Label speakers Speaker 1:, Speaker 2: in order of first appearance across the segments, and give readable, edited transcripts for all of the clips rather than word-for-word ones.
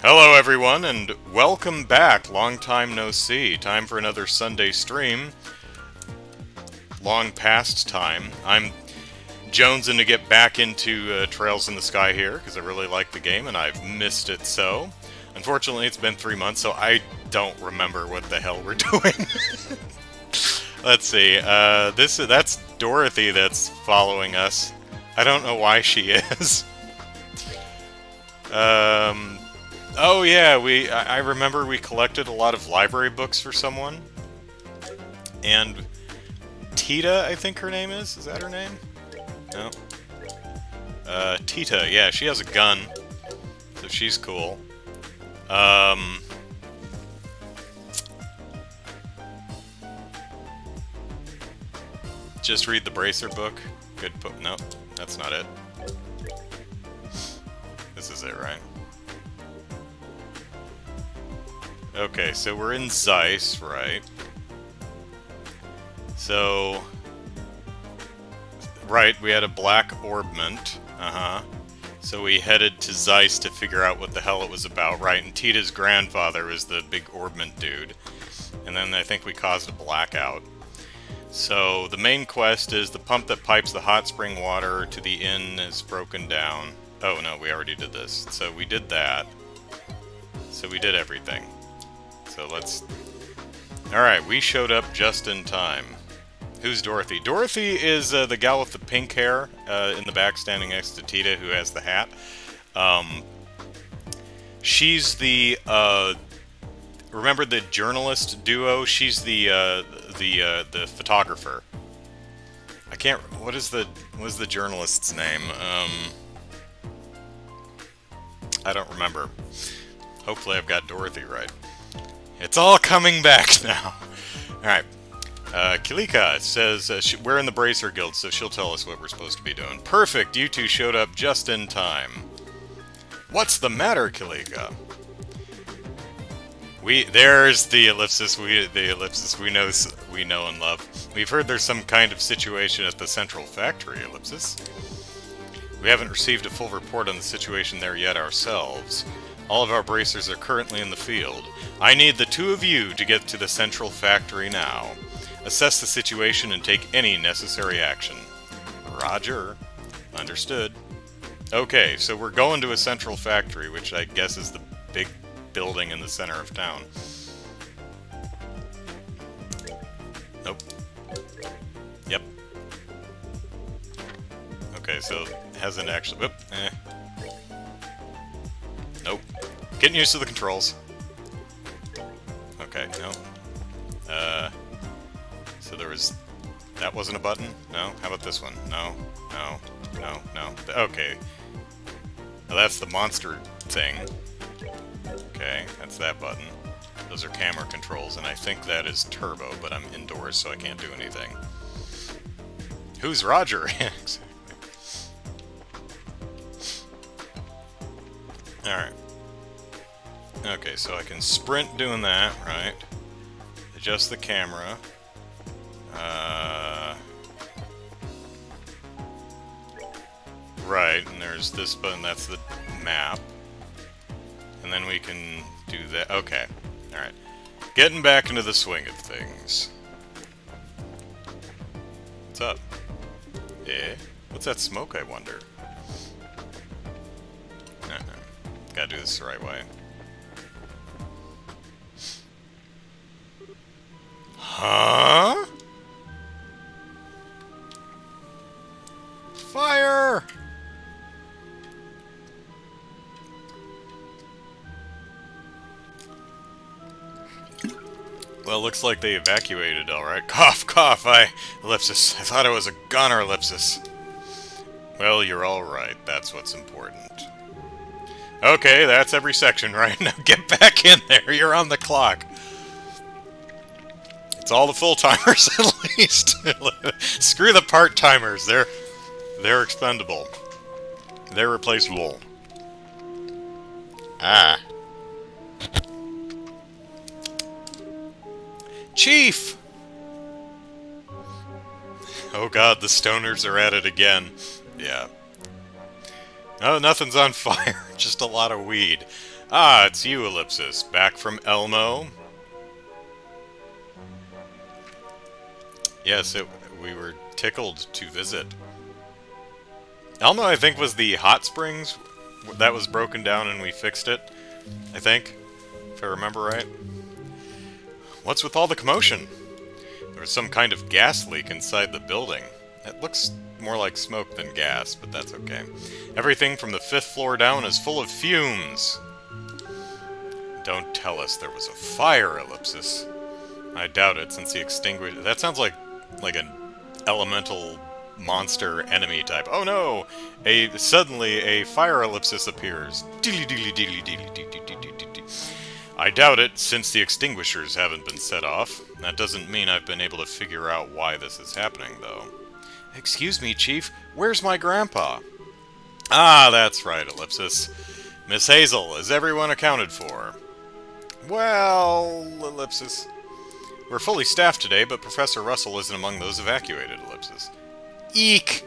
Speaker 1: Hello everyone, and welcome back. Long time no see. Time for another Sunday stream. Long past time. I'm jonesing to get back into Trails in the Sky here, because I really like the game, and I've missed it so. Unfortunately, it's been 3 months, so I don't remember what the hell we're doing. Let's see, that's Dorothy that's following us. I don't know why she is. Oh yeah, I remember we collected a lot of library books for someone. And Tita, I think her name is? Is that her name? No. Tita, yeah, she has a gun. So she's cool. Just read the Bracer book. Good no, that's not it. This is it, right? Okay, so we're in Zeiss, right? So... Right, we had a black orbment. So we headed to Zeiss to figure out what the hell it was about, right? And Tita's grandfather was the big orbment dude. And then I think we caused a blackout. So the main quest is the pump that pipes the hot spring water to the inn is broken down. Oh no, we already did this. So we did that. So we did everything. So let's... Alright, we showed up just in time. Who's Dorothy? Dorothy is the gal with the pink hair in the back standing next to Tita who has the hat. She's the... remember the journalist duo? She's the photographer. I can't... What is the journalist's name? I don't remember. Hopefully I've got Dorothy right. It's all coming back now. Alright. Kilika says we're in the Bracer Guild, so she'll tell us what we're supposed to be doing. Perfect! You two showed up just in time. What's the matter, Kilika? There's the ellipsis. The ellipsis we know and love. We've heard there's some kind of situation at the central factory, ellipsis. We haven't received a full report on the situation there yet ourselves. All of our bracers are currently in the field. I need the two of you to get to the central factory now. Assess the situation and take any necessary action. Roger. Understood. Okay, so we're going to a central factory, which I guess is the big building in the center of town. Nope. Yep. Okay, so it hasn't actually... Whoop. Nope. Getting used to the controls. Okay, no. So there was... That wasn't a button? No? How about this one? No. No. No. No. Okay. Well, that's the monster thing. Okay, that's that button. Those are camera controls, and I think that is turbo, but I'm indoors, so I can't do anything. Who's Roger? Exactly. Alright. Okay, so I can sprint doing that, right? Adjust the camera. Right, and there's this button, that's the map. And then we can do that. Okay, alright. Getting back into the swing of things. What's up? Eh? What's that smoke, I wonder? Gotta do this the right way. Huh? Fire! Well, looks like they evacuated, alright. Cough, cough, ellipsis. I thought it was a gunner, ellipsis. Well, you're alright. That's what's important. Okay, that's every section right now. Get back in there. You're on the clock. It's all the full-timers, at least. Screw the part-timers. They're expendable. They're replaceable. Ah. Chief! Oh god, the stoners are at it again. Yeah. Oh, nothing's on fire. Just a lot of weed. Ah, it's you, Ellipsis. Back from Elmo? Yes, we were tickled to visit. Elmo, I think, was the hot springs that was broken down and we fixed it. I think, if I remember right. What's with all the commotion? There was some kind of gas leak inside the building. It looks more like smoke than gas, but that's okay. Everything from the 5th floor down is full of fumes. Don't tell us there was a fire, Ellipsis. I doubt it, since the extinguisher... That sounds like an elemental monster enemy type. Oh no! Suddenly a fire ellipsis appears. I doubt it, since the extinguishers haven't been set off. That doesn't mean I've been able to figure out why this is happening, though. Excuse me, Chief, where's my grandpa? Ah, that's right, Ellipsis. Miss Hazel, is everyone accounted for? Well, Ellipsis. We're fully staffed today, but Professor Russell isn't among those evacuated, Ellipsis. Eek!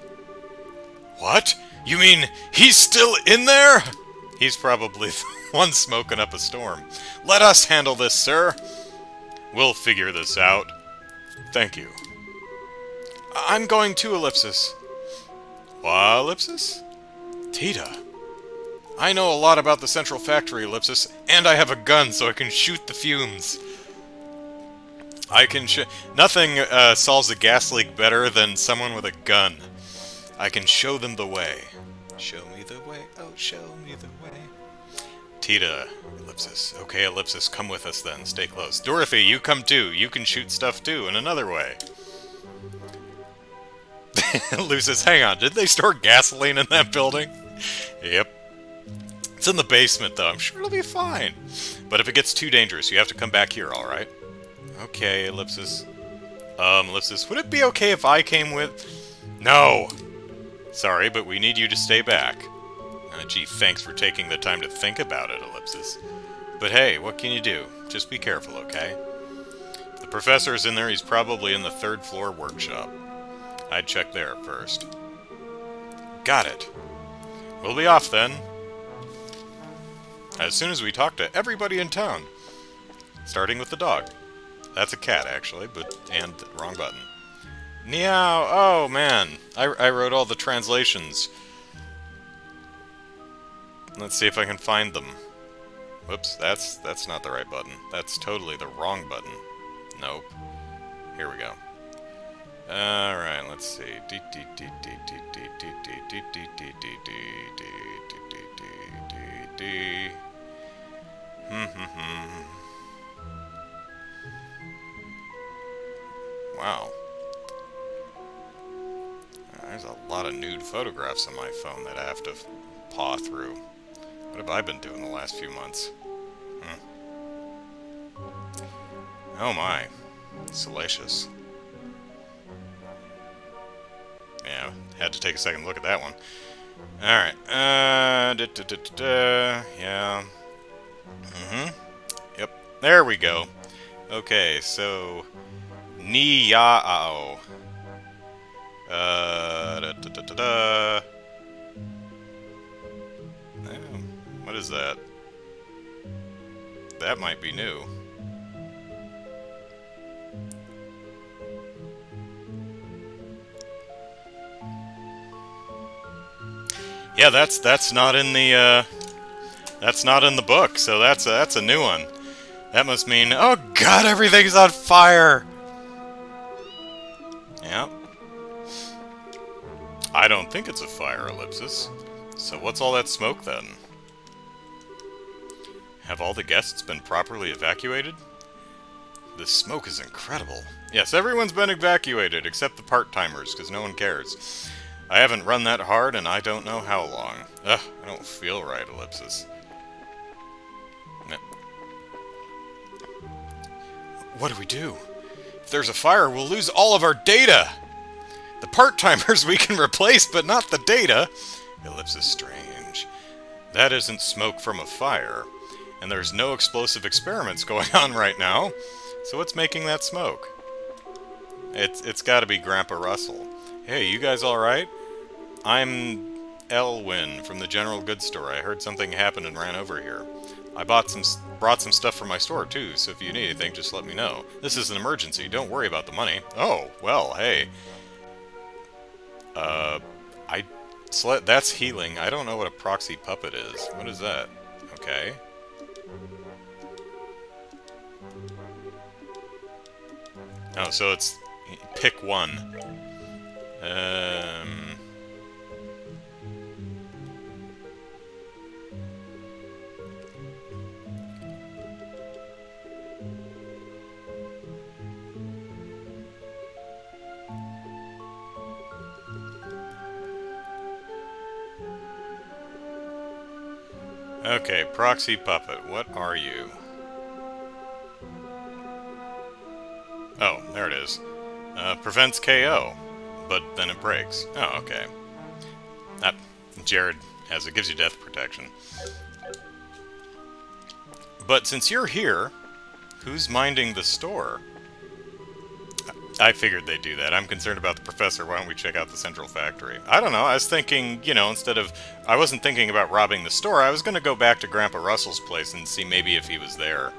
Speaker 1: What? You mean he's still in there? He's probably the one smoking up a storm. Let us handle this, sir. We'll figure this out. Thank you. I'm going too, Ellipsis. What, Ellipsis? Tita. I know a lot about the central factory, Ellipsis, and I have a gun so I can shoot the fumes. I can Nothing solves a gas leak better than someone with a gun. I can show them the way. Show me the way, oh, show me the way. Tita, Ellipsis. Okay, Ellipsis, come with us then. Stay close. Dorothy, you come too. You can shoot stuff too, in another way. Lucis, hang on. Did they store gasoline in that building? Yep. It's in the basement, though. I'm sure it'll be fine. But if it gets too dangerous, you have to come back here, alright? Okay, Ellipsis. Ellipsis, would it be okay if I came with... No! Sorry, but we need you to stay back. Gee, thanks for taking the time to think about it, Ellipsis. But hey, what can you do? Just be careful, okay? If the professor's in there, he's probably in the 3rd floor workshop. I'd check there first. Got it. We'll be off then. As soon as we talk to everybody in town. Starting with the dog. That's a cat, actually, and wrong button. Meow! Oh, man. I wrote all the translations. Let's see if I can find them. Whoops, that's not the right button. That's totally the wrong button. Nope. Here we go. Alright, let's see. Wow. There's a lot of nude photographs on my phone that I have to paw through. What have I been doing the last few months? Oh my. Salacious. Yeah, had to take a second look at that one. Alright. Yeah. Yep. There we go. Okay, so... Ni-ya-ao. What is that? That might be new. Yeah, that's not in the book, so that's a new one. That must mean, oh god, everything's on fire. Yeah. I don't think it's a fire, Ellipsis. So what's all that smoke then? Have all the guests been properly evacuated? This smoke is incredible. Yes, everyone's been evacuated, except the part-timers, because no one cares. I haven't run that hard, and I don't know how long. Ugh, I don't feel right, Ellipsis. What do we do? If there's a fire, we'll lose all of our data! The part-timers we can replace, but not the data! Ellipsis strange. That isn't smoke from a fire. And there's no explosive experiments going on right now. So what's making that smoke? It's gotta be Grandpa Russell. Hey, you guys alright? I'm Elwyn from the general goods store. I heard something happened and ran over here. I brought some stuff from my store too, so if you need anything, just let me know. This is an emergency. Don't worry about the money. Oh, well, hey. That's healing. I don't know what a proxy puppet is. What is that? Okay. Oh, so it's pick one. Okay, proxy puppet, what are you? Oh, there it is. Prevents KO, but then it breaks. Oh, okay. That Jared has it, gives you death protection. But since you're here, who's minding the store? I figured they'd do that. I'm concerned about the professor. Why don't we check out the central factory? I don't know. I was thinking, you know, I wasn't thinking about robbing the store. I was going to go back to Grandpa Russell's place and see maybe if he was there.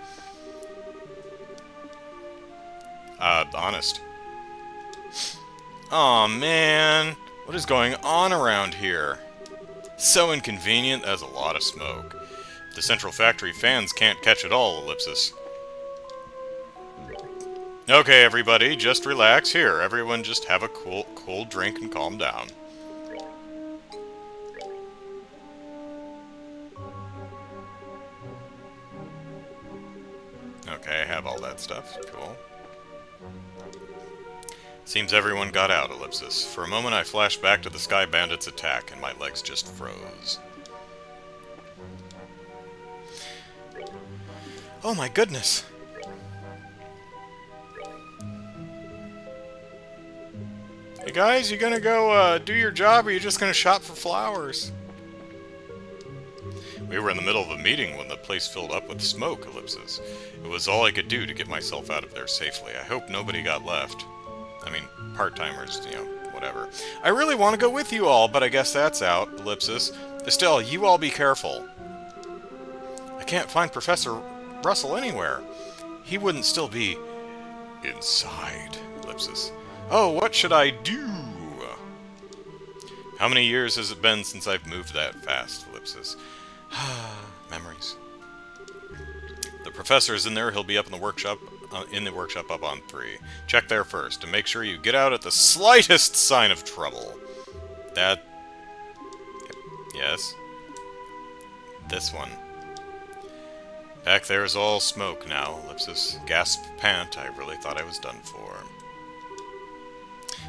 Speaker 1: Honest. Aw, man. What is going on around here? So inconvenient. That's a lot of smoke. The central factory fans can't catch it all, Ellipsis. Okay, everybody, just relax. Here, everyone just have a cool drink and calm down. Okay, I have all that stuff. Cool. Seems everyone got out, Ellipsis. For a moment I flashed back to the Sky Bandits' attack, and my legs just froze. Oh my goodness! Hey guys, you gonna go do your job, or are you just gonna shop for flowers? We were in the middle of a meeting when the place filled up with smoke, Ellipsis. It was all I could do to get myself out of there safely. I hope nobody got left. I mean, part-timers, you know, whatever. I really want to go with you all, but I guess that's out, Ellipsis. Still, you all be careful. I can't find Professor Russell anywhere. He wouldn't still be inside, Ellipsis. Oh, what should I do? How many years has it been since I've moved that fast, Ellipsis? Memories. The professor's in there. He'll be up in the workshop up on 3. Check there first, and make sure you get out at the slightest sign of trouble. That... Yes. This one. Back there is all smoke now, Ellipsis. Gasp, pant, I really thought I was done for.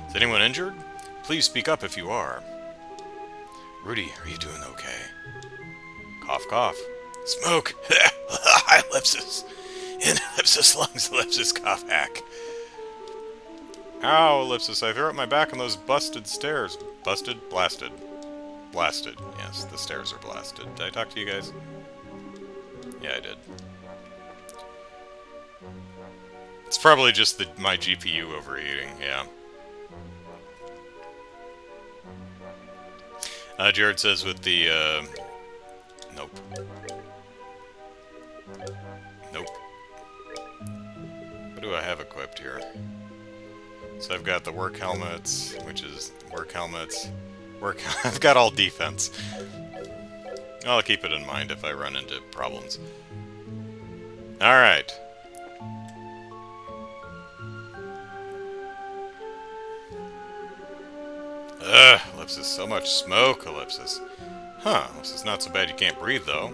Speaker 1: Is anyone injured? Please speak up if you are. Rudy, are you doing okay? Cough, cough. Smoke! Ellipsis! In Ellipsis lungs, Ellipsis cough hack. Ow, Ellipsis, I threw up my back on those busted stairs. Busted? Blasted. Blasted. Yes, the stairs are blasted. Did I talk to you guys? Yeah, I did. It's probably just my GPU overheating, yeah. Jared says with the, nope. Nope. What do I have equipped here? So I've got the work helmets, which is work helmets. I've got all defense. I'll keep it in mind if I run into problems. Alright. Ugh, Ellipsis, so much smoke, Ellipsis. Huh, this is not so bad you can't breathe, though.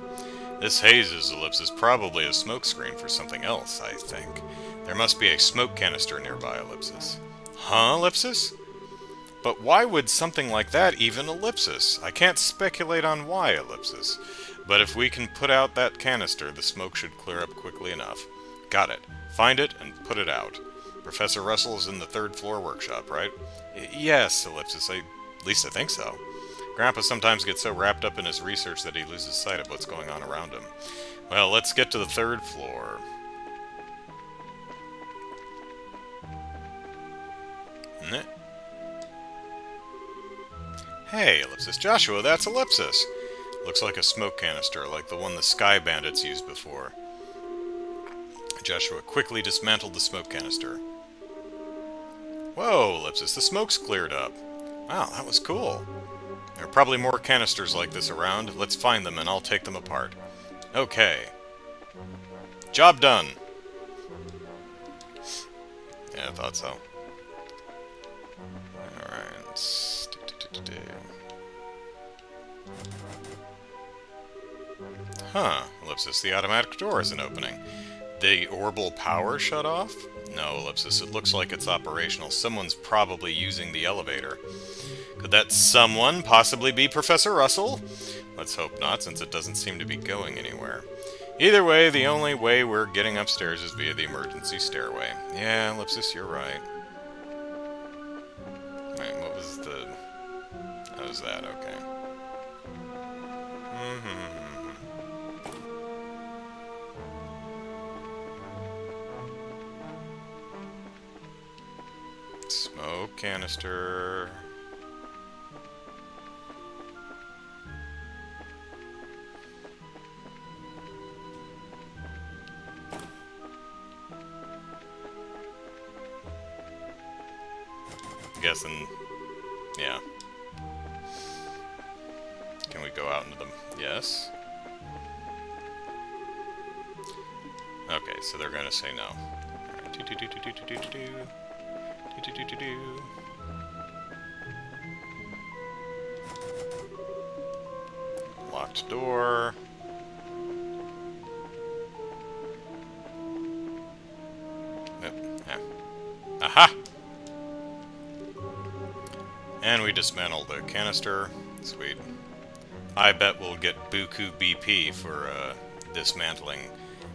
Speaker 1: This haze is, Ellipsis, probably a smoke screen for something else, I think. There must be a smoke canister nearby, Ellipsis. Huh, Ellipsis? But why would something like that even Ellipsis? I can't speculate on why, Ellipsis. But if we can put out that canister, the smoke should clear up quickly enough. Got it. Find it and put it out. Professor Russell is in the 3rd floor workshop, right? Yes, Ellipsis, at least I think so. Grandpa sometimes gets so wrapped up in his research that he loses sight of what's going on around him. Well, let's get to the 3rd floor. Hey, Ellipsis. Joshua, that's Ellipsis. Looks like a smoke canister, like the one the Sky Bandits used before. Joshua quickly dismantled the smoke canister. Whoa, Ellipsis, the smoke's cleared up. Wow, that was cool. There are probably more canisters like this around. Let's find them and I'll take them apart. Okay. Job done. Yeah, I thought so. Alright. Huh. Ellipsis, the automatic door isn't opening. The orbital power shut off? No, Ellipsis, it looks like it's operational. Someone's probably using the elevator. Could that someone possibly be Professor Russell? Let's hope not, since it doesn't seem to be going anywhere. Either way, the only way we're getting upstairs is via the emergency stairway. Yeah, Ellipsis, you're right. Right, what was the... How was that? Okay. Smoke canister... Guessing, yeah. Can we go out into them? Yes. Okay, so they're gonna say no. Locked door. Yep. Yeah. Aha! And we dismantled the canister. Sweet. I bet we'll get Buku BP for dismantling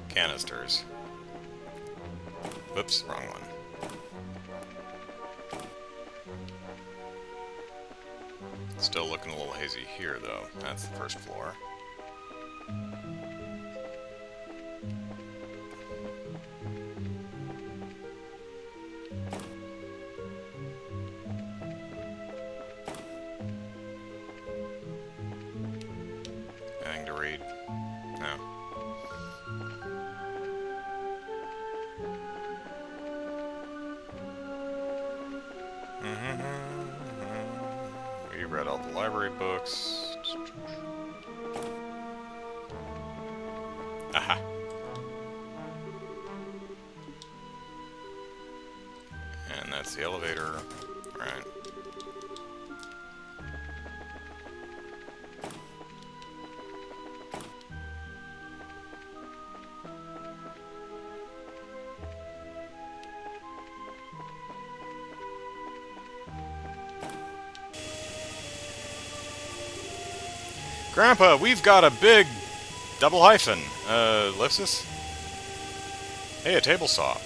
Speaker 1: canisters. Whoops, wrong one. Still looking a little hazy here, though. That's the first floor. Anything to read? No. We read all the library books. Aha. And that's the elevator. Right. Grandpa, we've got a big double hyphen. Ellipsis? Hey, a table saw.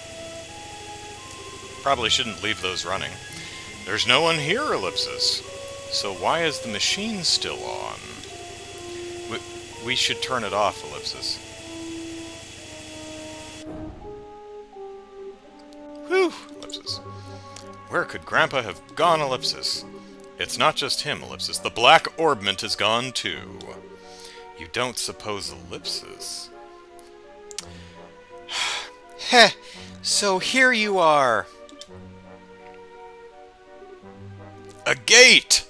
Speaker 1: Probably shouldn't leave those running. There's no one here, Ellipsis. So why is the machine still on? We should turn it off, Ellipsis. Whew, Ellipsis. Where could Grandpa have gone, Ellipsis? It's not just him, Ellipsis. The black orbment is gone, too. You don't suppose Ellipsis...
Speaker 2: Heh, so here you are.
Speaker 1: A gate!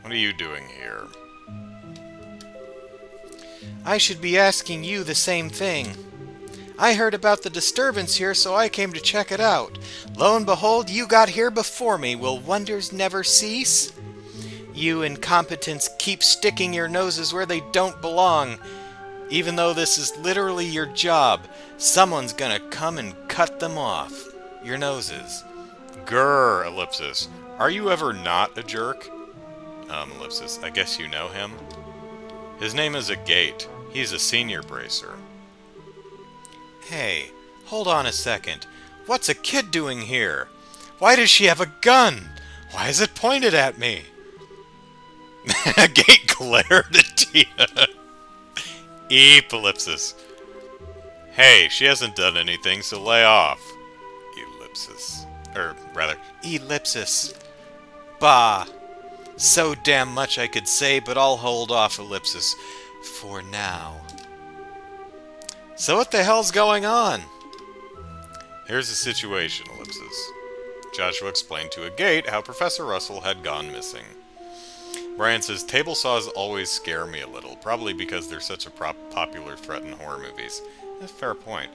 Speaker 1: What are you doing here?
Speaker 2: I should be asking you the same thing. I heard about the disturbance here, so I came to check it out. Lo and behold, you got here before me. Will wonders never cease? You incompetents keep sticking your noses where they don't belong. Even though this is literally your job, someone's gonna come and cut them off. Your noses.
Speaker 1: Grr, Ellipsis. Are you ever not a jerk? Ellipsis, I guess you know him. His name is Agate. He's a senior bracer.
Speaker 2: Hey, hold on a second. What's a kid doing here? Why does she have a gun? Why is it pointed at me?
Speaker 1: Agate glared at Tia. Eep, Ellipsis. Hey, she hasn't done anything, so lay off. Ellipsis. Or, rather...
Speaker 2: Ellipsis. Bah. So damn much I could say, but I'll hold off, Ellipsis, for now. So what the hell's going on?
Speaker 1: Here's the situation, Ellipsis. Joshua explained to a gate how Professor Russell had gone missing. Brian says, table saws always scare me a little, probably because they're such a popular threat in horror movies. That's a fair point.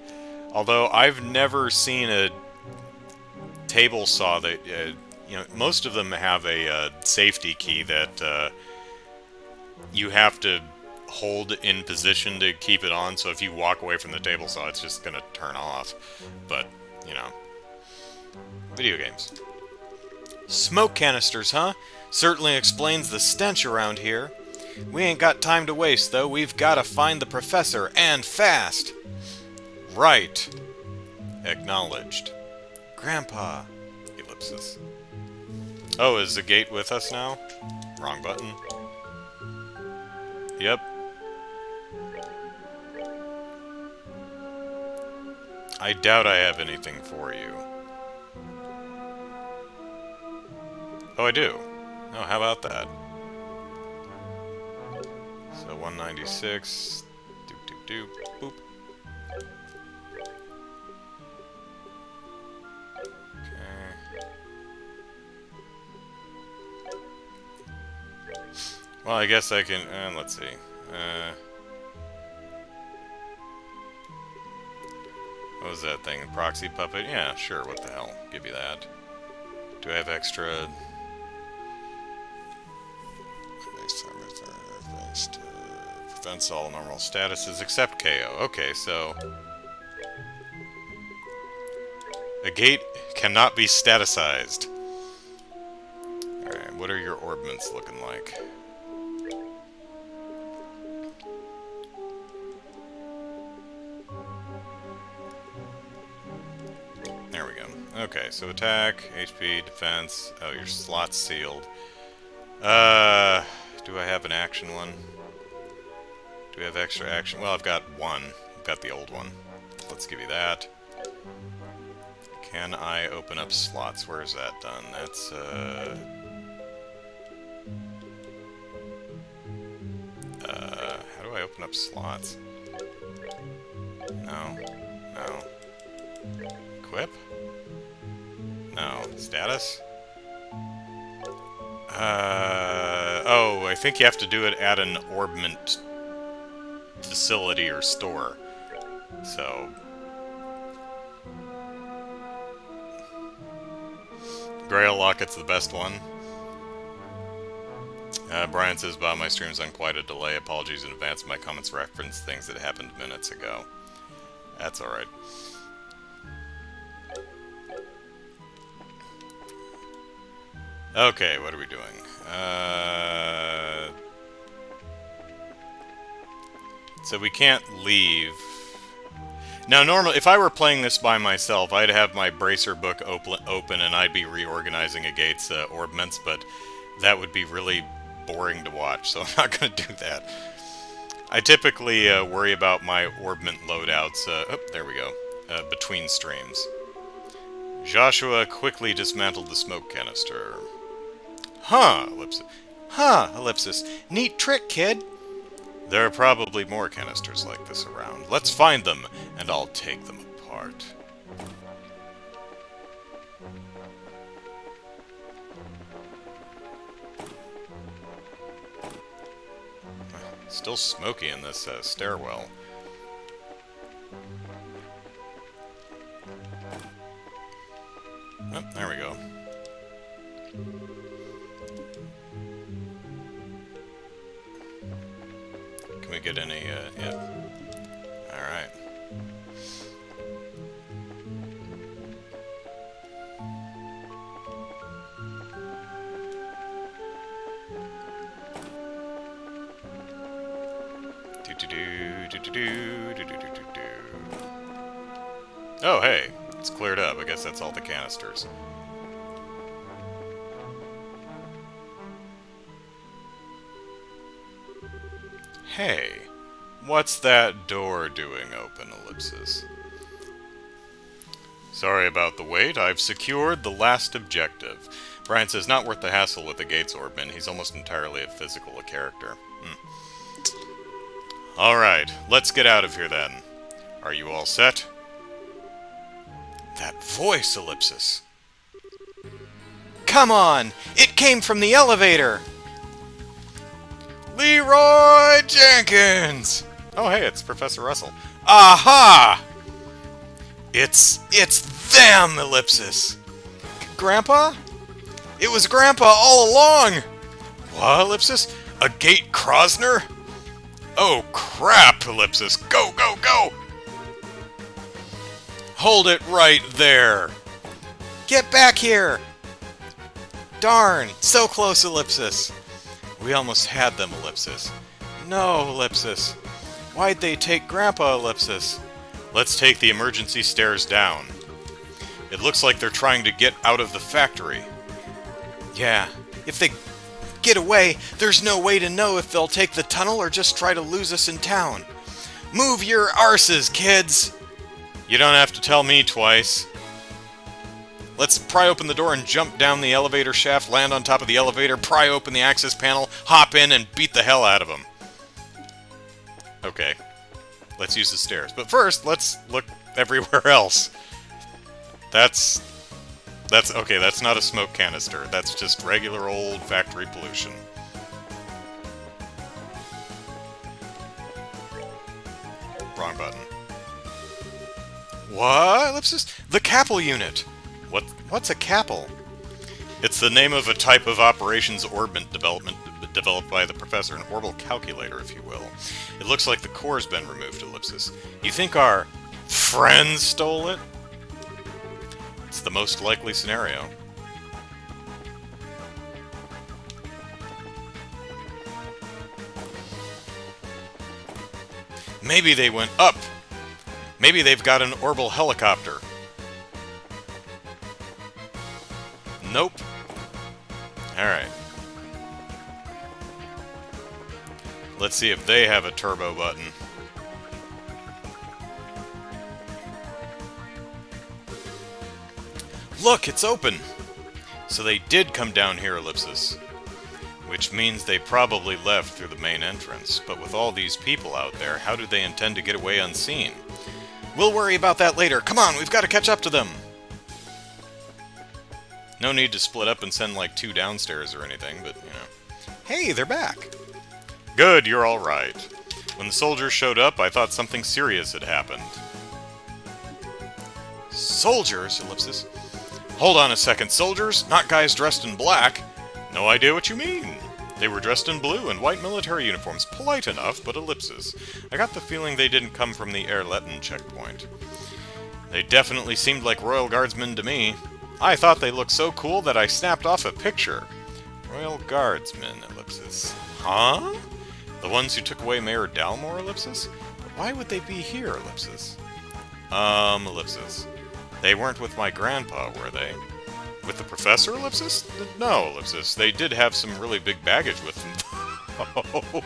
Speaker 1: Although I've never seen a table saw that, most of them have a safety key that you have to hold in position to keep it on, so if you walk away from the table saw, it's just gonna turn off. But, video games.
Speaker 2: Smoke canisters, huh? Certainly explains the stench around here. We ain't got time to waste, though. We've gotta find the professor, and fast!
Speaker 1: Right. Acknowledged.
Speaker 2: Grandpa.
Speaker 1: Ellipsis. Oh, is the gate with us now? Wrong button. Yep. I doubt I have anything for you. Oh, I do. Oh, how about that? So 196. Doop doop doop. Boop. Okay. Well, I guess I can. Let's see. What was that thing? Proxy puppet? Yeah, sure. What the hell? Give you that. Do I have extra? Prevents all normal statuses except KO. Okay, so a gate cannot be staticized. Alright, what are your orbments looking like? There we go. Okay, so attack, HP, defense. Oh, your slot's sealed. Do I have an action one? Do we have extra action? Well, I've got one. I've got the old one. Let's give you that. Can I open up slots? Where is that done? That's, how do I open up slots? No. No. Equip? No. Status? Oh, I think you have to do it at an orbment facility or store. So Grail Locket's the best one. Brian says, Bob, my stream's on quite a delay. Apologies in advance. My comments reference things that happened minutes ago. That's alright. Okay, what are we doing? So we can't leave. Now, normally, if I were playing this by myself, I'd have my bracer book open and I'd be reorganizing a gate's orbments, but that would be really boring to watch, so I'm not going to do that. I typically worry about my orbment loadouts. There we go. Between streams. Joshua quickly dismantled the smoke canister.
Speaker 2: Huh, Ellipsis. Huh, Ellipsis. Neat trick, kid.
Speaker 1: There are probably more canisters like this around. Let's find them, and I'll take them apart. Still smoky in this stairwell. Oh, there we go. Can we get any, yep. Alright. Oh, hey, it's cleared up. I guess that's all the canisters. Hey, what's that door doing open, Ellipsis? Sorry about the wait. I've secured the last objective. Brian says, not worth the hassle with the Gates Orbman. He's almost entirely a physical character. Alright, let's get out of here then. Are you all set? That voice, Ellipsis.
Speaker 2: Come on! It came from the elevator!
Speaker 1: Leroy Jenkins! Oh, hey, it's Professor Russell.
Speaker 2: Aha! It's them, Ellipsis. Grandpa? It was Grandpa all along!
Speaker 1: What, Ellipsis? A Gate Krosner? Oh, crap, Ellipsis. Go, go, go! Hold it right there.
Speaker 2: Get back here! Darn, so close, Ellipsis.
Speaker 1: We almost had them, Ellipsis.
Speaker 2: No, Ellipsis. Why'd they take Grandpa, Ellipsis?
Speaker 1: Let's take the emergency stairs down. It looks like they're trying to get out of the factory.
Speaker 2: Yeah, if they get away, there's no way to know if they'll take the tunnel or just try to lose us in town. Move your arses, kids!
Speaker 1: You don't have to tell me twice. Let's pry open the door and jump down the elevator shaft, land on top of the elevator, pry open the access panel, hop in, and beat the hell out of them. Okay. Let's use the stairs. But first, let's look everywhere else. That's okay, that's not a smoke canister. That's just regular old factory pollution. Wrong button.
Speaker 2: What, Ellipsis? The Capel unit! What's a Capel?
Speaker 1: It's the name of a type of operations orbment developed by the professor, an orbital calculator, if you will. It looks like the core's been removed, Ellipsis. You think our friends stole it? It's the most likely scenario. Maybe they went up. Maybe they've got an orbital helicopter. Nope. Alright. Let's see if they have a turbo button. Look, it's open! So they did come down here, Ellipsis. Which means they probably left through the main entrance. But with all these people out there, how do they intend to get away unseen?
Speaker 2: We'll worry about that later. Come on, we've got to catch up to them.
Speaker 1: No need to split up and send like 2 downstairs or anything, but, you know.
Speaker 2: Hey, they're back.
Speaker 1: Good, you're all right. When the soldiers showed up, I thought something serious had happened. Soldiers, Ellipsis? Hold on a second, soldiers? Not guys dressed in black? No idea what you mean. They were dressed in blue and white military uniforms. Polite enough, but Ellipsis. I got the feeling they didn't come from the Erletten checkpoint. They definitely seemed like Royal Guardsmen to me. I thought they looked so cool that I snapped off a picture. Royal Guardsmen, Ellipsis. Huh? The ones who took away Mayor Dalmore, Ellipsis? But why would they be here, Ellipsis? Ellipsis. They weren't with my grandpa, were they? With the professor, Ellipsis? No, Ellipsis. They did have some really big baggage with them.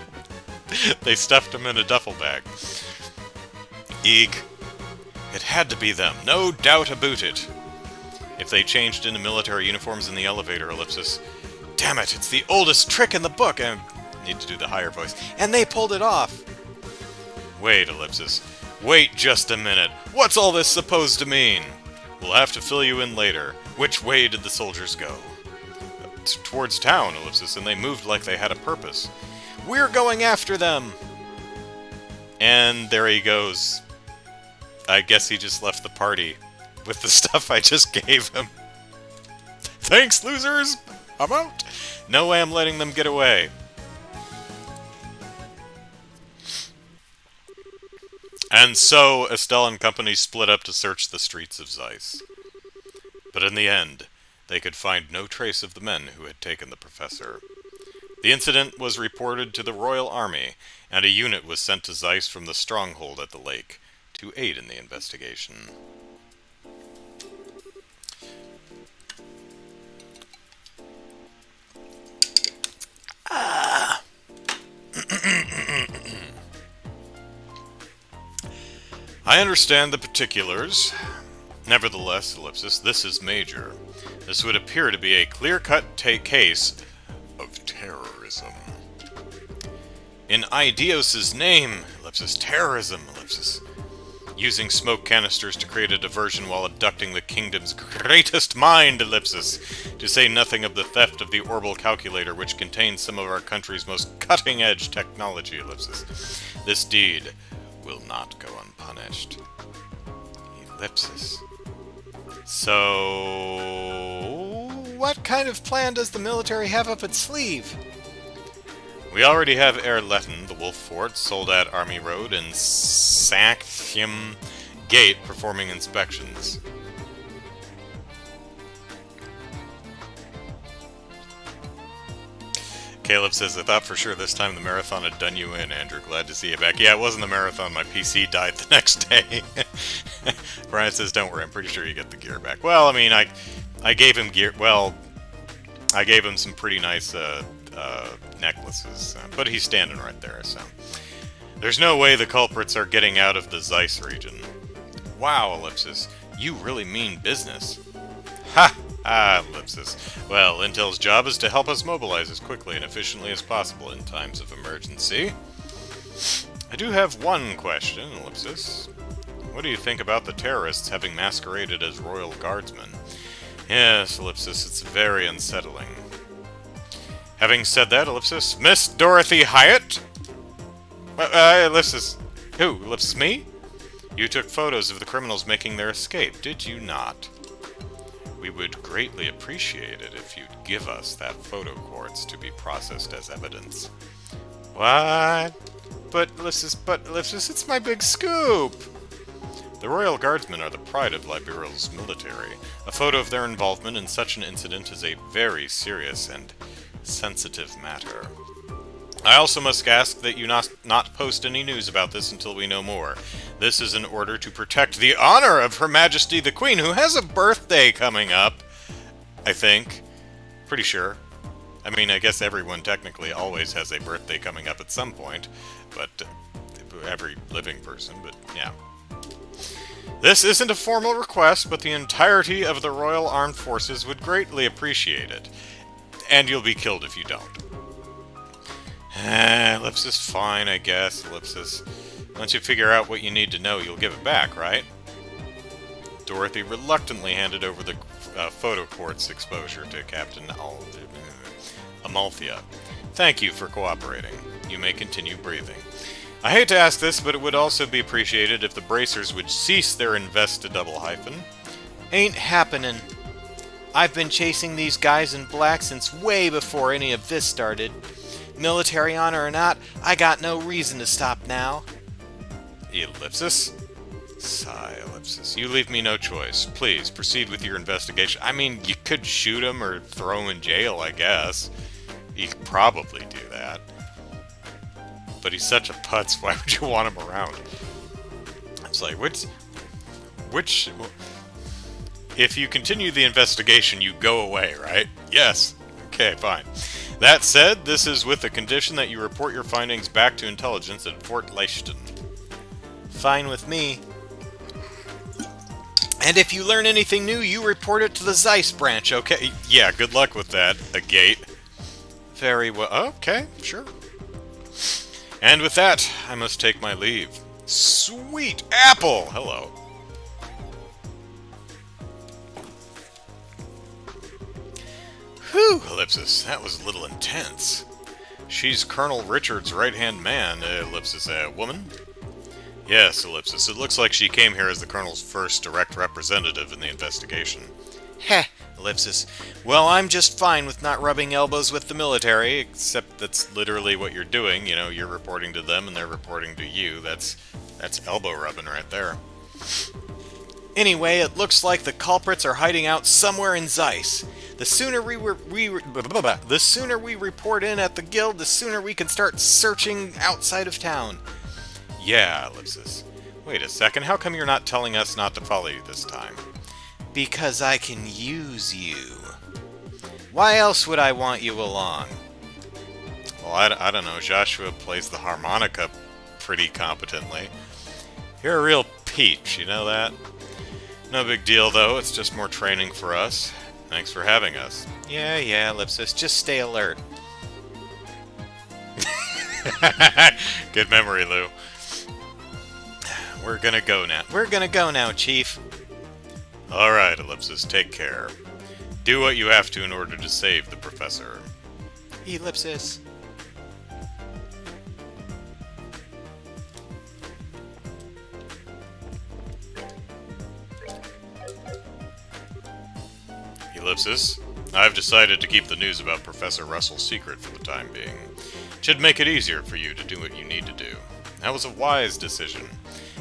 Speaker 1: They stuffed him in a duffel bag. Eek. It had to be them, no doubt about it. If they changed into military uniforms in the elevator, Ellipsis. Damn it, it's the oldest trick in the book. I need to do the higher voice.
Speaker 2: And they pulled it off.
Speaker 1: Wait, Ellipsis. Wait just a minute. What's all this supposed to mean? We'll have to fill you in later. Which way did the soldiers go? Towards town, Ellipsis, and they moved like they had a purpose.
Speaker 2: We're going after them!
Speaker 1: And there he goes. I guess he just left the party with the stuff I just gave him. Thanks, losers! I'm out! No way I'm letting them get away. And so, Estelle and company split up to search the streets of Zeiss. But in the end, they could find no trace of the men who had taken the professor. The incident was reported to the Royal Army, and a unit was sent to Zeiss from the stronghold at the lake to aid in the investigation. I understand the particulars. Nevertheless, Ellipsis, this is major. This would appear to be a clear-cut case of terrorism. In Idios's name, ellipsis, terrorism, ellipsis. Using smoke canisters to create a diversion while abducting the kingdom's greatest mind, ellipsis. To say nothing of the theft of the Orbital Calculator, which contains some of our country's most cutting-edge technology, ellipsis. This deed will not go unpunished. Ellipsis. So,
Speaker 2: What kind of plan does the military have up its sleeve?
Speaker 1: we already have Erletten, the Wolf Fort, Soldat Army Road, and Sanctium Gate performing inspections. Caleb says, I thought for sure this time the marathon had done you in, Andrew. Glad to see you back. Yeah, it wasn't the marathon. My PC died the next day. Brian says, don't worry, I'm pretty sure you get the gear back. Well, I mean, I gave him gear. Well, I gave him some pretty nice necklaces, but he's standing right there, so. There's no way the culprits are getting out of the Zeiss region. Wow, ellipsis. You really mean business. Ha! Ah, ellipsis. Well, Intel's job is to help us mobilize as quickly and efficiently as possible in times of emergency. I do have one question, ellipsis. What do you think about the terrorists having masqueraded as royal guardsmen? Yes, ellipsis, it's very unsettling. Having said that, ellipsis, Miss Dorothy Hyatt? Ellipsis. Who? Ellipsis, me? You took photos of the criminals making their escape, did you not? We would greatly appreciate it if you'd give us that photo quartz to be processed as evidence. What? But ellipsis, it's my big scoop! The Royal Guardsmen are the pride of Liberal's military. A photo of their involvement in such an incident is a very serious and sensitive matter. I also must ask that you not post any news about this until we know more. This is in order to protect the honor of Her Majesty the Queen, who has a birthday coming up, I think. Pretty sure. I mean, I guess everyone technically always has a birthday coming up at some point, but every living person, but yeah. This isn't a formal request, but the entirety of the Royal Armed Forces would greatly appreciate it. And you'll be killed if you don't. Ellipsis, fine, I guess, ellipsis. Once you figure out what you need to know, you'll give it back, right? Dorothy reluctantly handed over the photo quartz exposure to Captain Amalthea. Thank you for cooperating. You may continue breathing. I hate to ask this, but it would also be appreciated if the bracers would cease their invest-to-double hyphen.
Speaker 2: Ain't happening. I've been chasing these guys in black since way before any of this started. Military honor or not, I got no reason to stop now.
Speaker 1: Ellipsis? Sigh, ellipsis. You leave me no choice. Please, proceed with your investigation. I mean, you could shoot him or throw him in jail, I guess. You could probably do that. But he's such a putz, why would you want him around? It's like, which... If you continue the investigation, you go away, right? Yes. Okay, fine. That said, this is with the condition that you report your findings back to intelligence at Fort Leishton.
Speaker 2: Fine with me. And if you learn anything new, you report it to the Zeiss branch, okay?
Speaker 1: Yeah, good luck with that, a gate.
Speaker 2: Very well.
Speaker 1: Okay, sure. And with that, I must take my leave. Sweet apple! Hello. Whew, ellipsis, that was a little intense. She's Colonel Richard's right-hand man, ellipsis, a woman? Yes, ellipsis, it looks like she came here as the Colonel's first direct representative in the investigation.
Speaker 2: Heh, ellipsis. Well, I'm just fine with not rubbing elbows with the military.
Speaker 1: Except that's literally what you're doing, you know, you're reporting to them and they're reporting to you. That's elbow rubbing right there.
Speaker 2: Anyway, it looks like the culprits are hiding out somewhere in Zeiss. The sooner we report in at the guild, the sooner we can start searching outside of town.
Speaker 1: Yeah, ellipsis. Wait a second, how come you're not telling us not to follow you this time?
Speaker 2: Because I can use you. Why else would I want you along?
Speaker 1: Well, I don't know. Joshua plays the harmonica pretty competently. You're a real peach, you know that? No big deal, though. It's just more training for us. Thanks for having us.
Speaker 2: Yeah, Ellipsis. Just stay alert.
Speaker 1: Good memory, Lou. We're gonna go now.
Speaker 2: We're gonna go now, Chief.
Speaker 1: Alright, Ellipsis, take care. Do what you have to in order to save the professor.
Speaker 2: Ellipsis.
Speaker 1: Ellipsis, I've decided to keep the news about Professor Russell secret for the time being. It should make it easier for you to do what you need to do. That was a wise decision.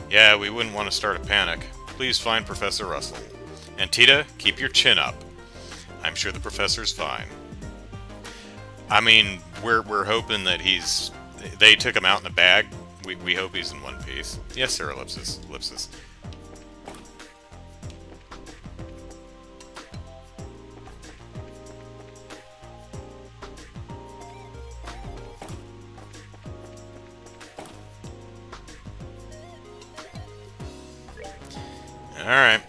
Speaker 1: Yeah, we wouldn't want to start a panic. Please find Professor Russell. And Tita, keep your chin up. I'm sure the professor's fine. I mean, we're hoping that he's... They took him out in a bag. We hope he's in one piece. Yes, sir, Ellipsis. Ellipsis. Alright.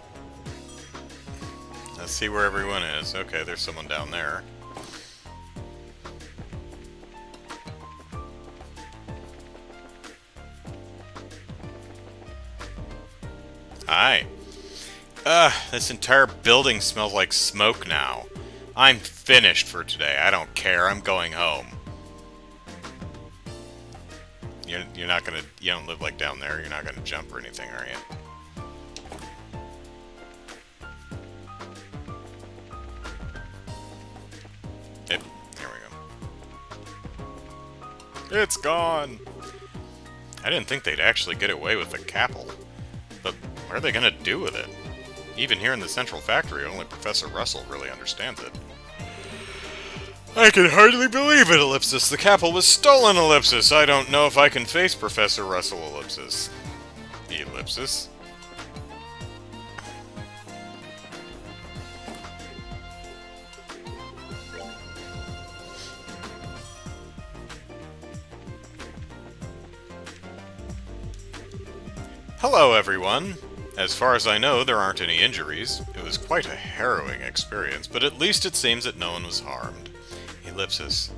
Speaker 1: Let's see where everyone is. Okay, there's someone down there. Hi. This entire building smells like smoke now. I'm finished for today. I don't care. I'm going home. You're not gonna... You don't live like down there. You're not gonna jump or anything, are you? There we go. It's gone! I didn't think they'd actually get away with the Capel. But what are they gonna do with it? Even here in the central factory, only Professor Russell really understands it. I can hardly believe it, Ellipsis! The Capel was stolen, Ellipsis! I don't know if I can face Professor Russell, Ellipsis. Ellipsis? Hello, everyone! As far as I know, there aren't any injuries. It was quite a harrowing experience, but at least it seems that no one was harmed. Ellipsis.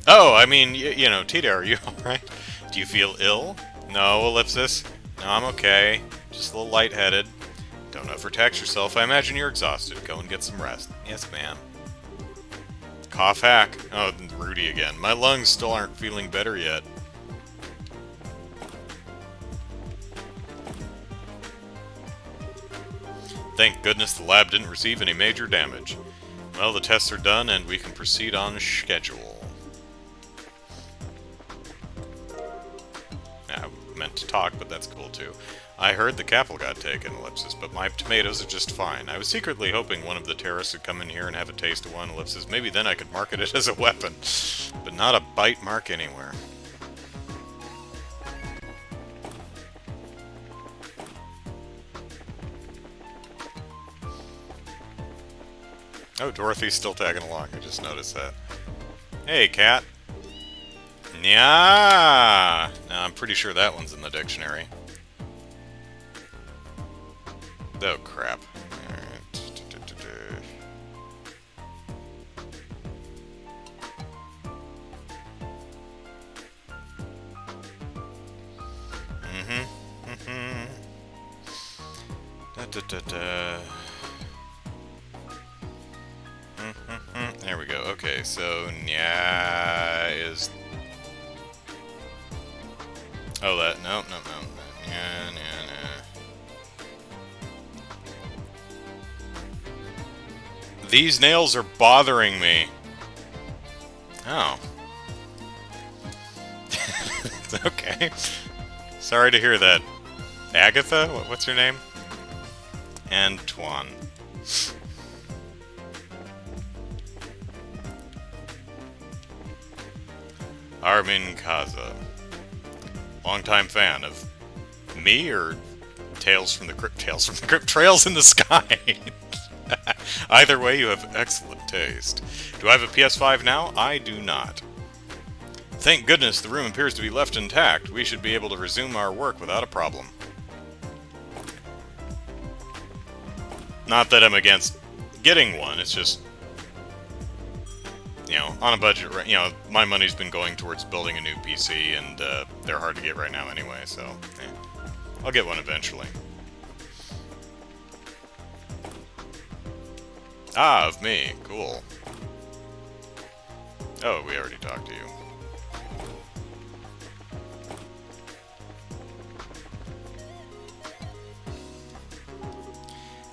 Speaker 1: Oh, I mean, you know, Tita, are you alright? Do you feel ill? No, Ellipsis. No, I'm okay. Just a little lightheaded. Don't overtax yourself. I imagine you're exhausted. Go and get some rest. Yes, ma'am. Cough hack. Oh, Rudy again. My lungs still aren't feeling better yet. Thank goodness the lab didn't receive any major damage. Well, the tests are done and we can proceed on schedule. I meant to talk, but that's cool too. I heard the Capel got taken, Ellipsis, but my tomatoes are just fine. I was secretly hoping one of the terrorists would come in here and have a taste of one, Ellipsis. Maybe then I could market it as a weapon. But not a bite mark anywhere. Oh, Dorothy's still tagging along. I just noticed that. Hey, cat. Yeah. Now, I'm pretty sure that one's in the dictionary. Oh, crap. Alright. There we go. Okay, so nya is... Oh, that... No. Nya. These nails are bothering me. Oh. Okay. Sorry to hear that. Agatha? What's her name? Antoine. Armin Kaza. Longtime fan of me or Tales from the Crypt? Tales from the Crypt? Trails in the Sky. Either way, you have excellent taste. Do I have a PS5 now? I do not. Thank goodness the room appears to be left intact. We should be able to resume our work without a problem. Not that I'm against getting one. It's just, you know, on a budget. You know, my money's been going towards building a new PC, and they're hard to get right now anyway. So, I'll get one eventually. Ah, of me. Cool. Oh, we already talked to you.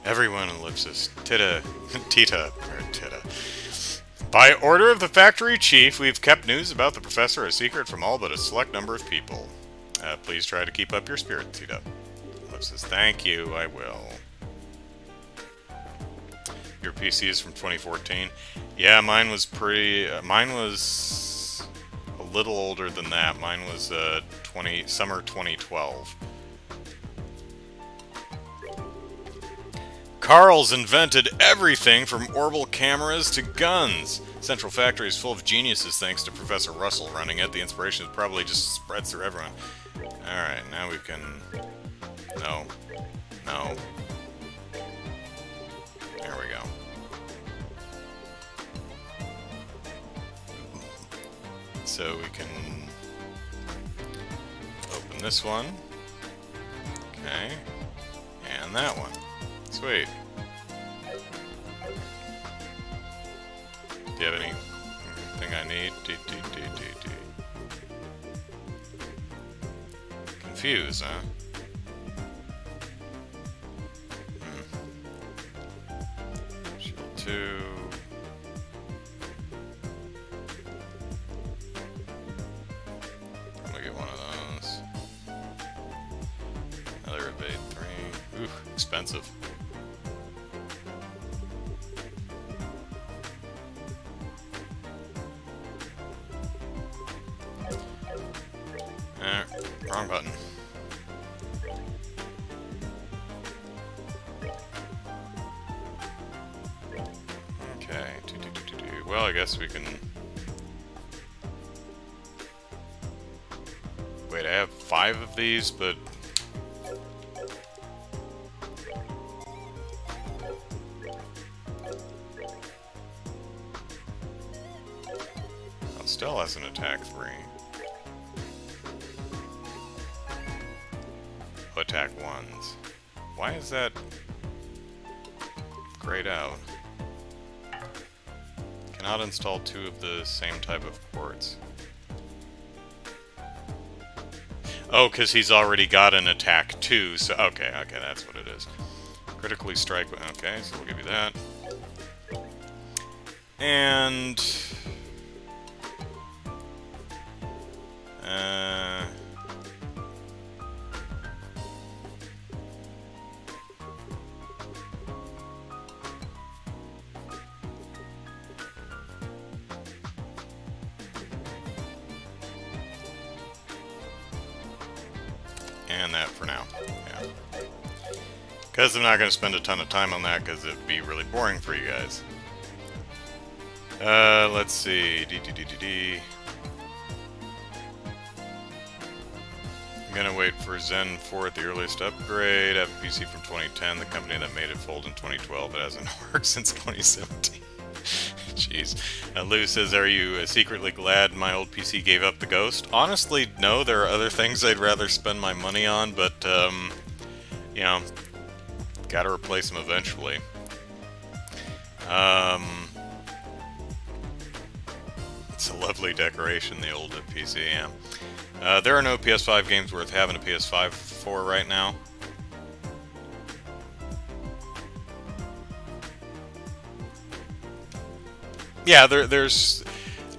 Speaker 1: Everyone ellipsis. Tita. By order of the factory chief, we've kept news about the professor a secret from all but a select number of people. Please try to keep up your spirit, Tita. Ellipsis. Thank you, I will. Your PC is from 2014. Yeah, mine was mine was a little older than that. Mine was summer 2012. Carl's invented everything from orbital cameras to guns. Central Factory is full of geniuses thanks to Professor Russell running it. The inspiration probably just spreads through everyone. Alright, now we can... No. No. There we go. So we can open this one. Okay. And that one. Sweet. Do you have anything I need? Confused, huh? Shield 2. I'm gonna get one of those. Another evade 3. Ooh, expensive. Wrong button. Okay. Well, I guess we can... Wait, I have 5 of these, but... Oh, still has an attack 3. Attack 1s. Why is that grayed out? Cannot install 2 of the same type of ports. Oh, because he's already got an attack 2, so okay, that's what it is. Critically strike, okay, so we'll give you that. And... and that for now. Yeah. Because I'm not going to spend a ton of time on that because it'd be really boring for you guys. Let's see. I'm going to wait for Zen 4 at the earliest upgrade. I have a PC from 2010, the company that made it fold in 2012. It hasn't worked since 2017. Jeez. Lou says, are you secretly glad my old PC gave up the ghost? Honestly, no. There are other things I'd rather spend my money on, but, you know, gotta replace them eventually. It's a lovely decoration, the old PC, yeah. There are no PS5 games worth having a PS5 for right now. Yeah, there's...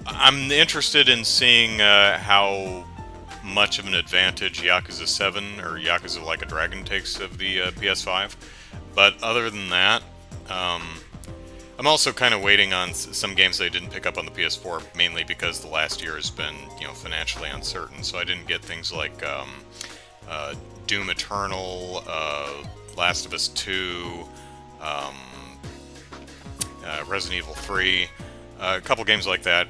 Speaker 1: I'm interested in seeing how much of an advantage Yakuza 7 or Yakuza Like a Dragon takes of the PS5. But other than that, I'm also kind of waiting on some games that I didn't pick up on the PS4, mainly because the last year has been, you know, financially uncertain. So I didn't get things like Doom Eternal, Last of Us 2, Resident Evil 3, a couple games like that.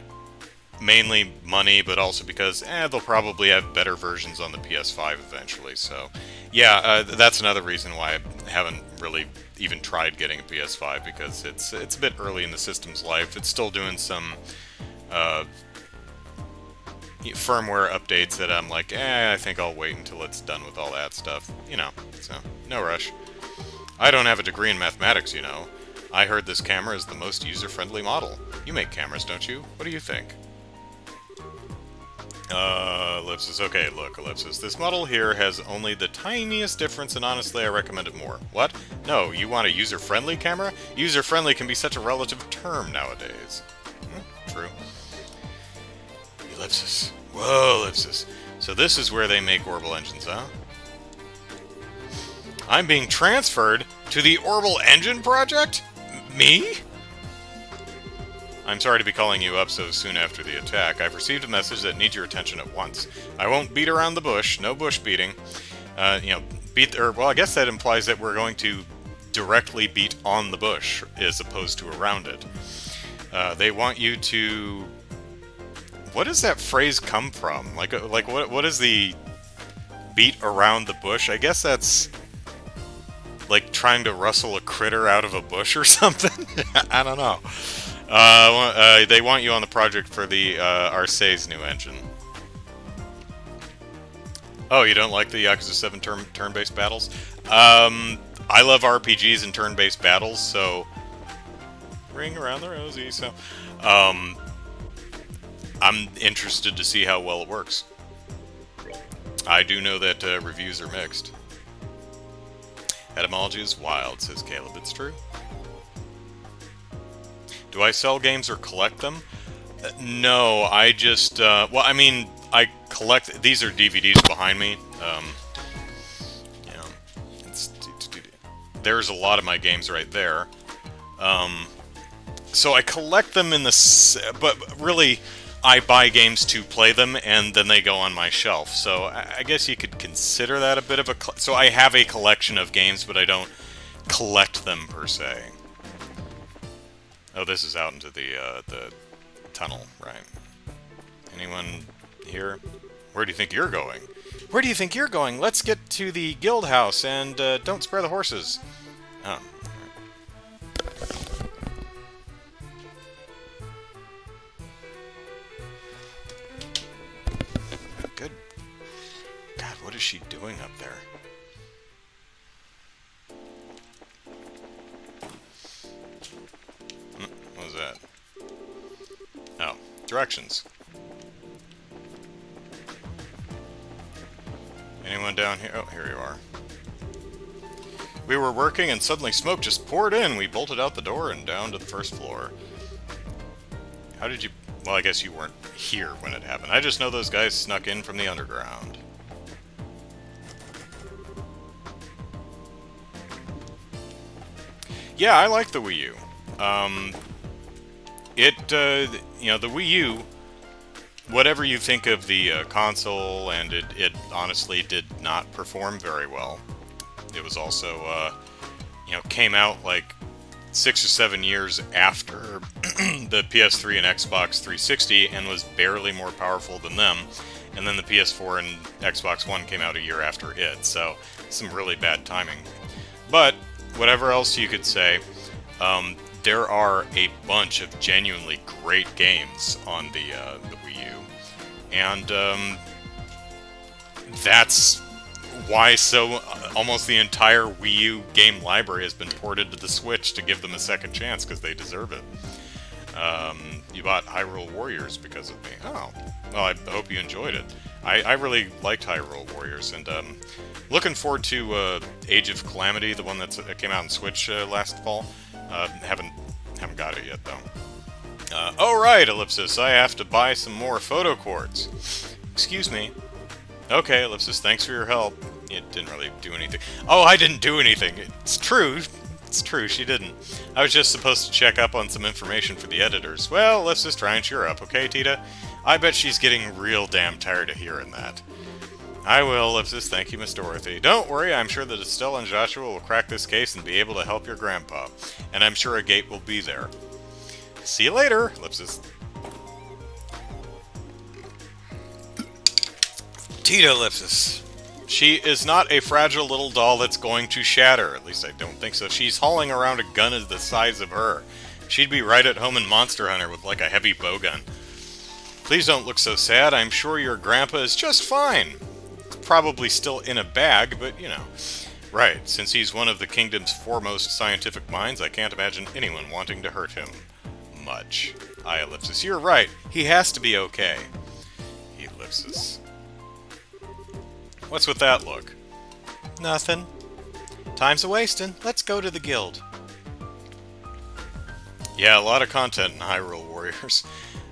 Speaker 1: Mainly money, but also because they'll probably have better versions on the PS5 eventually. So Yeah, that's another reason why I haven't really even tried getting a PS5, because it's a bit early in the system's life. It's still doing some uh, firmware updates that I'm like, I think I'll wait until it's done with all that stuff. You know, so no rush. I don't have a degree in mathematics, you know. I heard this camera is the most user-friendly model. You make cameras, don't you? What do you think? Ellipsis. Okay, look, Ellipsis. This model here has only the tiniest difference, and honestly, I recommend it more. What? No, you want a user-friendly camera? User-friendly can be such a relative term nowadays. True. Ellipsis. Whoa, Ellipsis. So this is where they make orbital engines, huh? I'm being transferred to the orbital engine project? Me? I'm sorry to be calling you up so soon after the attack. I've received a message that needs your attention at once. I won't beat around the bush. No bush beating. Well, I guess that implies that we're going to directly beat on the bush as opposed to around it. They want you to... What does that phrase come from? Like what is the beat around the bush? I guess that's like trying to rustle a critter out of a bush or something. I don't know. They want you on the project for the Arcee's new engine. Oh, you don't like the Yakuza 7 turn-based battles? I love RPGs and turn-based battles, so... Ring around the rosy, so... I'm interested to see how well it works. I do know that reviews are mixed. Etymology is wild, says Caleb. It's true. Do I sell games or collect them? No, I just... well, I mean, I collect... These are DVDs behind me. There's a lot of my games right there. So I collect them in the... But really... I buy games to play them, and then they go on my shelf. So I guess you could consider that a bit of a... So I have a collection of games, but I don't collect them, per se. Oh, this is out into the tunnel, right. Anyone here? Where do you think you're going? Where do you think you're going? Let's get to the guild house, and don't spare the horses. Oh. Good. God, what is she doing up there? What was that? Oh, directions. Anyone down here? Oh, here you are. We were working and suddenly smoke just poured in. We bolted out the door and down to the first floor. How did you... Well, I guess you weren't here when it happened. I just know those guys snuck in from the underground. Yeah, I like the Wii U. The Wii U, whatever you think of the console, and it honestly did not perform very well. It was also, came out like 6 or 7 years after the PS3 and Xbox 360 and was barely more powerful than them. And then the PS4 and Xbox One came out a year after it, so some really bad timing. But whatever else you could say, there are a bunch of genuinely great games on the Wii U, and that's why almost the entire Wii U game library has been ported to the Switch to give them a second chance, because they deserve it. You bought Hyrule Warriors because of me. Oh, well, I hope you enjoyed it. I really liked Hyrule Warriors, and looking forward to Age of Calamity, the one that came out on Switch last fall. Haven't got it yet, though. Oh, right, Ellipsis, I have to buy some more photo quartz. Excuse me. Okay, Ellipsis, thanks for your help. It didn't really do anything. Oh, I didn't do anything. It's true. It's true, she didn't. I was just supposed to check up on some information for the editors. Well, let's just try and cheer up, okay, Tita? I bet she's getting real damn tired of hearing that. I will, Ellipsis. Thank you, Miss Dorothy. Don't worry, I'm sure that Estelle and Joshua will crack this case and be able to help your grandpa. And I'm sure a gate will be there. See you later, Ellipsis. Tita, Ellipsis. She is not a fragile little doll that's going to shatter. At least I don't think so. She's hauling around a gun as the size of her. She'd be right at home in Monster Hunter with like a heavy bowgun. Please don't look so sad. I'm sure your grandpa is just fine. Probably still in a bag, but you know. Right, since he's one of the kingdom's foremost scientific minds, I can't imagine anyone wanting to hurt him. Much. Ellipsis, you're right. He has to be okay. Ellipsis. What's with that look?
Speaker 2: Nothing. Time's a-wasting. Let's go to the guild.
Speaker 1: Yeah, a lot of content in Hyrule Warriors.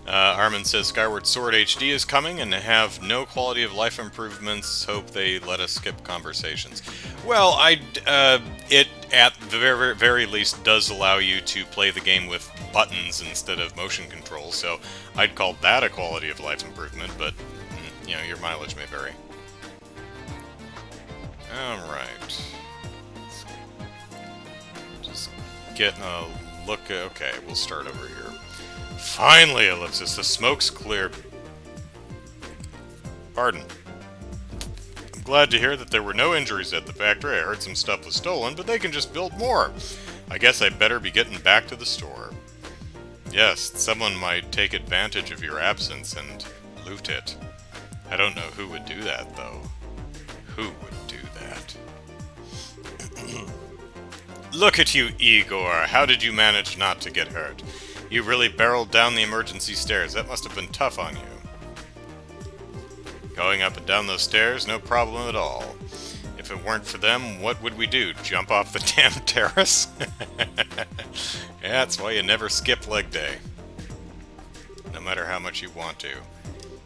Speaker 1: Armin says Skyward Sword HD is coming and have no quality of life improvements. Hope they let us skip conversations. Well, it at the very, very least does allow you to play the game with buttons instead of motion controls, so I'd call that a quality of life improvement, but, you know, your mileage may vary. Alright. Just getting a look. Okay, we'll start over here. Finally, Ellipsis, the smoke's cleared. Pardon. I'm glad to hear that there were no injuries at the factory. I heard some stuff was stolen, but they can just build more. I guess I better be getting back to the store. Yes, someone might take advantage of your absence and loot it. I don't know who would do that, though. Who would do that? Look at you, Igor. How did you manage not to get hurt? You really barreled down the emergency stairs. That must have been tough on you. Going up and down those stairs, no problem at all. If it weren't for them, what would we do? Jump off the damn terrace? Yeah, that's why you never skip leg day. No matter how much you want to.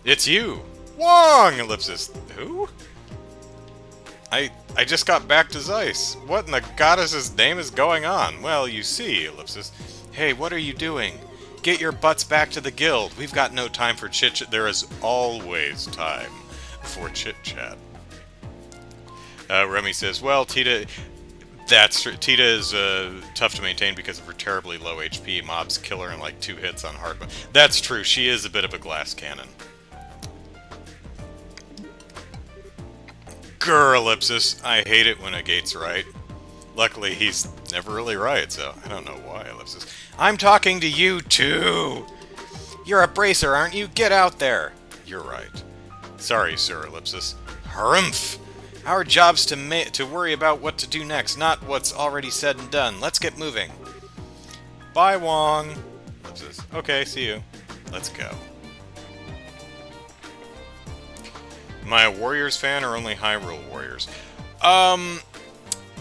Speaker 1: It's you! Wong! Ellipsis. Who? I just got back to Zeiss. What in the goddess's name is going on? Well, you see, Ellipsis.
Speaker 2: Hey, what are you doing? Get your butts back to the guild. We've got no time for chit-chat.
Speaker 1: There is always time for chit-chat. Remy says, well, Tita... That's true. Tita is tough to maintain because of her terribly low HP. Mobs kill her in like 2 hits on hard mode. That's true. She is a bit of a glass cannon. Grr, Ellipsis. I hate it when a gate's right. Luckily, he's never really right, so I don't know why, Ellipsis.
Speaker 2: I'm talking to you, too! You're a bracer, aren't you? Get out there!
Speaker 1: You're right. Sorry, Sir Ellipsis. Harumph!
Speaker 2: Our job's to worry about what to do next, not what's already said and done. Let's get moving.
Speaker 1: Bye, Wong. Ellipsis. Okay, see you. Let's go. Am I a Warriors fan or only Hyrule Warriors?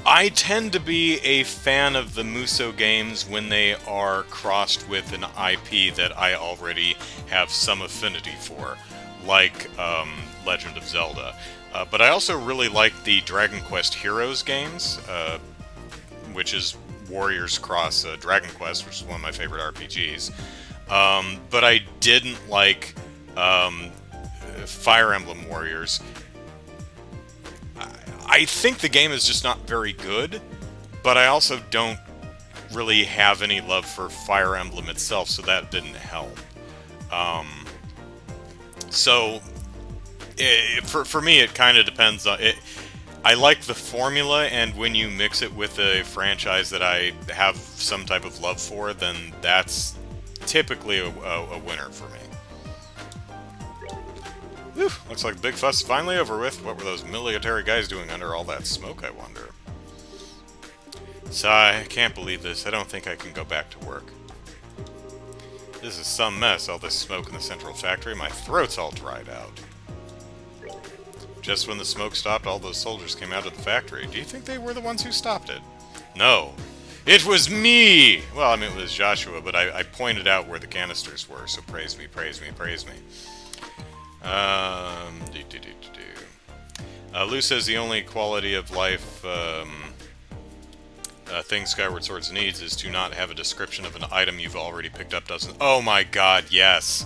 Speaker 1: I tend to be a fan of the Musou games when they are crossed with an IP that I already have some affinity for, like Legend of Zelda. But I also really like the Dragon Quest Heroes games, which is Warriors cross Dragon Quest, which is one of my favorite RPGs. But I didn't like Fire Emblem Warriors. I think the game is just not very good, but I also don't really have any love for Fire Emblem itself, so that didn't help. For me, it kind of depends on it. I like the formula, and when you mix it with a franchise that I have some type of love for, then that's typically a winner for me. Whew, looks like the big fuss is finally over with. What were those military guys doing under all that smoke, I wonder? Sigh, I can't believe this. I don't think I can go back to work. This is some mess, all this smoke in the central factory. My throat's all dried out. Just when the smoke stopped, all those soldiers came out of the factory. Do you think they were the ones who stopped it? No. It was me! Well, I mean, it was Joshua, but I pointed out where the canisters were, so praise me, praise me, praise me. Lou says the only quality of life thing Skyward Swords needs is to not have a description of an item you've already picked up doesn't... Oh my god, yes!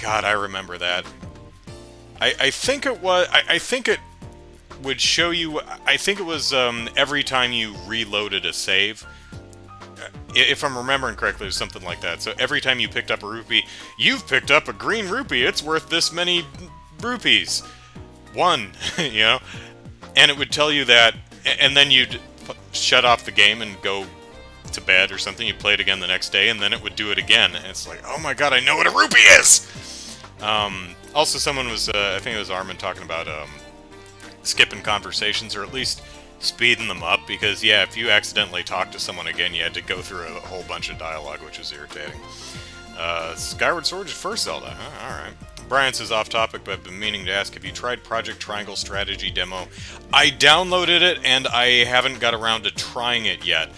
Speaker 1: God, I remember that. I think it was... I think it would show you... I think it was every time you reloaded a save. If I'm remembering correctly, it was something like that. So every time you picked up a rupee, you've picked up a green rupee. It's worth this many rupees. 1, you know? and it would tell you that, and then you'd shut off the game and go to bed or something. You play it again the next day, and then it would do it again. And it's like, oh my god, I know what a rupee is! Also, someone was, I think it was Armin, talking about skipping conversations, or at least speeding them up, because, yeah, if you accidentally talk to someone again, you had to go through a whole bunch of dialogue, which is irritating. Skyward Sword is first Zelda, huh? Alright. Brian says, off topic, but I've been meaning to ask, have you tried Project Triangle Strategy Demo? I downloaded it, and I haven't got around to trying it yet.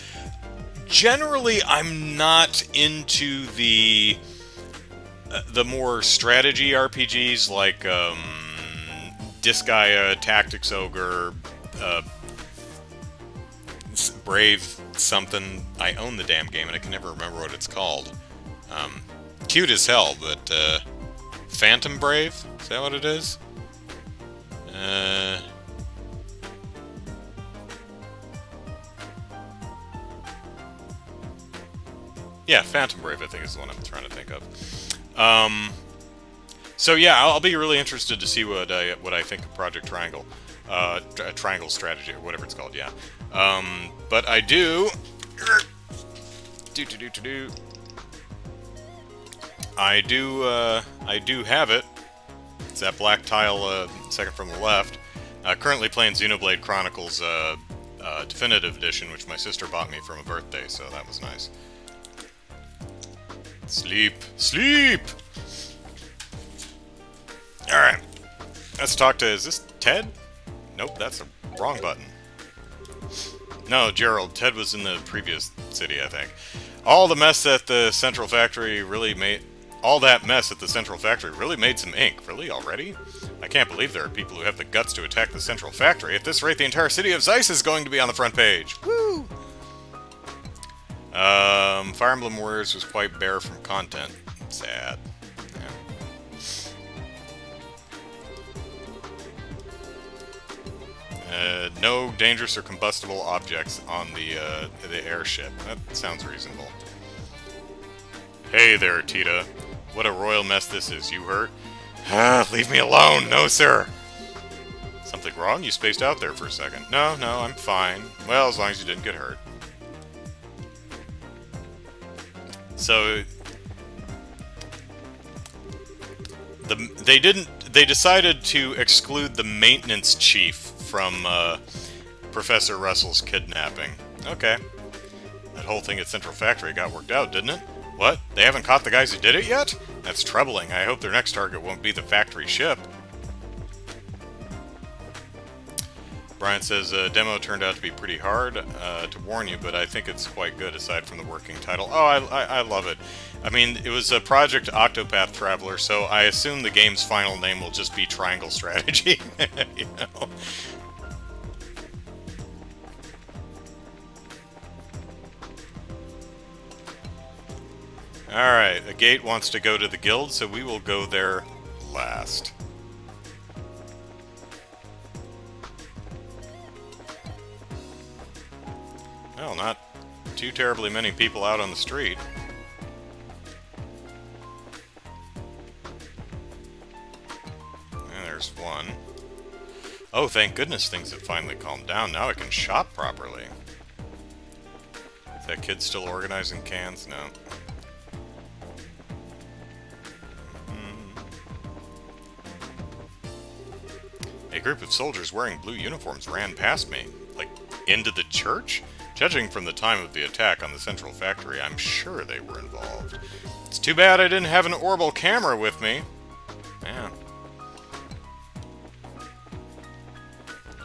Speaker 1: Generally, I'm not into the more strategy RPGs like Disgaea, Tactics Ogre, Brave something. I own the damn game and I can never remember what it's called. Cute as hell, but Phantom Brave? Is that what it is? Yeah, Phantom Brave, I think, is the one I'm trying to think of. So yeah, I'll be really interested to see what I think of Project Triangle, Triangle Strategy, or whatever it's called. Yeah, but I do have it. It's that black tile, second from the left. Currently playing Xenoblade Chronicles Definitive Edition, which my sister bought me for my birthday, so that was nice. Sleep! Sleep! Alright. Let's talk to... Is this Ted? Nope, that's the wrong button. No, Gerald. Ted was in the previous city, I think. All the mess at the Central Factory really made... All that mess at the Central Factory really made some ink. Really? Already? I can't believe there are people who have the guts to attack the Central Factory. At this rate, the entire city of Zeiss is going to be on the front page. Woo! Fire Emblem Warriors was quite bare from content. Sad. Yeah. No dangerous or combustible objects on the airship. That sounds reasonable. Hey there, Tita. What a royal mess this is. You hurt? Ah, leave me alone. No, sir. Something wrong? You spaced out there for a second. No, I'm fine. Well, as long as you didn't get hurt. So they decided to exclude the maintenance chief from Professor Russell's kidnapping. Okay. That whole thing at Central Factory got worked out, didn't it? What? They haven't caught the guys who did it yet? That's troubling. I hope their next target won't be the factory ship. Brian says, demo turned out to be pretty hard, to warn you, but I think it's quite good aside from the working title. Oh, I love it. I mean, it was a Project Octopath Traveler, so I assume the game's final name will just be Triangle Strategy. You know? Alright, a gate wants to go to the guild, so we will go there last. Well, not too terribly many people out on the street. And there's one. Oh, thank goodness things have finally calmed down. Now I can shop properly. Is that kid still organizing cans? No. A group of soldiers wearing blue uniforms ran past me. Like, into the church? Judging from the time of the attack on the Central Factory, I'm sure they were involved. It's too bad I didn't have an orbital camera with me. Yeah.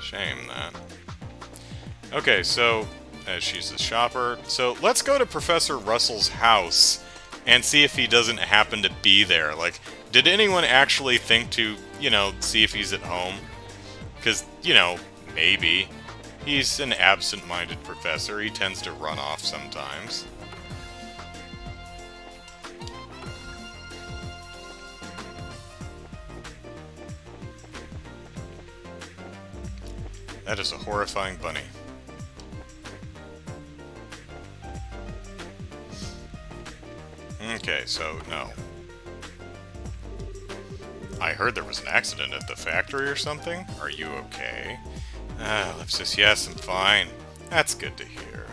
Speaker 1: Shame that. Okay, so, she's a shopper. So, let's go to Professor Russell's house and see if he doesn't happen to be there. Like, did anyone actually think to, you know, see if he's at home? Because, you know, maybe. He's an absent-minded professor. He tends to run off sometimes. That is a horrifying bunny. Okay, so, no. I heard there was an accident at the factory or something. Are you okay? Ellipsis, yes, I'm fine. That's good to hear.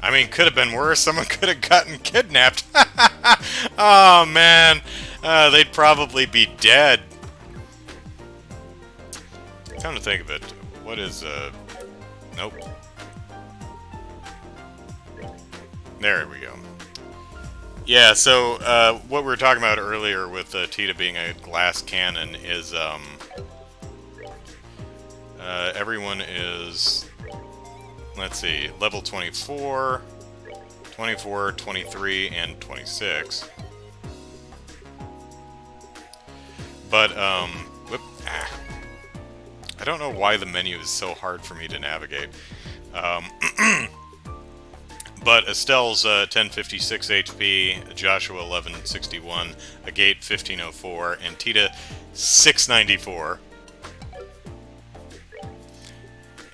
Speaker 1: I mean, could have been worse. Someone could have gotten kidnapped. Oh, man. They'd probably be dead. Come to think of it, what is, nope. There we go. Yeah, so, what we were talking about earlier with Tita being a glass cannon is, everyone is, let's see, level 24, 24, 23, and 26. But, whoop, I don't know why the menu is so hard for me to navigate. But Estelle's 1056 HP, Joshua 1161, Agate 1504, and Tita 694.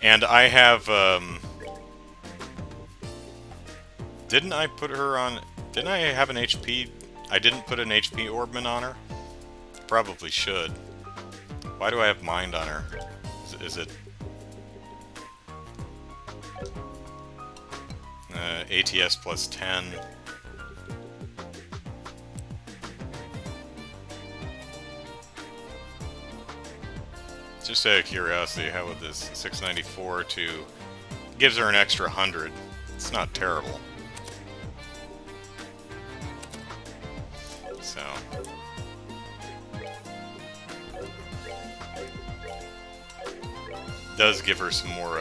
Speaker 1: And I have, didn't I put her on, didn't I have an HP, I didn't put an HP orbment on her? Probably should. Why do I have mind on her? Is it ATS plus 10? Just out of curiosity, how would this 694 to gives her an extra 100? It's not terrible. So does give her some more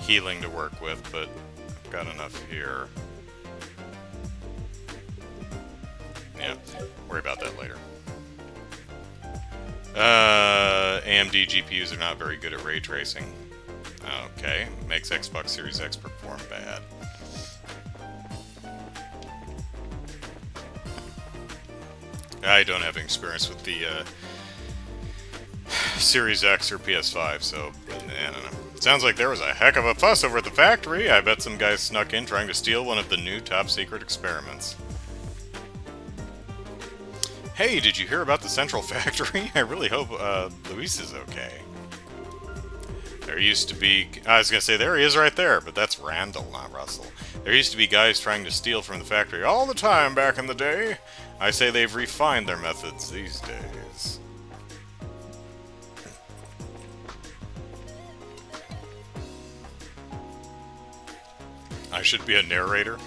Speaker 1: healing to work with, but I've got enough here. Yeah, worry about that later. AMD GPUs are not very good at ray tracing. Okay, makes Xbox Series X perform bad. I don't have experience with the Series X or PS5, so I don't know. Sounds like there was a heck of a fuss over at the factory. I bet some guys snuck in trying to steal one of the new top-secret experiments. Hey, did you hear about the Central Factory? I really hope Luis is okay. There used to be... I was going to say, there he is right there, but that's Randall, not Russell. There used to be guys trying to steal from the factory all the time back in the day. I say they've refined their methods these days. I should be a narrator.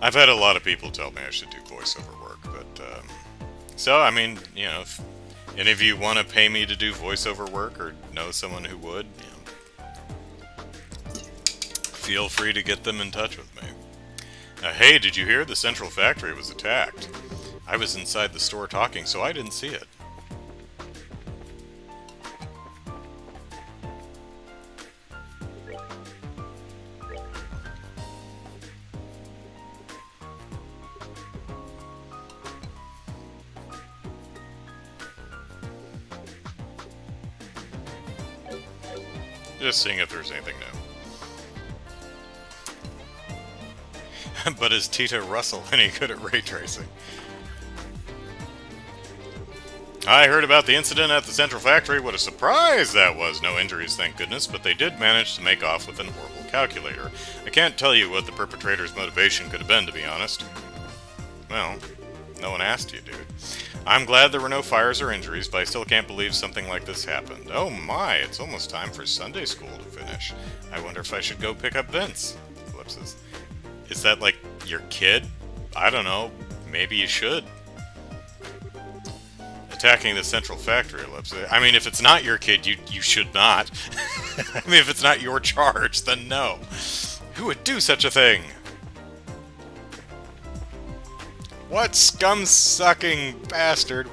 Speaker 1: I've had a lot of people tell me I should do voiceover work, but, so, I mean, you know, if any of you want to pay me to do voiceover work, or know someone who would, you know, feel free to get them in touch with me. Hey, did you hear? The Central Factory was attacked. I was inside the store talking, so I didn't see it. Just seeing if there's anything new. But is Tita Russell any good at ray tracing? I heard about the incident at the Central Factory. What a surprise that was. No injuries, thank goodness, but they did manage to make off with an horrible calculator. I can't tell you what the perpetrator's motivation could have been, to be honest. Well, no one asked you, dude. I'm glad there were no fires or injuries, but I still can't believe something like this happened. Oh my, it's almost time for Sunday school to finish. I wonder if I should go pick up Vince. Ellipsis. Is that like your kid? I don't know. Maybe you should. Attacking the Central Factory, Ellipsis. I mean, if it's not your kid, you should not. I mean, if it's not your charge, then no. Who would do such a thing? What scum-sucking bastard?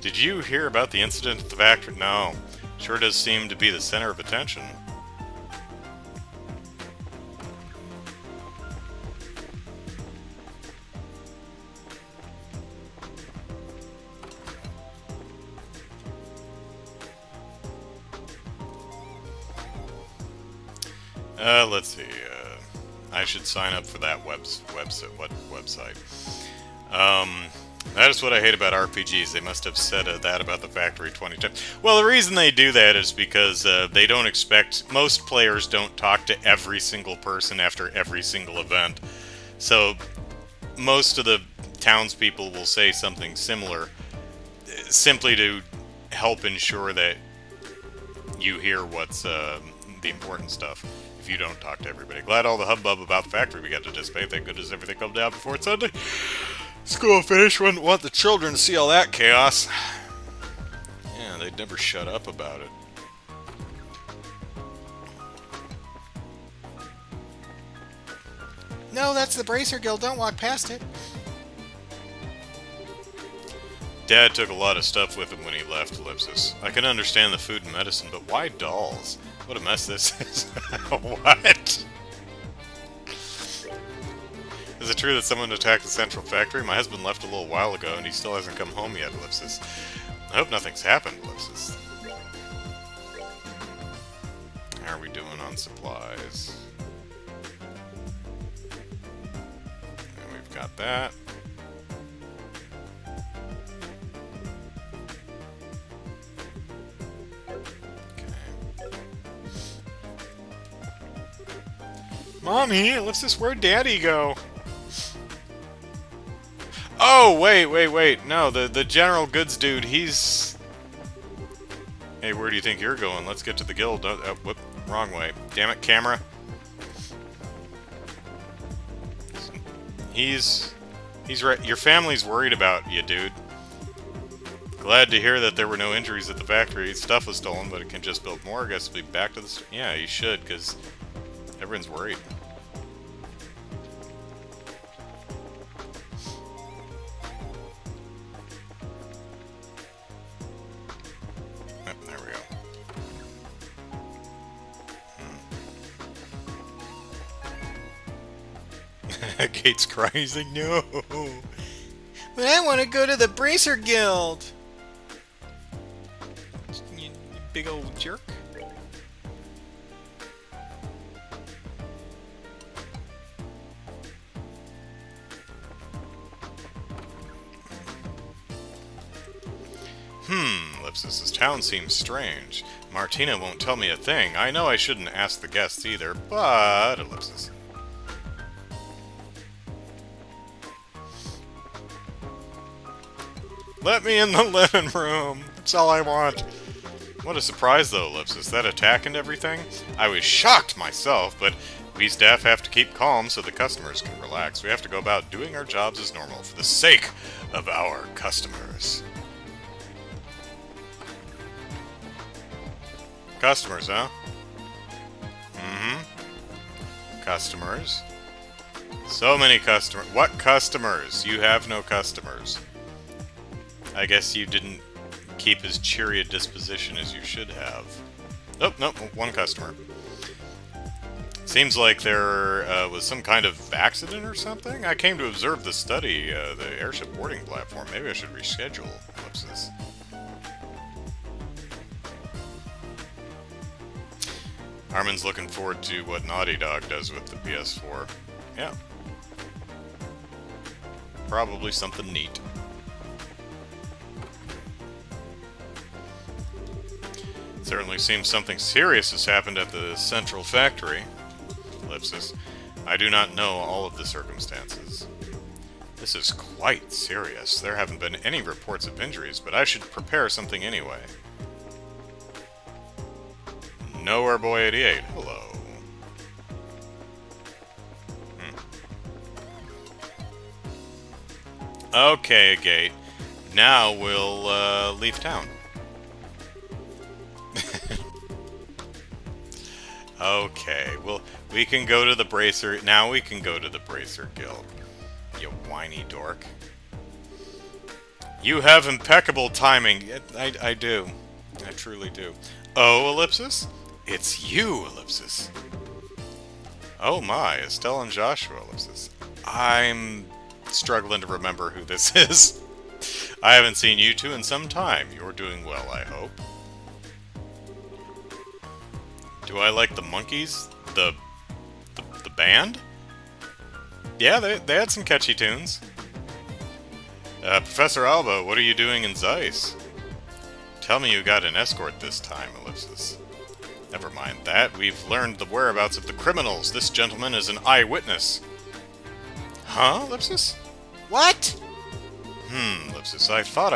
Speaker 1: Did you hear about the incident at the factory? No. Sure does seem to be the center of attention. Let's see. I should sign up for that website. That is what I hate about RPGs. They must have said that about the factory 20 times. Well, the reason they do that is because they don't expect... Most players don't talk to every single person after every single event. So, most of the townspeople will say something similar simply to help ensure that you hear what's the important stuff if you don't talk to everybody. Glad all the hubbub about the factory we got to dissipate. Thank goodness everything come down before it's Sunday. School finished. Wouldn't want the children to see all that chaos. Yeah, they'd never shut up about it.
Speaker 2: No, that's the Bracer Guild. Don't walk past it.
Speaker 1: Dad took a lot of stuff with him when he left Ellipsis. I can understand the food and medicine, but why dolls? What a mess this is. What? Is it true that someone attacked the central factory? My husband left a little while ago and he still hasn't come home yet, Ellipsis. I hope nothing's happened, Ellipsis. How are we doing on supplies? And we've got that. Mommy, Ellipsis, where'd Daddy go? Oh, wait. No, the general goods dude, he's... Hey, where do you think you're going? Let's get to the guild. Whoop, wrong way. Damn it, camera. He's right. Your family's worried about you, dude. Glad to hear that there were no injuries at the factory. Stuff was stolen, but it can just build more. I guess we'll be back to the... Yeah, you should, because everyone's worried. Gates crying. He's like, no.
Speaker 2: But I want to go to the Bracer Guild. You big old jerk.
Speaker 1: Ellipsis, this town seems strange. Martina won't tell me a thing. I know I shouldn't ask the guests either, but... Ellipsis. Let me in the living room. That's all I want. What a surprise, though, Ellipsis. That attack and everything? I was shocked myself, but we staff have to keep calm so the customers can relax. We have to go about doing our jobs as normal for the sake of our customers. Customers, huh? Customers. So many customers. What customers? You have no customers. I guess you didn't keep as cheery a disposition as you should have. Oh, no, one customer. Seems like there was some kind of accident or something. I came to observe the study, the airship boarding platform. Maybe I should reschedule. Ellipsis. Armin's looking forward to what Naughty Dog does with the PS4. Yeah. Probably something neat. Certainly seems something serious has happened at the central factory. Ellipsis. I do not know all of the circumstances. This is quite serious. There haven't been any reports of injuries, but I should prepare something anyway. Nowhere Boy 88. Hello. Okay, Gate. Now we'll leave town. Okay, well, we can go to the Bracer... Now we can go to the Bracer Guild. You whiny dork. You have impeccable timing. I do. I truly do. Oh, Ellipsis? It's you, Ellipsis. Oh my, Estelle and Joshua, Ellipsis. I'm struggling to remember who this is. I haven't seen you two in some time. You're doing well, I hope. Do I like the Monkeys? The band? Yeah, they had some catchy tunes. Professor Alba, what are you doing in Zeiss? Tell me you got an escort this time, Ellipsis. Never mind that. We've learned the whereabouts of the criminals. This gentleman is an eyewitness. Huh, Ellipsis?
Speaker 2: What?
Speaker 1: Ellipsis, I thought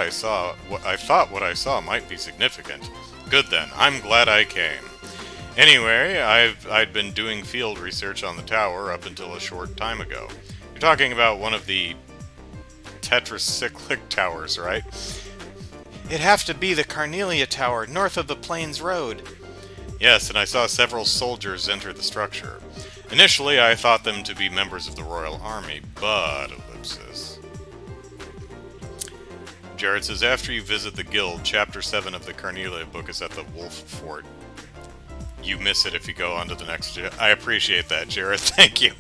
Speaker 1: what I saw might be significant. Good then. I'm glad I came. Anyway, I'd been doing field research on the tower up until a short time ago. You're talking about one of the tetracyclic towers, right?
Speaker 2: It'd have to be the Carnelia Tower, north of the Plains Road.
Speaker 1: Yes, and I saw several soldiers enter the structure. Initially, I thought them to be members of the Royal Army, but Ellipsis. Jared says, after you visit the guild, Chapter 7 of the Carnelia book is at the Wolf Fort. You miss it if you go on to the next... I appreciate that, Jared. Thank you.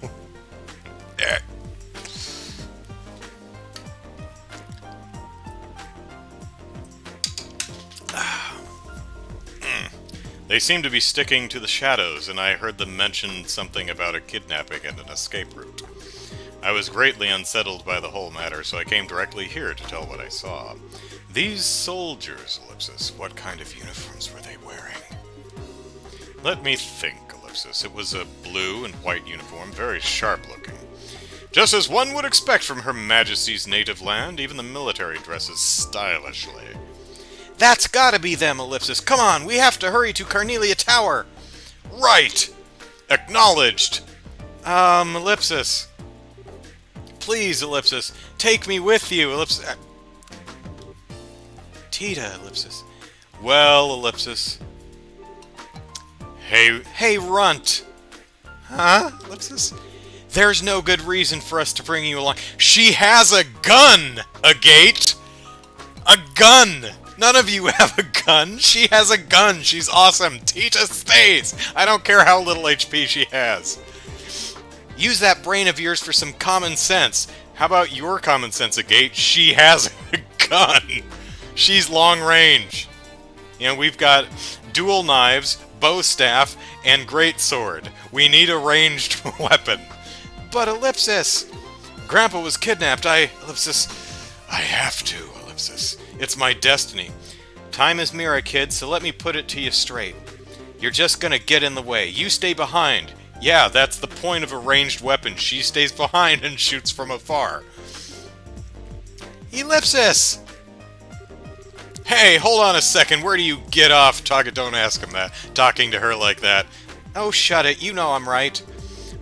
Speaker 1: They seem to be sticking to the shadows, and I heard them mention something about a kidnapping and an escape route. I was greatly unsettled by the whole matter, so I came directly here to tell what I saw. These soldiers, Ellipsis, what kind of uniforms were they wearing? Let me think, Ellipsis. It was a blue and white uniform, very sharp-looking. Just as one would expect from Her Majesty's native land, even the military dresses stylishly.
Speaker 2: That's gotta be them, Ellipsis. Come on, we have to hurry to Carnelia Tower.
Speaker 1: Right! Acknowledged!
Speaker 2: Ellipsis. Please, Ellipsis, take me with you, Ellipsis. Tita, Ellipsis. Well, Ellipsis. Hey, Runt. Huh, Ellipsis? There's no good reason for us to bring you along. She has a gun, Agate! A gun! None of you have a gun. She has a gun. She's awesome. Tita stays. I don't care how little HP she has. Use that brain of yours for some common sense. How about your common sense, Agate? She has a gun. She's long range. You know, we've got dual knives, bow staff, and greatsword. We need a ranged weapon. But Ellipsis! Grandpa was kidnapped. Ellipsis, I have to, Ellipsis. It's my destiny. Time is mirror, kid, so let me put it to you straight. You're just gonna get in the way. You stay behind. Yeah, that's the point of a ranged weapon. She stays behind and shoots from afar. Ellipsis! Hey, hold on a second. Where do you get off? Don't ask him that. Talking to her like that. Oh, shut it. You know I'm right.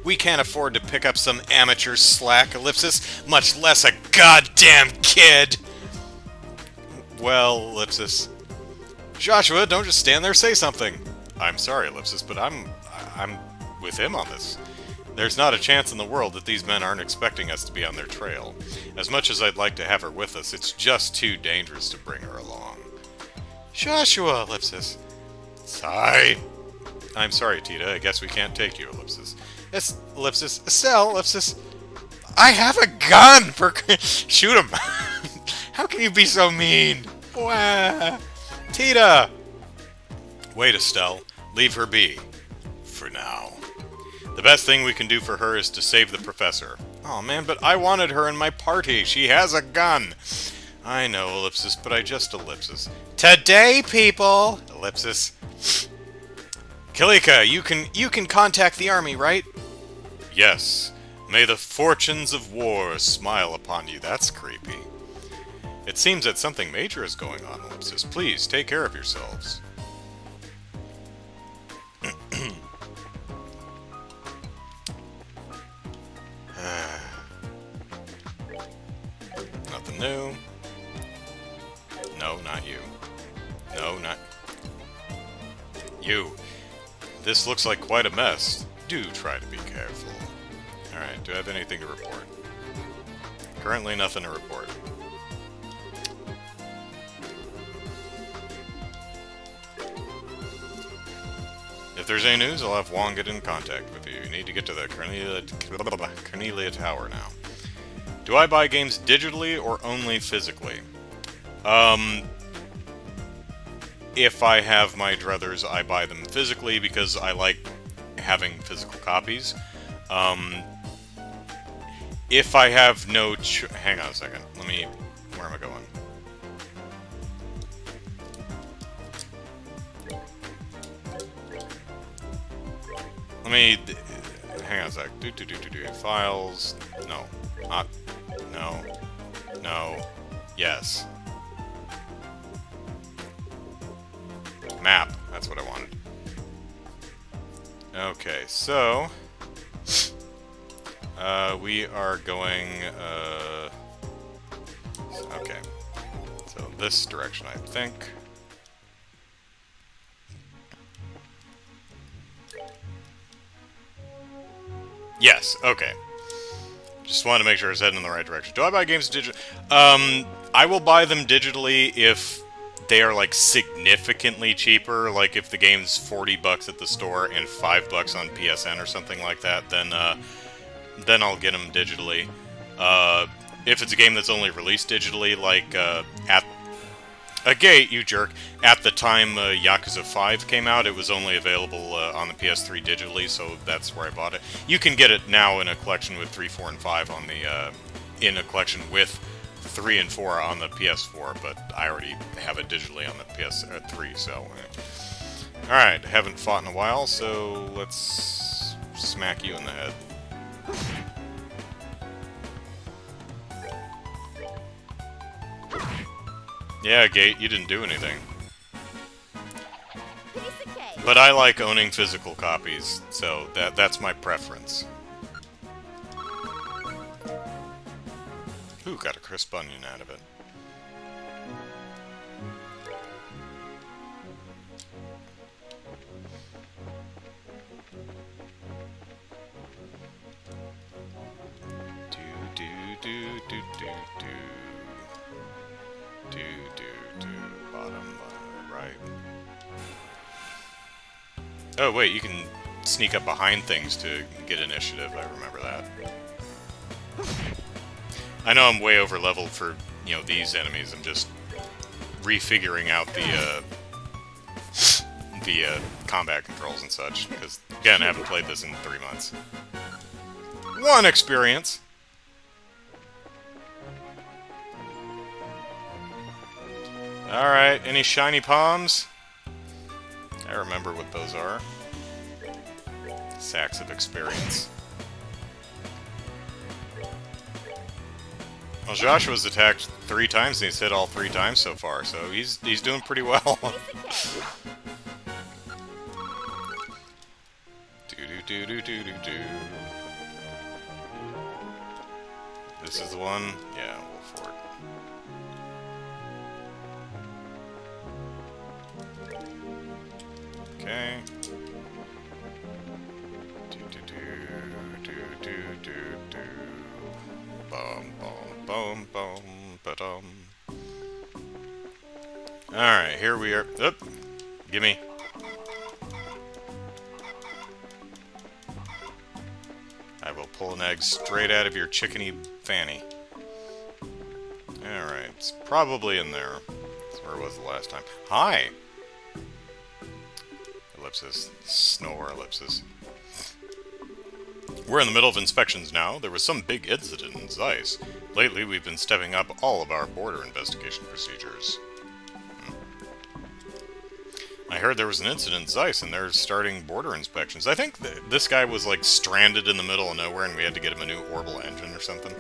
Speaker 2: We can't afford to pick up some amateur slack, Ellipsis, much less a goddamn kid. Well, Ellipsis. Joshua, don't just stand there, say something. I'm sorry, Ellipsis, but I'm with him on this. There's not a chance in the world that these men aren't expecting us to be on their trail. As much as I'd like to have her with us, it's just too dangerous to bring her along. Joshua, Ellipsis. Sigh. I'm sorry, Tita. I guess we can't take you, Ellipsis. It's Ellipsis. Estelle, Ellipsis. I have a gun for... Shoot him. How can you be so mean? Wah. Tita! Wait, Estelle. Leave her be. For now. The best thing we can do for her is to save the professor. Oh man, but I wanted her in my party. She has a gun. I know, Ellipsis, but I just Ellipsis. Today, people! Ellipsis. Kalika, you can contact the army, right? Yes. May the fortunes of war smile upon you. That's creepy. It seems that something major is going on, Ellipsis. Please, take care of yourselves. Nothing new. No, not you. No, not... You. This looks like quite a mess. Do try to be careful. Alright, do I have anything to report? Currently nothing to report. If there's any news, I'll have Wong get in contact with you. You need to get to the Carnelia Tower now. Do I buy games digitally or only physically? If I have my druthers, I buy them physically because I like having physical copies. If I have no hang on a second. Where
Speaker 1: Where am I going? Let me... hang on a sec. Files... No. Not... No. No. Yes. Map. That's what I wanted. Okay, so... we are going, okay. So this direction, I think. Yes, okay. Just wanted to make sure I was heading in the right direction. Do I buy games digitally? I will buy them digitally if they are, like, significantly cheaper. Like, if the game's $40 at the store and $5 on PSN or something like that, then I'll get them digitally. If it's a game that's only released digitally, like, at a gate, you jerk. At the time Yakuza 5 came out, it was only available on the PS3 digitally, so that's where I bought it. You can get it now in a collection with 3, 4, and 5 on the, in a collection with 3 and 4 on the PS4, but I already have it digitally on the PS3, so... Alright, haven't fought in a while, so let's smack you in the head. Yeah, Gate, you didn't do anything. But I like owning physical copies, so that's my preference. Ooh, got a crisp onion out of it. Bottom right. Oh wait, you can sneak up behind things to get initiative. I remember that. I know I'm way over leveled for, you know, these enemies. I'm just refiguring out the combat controls and such, because again, I haven't played this in 3 months. 1 experience. Alright, any shiny palms? I remember what those are. Sacks of experience. Well, Joshua's attacked 3 times and he's hit all 3 times so far, so he's doing pretty well. Do. This is the one? Yeah, we'll for it. Okay. Boom, ba-dum. Alright, here we are. Oop! Gimme. I will pull an egg straight out of your chickeny fanny. Alright, it's probably in there. That's where it was the last time. Hi! Ellipsis. Snore ellipsis. We're in the middle of inspections now. There was some big incident in Zeiss. Lately, we've been stepping up all of our border investigation procedures. I heard there was an incident in Zeiss, and they're starting border inspections. I think this guy was, like, stranded in the middle of nowhere, and we had to get him a new orbital engine or something.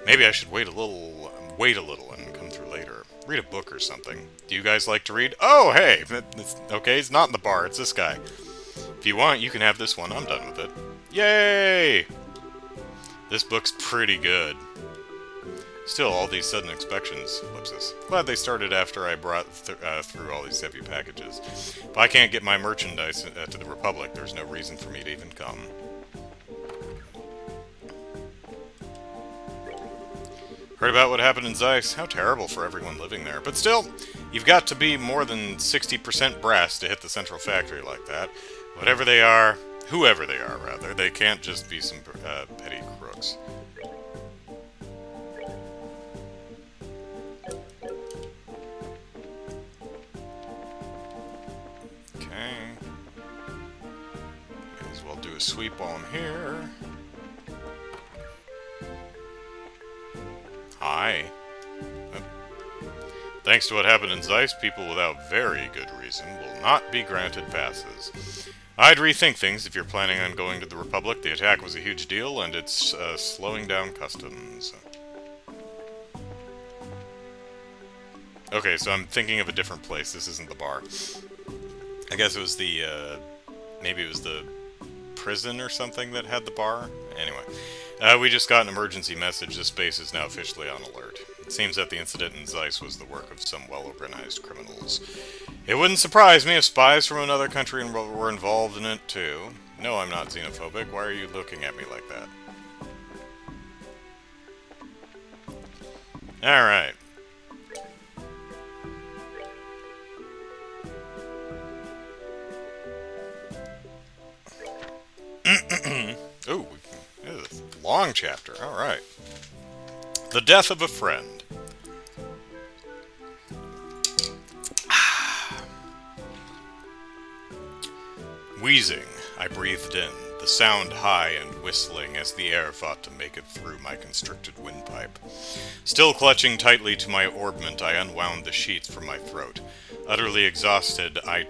Speaker 1: Maybe I should wait a little, and come through later. Read a book or something. Do you guys like to read? Oh, hey! Okay, it's not in the bar, it's this guy. If you want, you can have this one. I'm done with it. Yay! This book's pretty good. Still, all these sudden inspections. Ellipsis. Glad they started after I brought through all these heavy packages. If I can't get my merchandise to the Republic, there's no reason for me to even come. Heard about what happened in Zeiss? How terrible for everyone living there. But still, you've got to be more than 60% brass to hit the central factory like that. Whatever they are, whoever they are, rather, they can't just be some petty crooks. Okay. May as well do a sweep while I'm here. Hi. Thanks to what happened in Zeiss, people without very good reason will not be granted passes. I'd rethink things if you're planning on going to the Republic. The attack was a huge deal, and it's slowing down customs. Okay, so I'm thinking of a different place. This isn't the bar. I guess it was the, maybe it was the prison or something that had the bar? Anyway, we just got an emergency message. This base is now officially on alert. It seems that the incident in Zeiss was the work of some well-organized criminals. It wouldn't surprise me if spies from another country were involved in it, too. No, I'm not xenophobic. Why are you looking at me like that? Alright. Ooh, this is a long chapter. Alright. The death of a friend. Wheezing, I breathed in, the sound high and whistling as the air fought to make it through my constricted windpipe. Still clutching tightly to my orbment, I unwound the sheath from my throat. Utterly exhausted, I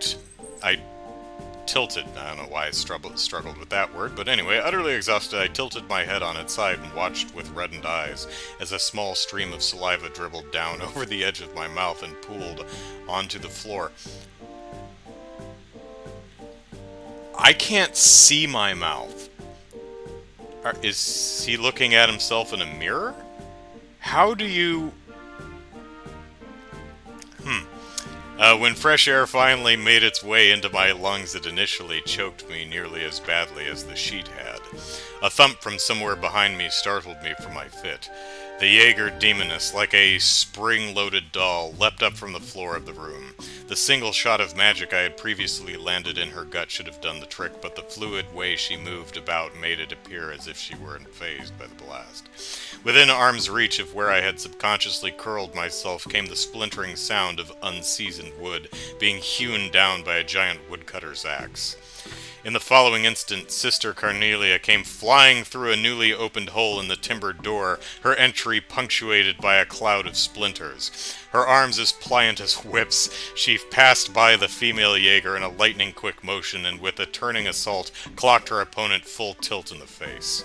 Speaker 1: tilted. I don't know why I struggled with that word, but anyway, utterly exhausted, I tilted my head on its side and watched with reddened eyes as a small stream of saliva dribbled down over the edge of my mouth and pooled onto the floor. I can't see my mouth. Is he looking at himself in a mirror? How do you... When fresh air finally made its way into my lungs, it initially choked me nearly as badly as the sheet had. A thump from somewhere behind me startled me from my fit. The Jaeger demoness, like a spring-loaded doll, leapt up from the floor of the room. The single shot of magic I had previously landed in her gut should have done the trick, but the fluid way she moved about made it appear as if she weren't fazed by the blast. Within arm's reach of where I had subconsciously curled myself came the splintering sound of unseasoned wood being hewn down by a giant woodcutter's axe. In the following instant, Sister Carnelia came flying through a newly opened hole in the timbered door, her entry punctuated by a cloud of splinters. Her arms as pliant as whips, she passed by the female Jaeger in a lightning-quick motion and with a turning assault clocked her opponent full tilt in the face.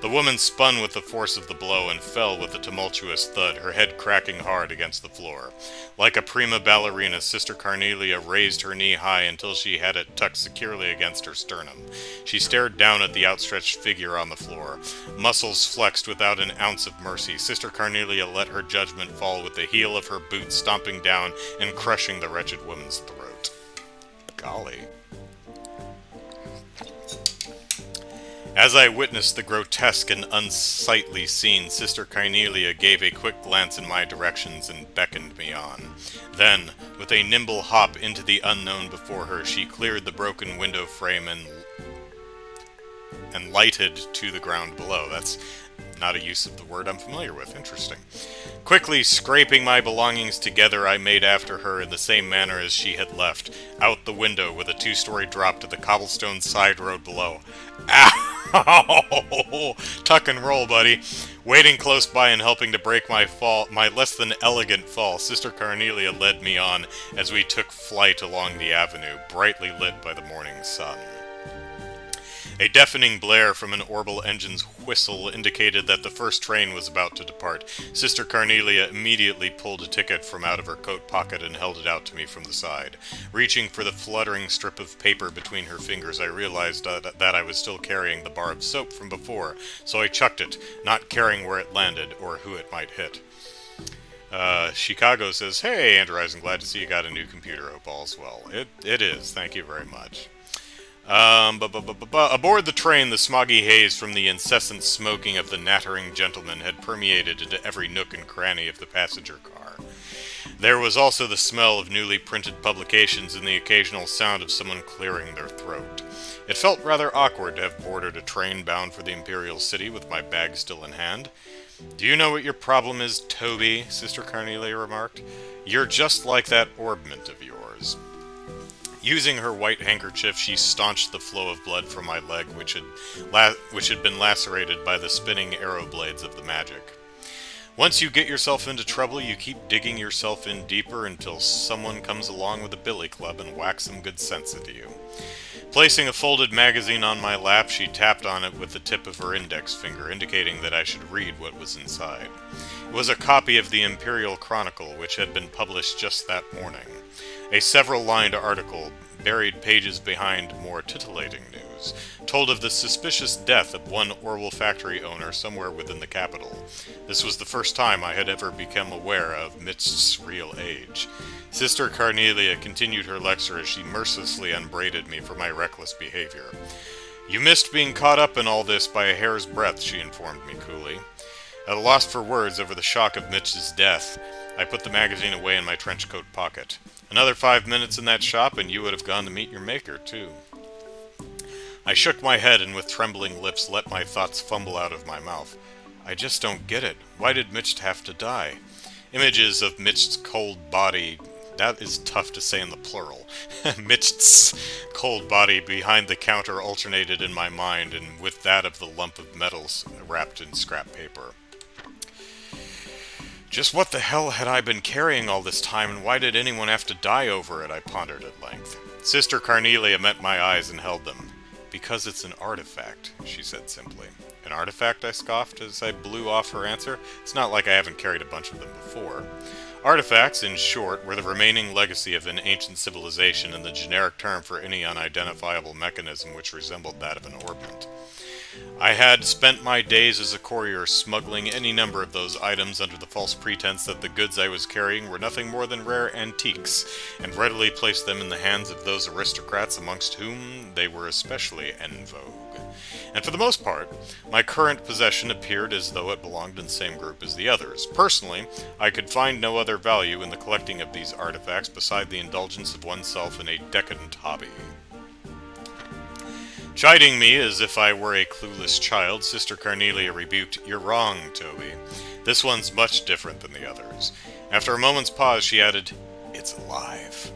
Speaker 1: The woman spun with the force of the blow and fell with a tumultuous thud, her head cracking hard against the floor. Like a prima ballerina, Sister Carnelia raised her knee high until she had it tucked securely against her sternum. She stared down at the outstretched figure on the floor. Muscles flexed without an ounce of mercy, Sister Carnelia let her judgment fall with the heel of her boot stomping down and crushing the wretched woman's throat. Golly. As I witnessed the grotesque and unsightly scene, Sister Carnelia gave a quick glance in my directions and beckoned me on. Then, with a nimble hop into the unknown before her, she cleared the broken window frame and lighted to the ground below. That's not a use of the word I'm familiar with. Interesting. Quickly scraping my belongings together, I made after her in the same manner as she had left, out the window with a two-story drop to the cobblestone side road below. Ow! Tuck and roll, buddy. Waiting close by and helping to break my less than elegant fall, Sister Carnelia led me on as we took flight along the avenue, brightly lit by the morning sun. A deafening blare from an orbital engine's whistle indicated that the first train was about to depart. Sister Carnelia immediately pulled a ticket from out of her coat pocket and held it out to me from the side. Reaching for the fluttering strip of paper between her fingers, I realized that I was still carrying the bar of soap from before, so I chucked it, not caring where it landed or who it might hit. Chicago says, "Hey, Andrew Eisen, glad to see you got a new computer. Hope all's well." It is. Thank you very much. Aboard the train, the smoggy haze from the incessant smoking of the nattering gentlemen had permeated into every nook and cranny of the passenger car. There was also the smell of newly printed publications and the occasional sound of someone clearing their throat. It felt rather awkward to have boarded a train bound for the Imperial City with my bag still in hand. "Do you know what your problem is, Toby?" Sister Carnelia remarked. "You're just like that orbment of yours." Using her white handkerchief, she staunched the flow of blood from my leg, which had been lacerated by the spinning arrow blades of the magic. Once you get yourself into trouble, you keep digging yourself in deeper until someone comes along with a billy club and whacks some good sense into you. Placing a folded magazine on my lap, she tapped on it with the tip of her index finger, indicating that I should read what was inside. It was a copy of the Imperial Chronicle, which had been published just that morning. A several-lined article, buried pages behind more titillating news, told of the suspicious death of one Orwell factory owner somewhere within the capital. This was the first time I had ever become aware of Mitch's real age. Sister Carnelia continued her lecture as she mercilessly upbraided me for my reckless behavior. "You missed being caught up in all this by a hair's breadth," she informed me coolly. At a loss for words over the shock of Mitch's death, I put the magazine away in my trench coat pocket. Another 5 minutes in that shop and you would have gone to meet your maker, too. I shook my head and with trembling lips let my thoughts fumble out of my mouth. I just don't get it. Why did Mitch have to die? Images of Mitch's cold body... That is tough to say in the plural. Mitch's cold body behind the counter alternated in my mind, and with that of the lump of metals wrapped in scrap paper. Just what the hell had I been carrying all this time, and why did anyone have to die over it? I pondered at length. Sister Carnelia met my eyes and held them. "Because it's an artifact," she said simply. "An artifact?" I scoffed as I blew off her answer. "It's not like I haven't carried a bunch of them before." Artifacts, in short, were the remaining legacy of an ancient civilization and the generic term for any unidentifiable mechanism which resembled that of an orbment. I had spent my days as a courier smuggling any number of those items under the false pretense that the goods I was carrying were nothing more than rare antiques, and readily placed them in the hands of those aristocrats amongst whom they were especially en vogue. And for the most part, my current possession appeared as though it belonged in the same group as the others. Personally, I could find no other value in the collecting of these artifacts beside the indulgence of oneself in a decadent hobby. Chiding me as if I were a clueless child, Sister Carnelia rebuked, "You're wrong, Toby. This one's much different than the others." After a moment's pause, she added, "It's alive."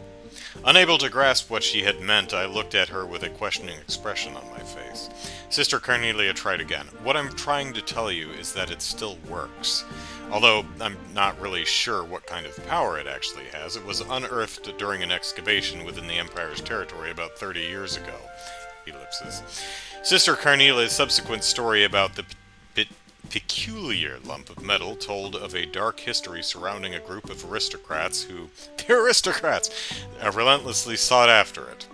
Speaker 1: Unable to grasp what she had meant, I looked at her with a questioning expression on my face. Sister Carnelia tried again. "What I'm trying to tell you is that it still works. Although I'm not really sure what kind of power it actually has. It was unearthed during an excavation within the Empire's territory about 30 years ago. Ellipses. Sister Carnelia's subsequent story about the peculiar lump of metal told of a dark history surrounding a group of aristocrats who, the aristocrats, relentlessly sought after it.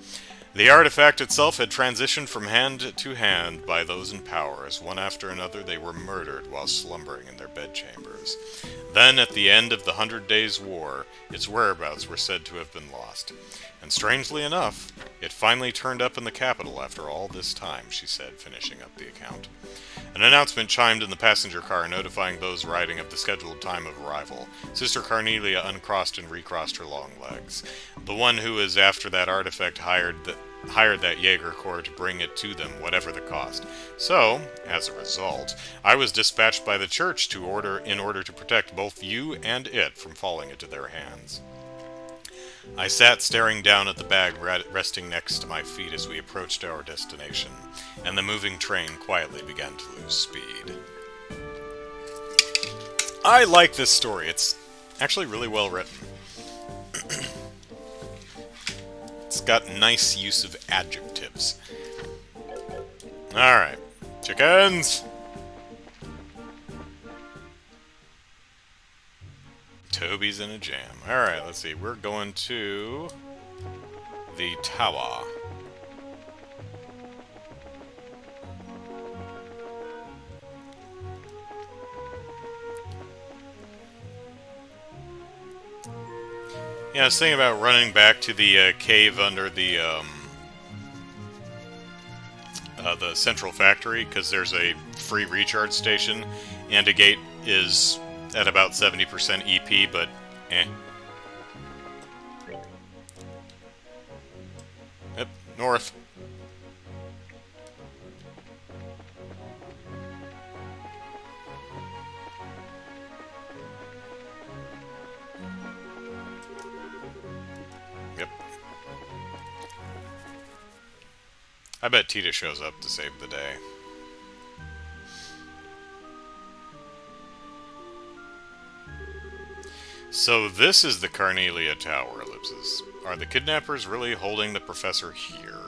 Speaker 1: The artifact itself had transitioned from hand to hand by those in power, as one after another they were murdered while slumbering in their bedchambers. Then, at the end of the 100 Days' War, its whereabouts were said to have been lost. And strangely enough, it finally turned up in the capital after all this time, she said, finishing up the account. An announcement chimed in the passenger car, notifying those riding of the scheduled time of arrival. Sister Carnelia uncrossed and recrossed her long legs. The one who was after that artifact hired that Jaeger Corps to bring it to them, whatever the cost. So, as a result, I was dispatched by the church in order to protect both you and it from falling into their hands. I sat staring down at the bag resting next to my feet as we approached our destination, and the moving train quietly began to lose speed. I like this story. It's actually really well written. It's got nice use of adjectives. Alright. Chickens! Toby's in a jam. Alright, let's see. We're going to the tower. Yeah, I was thinking about running back to the cave under the central factory, because there's a free recharge station, and a gate is at about 70% EP, but eh. Yep, north. Yep. I bet Tita shows up to save the day. So this is the Carnelia Tower, Ellipsis. Are the kidnappers really holding the professor here?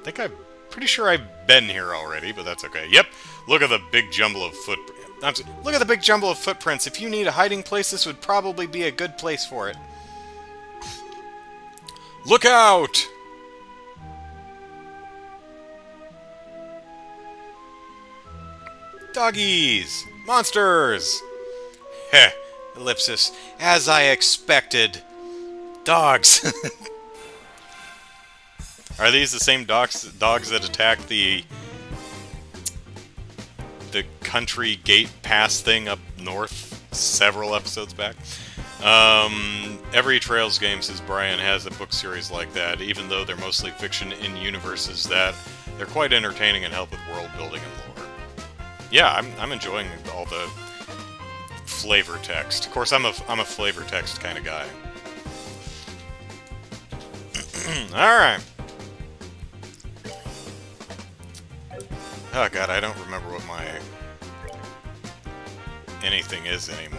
Speaker 1: I'm pretty sure I've been here already, but that's okay. Yep, look at the big jumble of footprints.
Speaker 2: Look at the big jumble of footprints. If you need a hiding place, this would probably be a good place for it.
Speaker 1: Look out! Doggies! Monsters!
Speaker 2: Heh, Ellipsis, as I expected. Dogs.
Speaker 1: Are these the same dogs that attacked the country gate pass thing up north several episodes back? Every Trails game, says Brian, has a book series like that, even though they're mostly fiction in universes that they're quite entertaining and help with world building and lore. Yeah, I'm enjoying all the flavor text. Of course, I'm a flavor text kind of guy. All right. Oh god, I don't remember what my anything is anymore.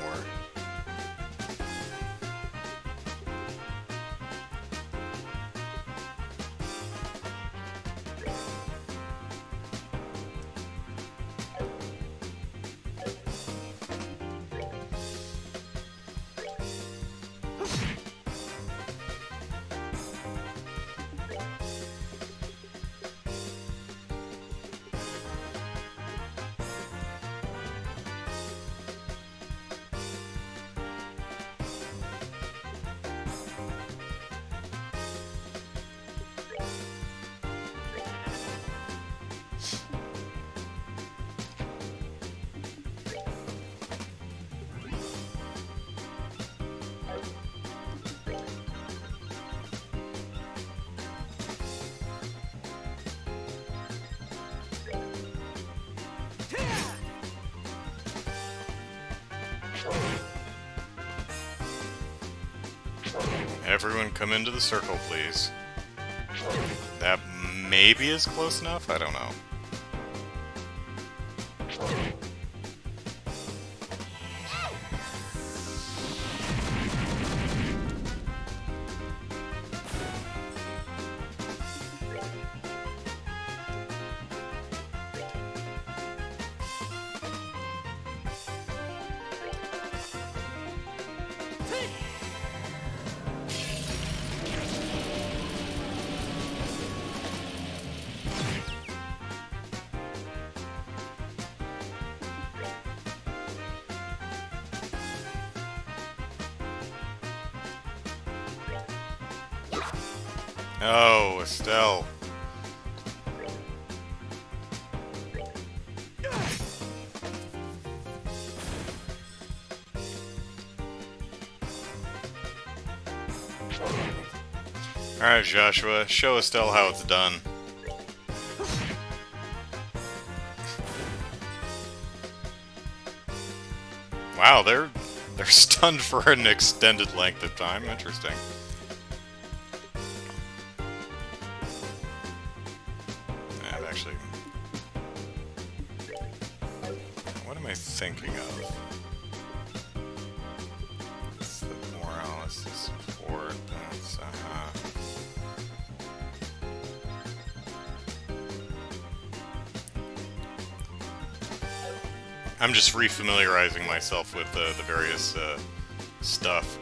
Speaker 1: Everyone come into the circle, please. That maybe is close enough? I don't know. Oh, Estelle. Alright, Joshua, show Estelle how it's done. Wow, they're stunned for an extended length of time. Interesting. Actually, what am I thinking of? It's the Morales support. That's I'm just refamiliarizing myself with the various stuff.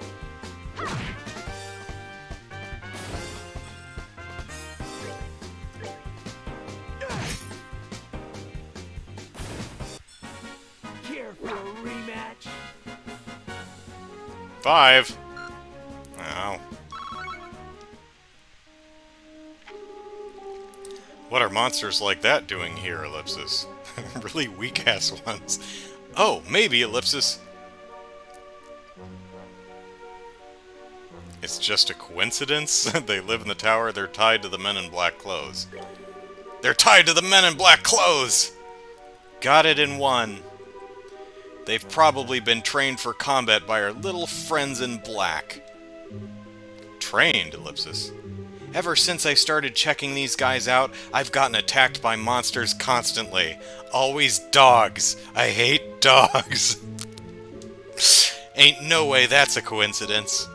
Speaker 3: Care for a rematch?
Speaker 1: 5. Ow. What are monsters like that doing here, Ellipsis? Really weak-ass ones. Oh, maybe, Ellipsis. It's just a coincidence? They live in the tower, they're tied to the men in black clothes. They're tied to the men in black clothes! Got it in one. They've probably been trained for combat by our little friends in black. Trained, Ellipsis. Ever since I started checking these guys out, I've gotten attacked by monsters constantly. Always dogs. I hate dogs.
Speaker 2: Ain't no way that's a coincidence.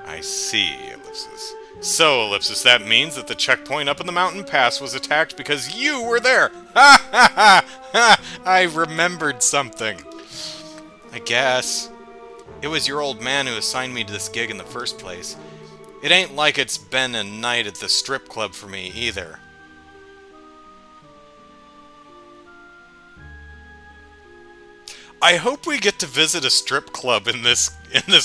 Speaker 1: I see, Ellipsis. So, Ellipsis, that means that the checkpoint up in the mountain pass was attacked because you were there! Ha ha ha! Ha! I remembered something!
Speaker 2: I guess. It was your old man who assigned me to this gig in the first place. It ain't like it's been a night at the strip club for me, either.
Speaker 1: I hope we get to visit a strip club in this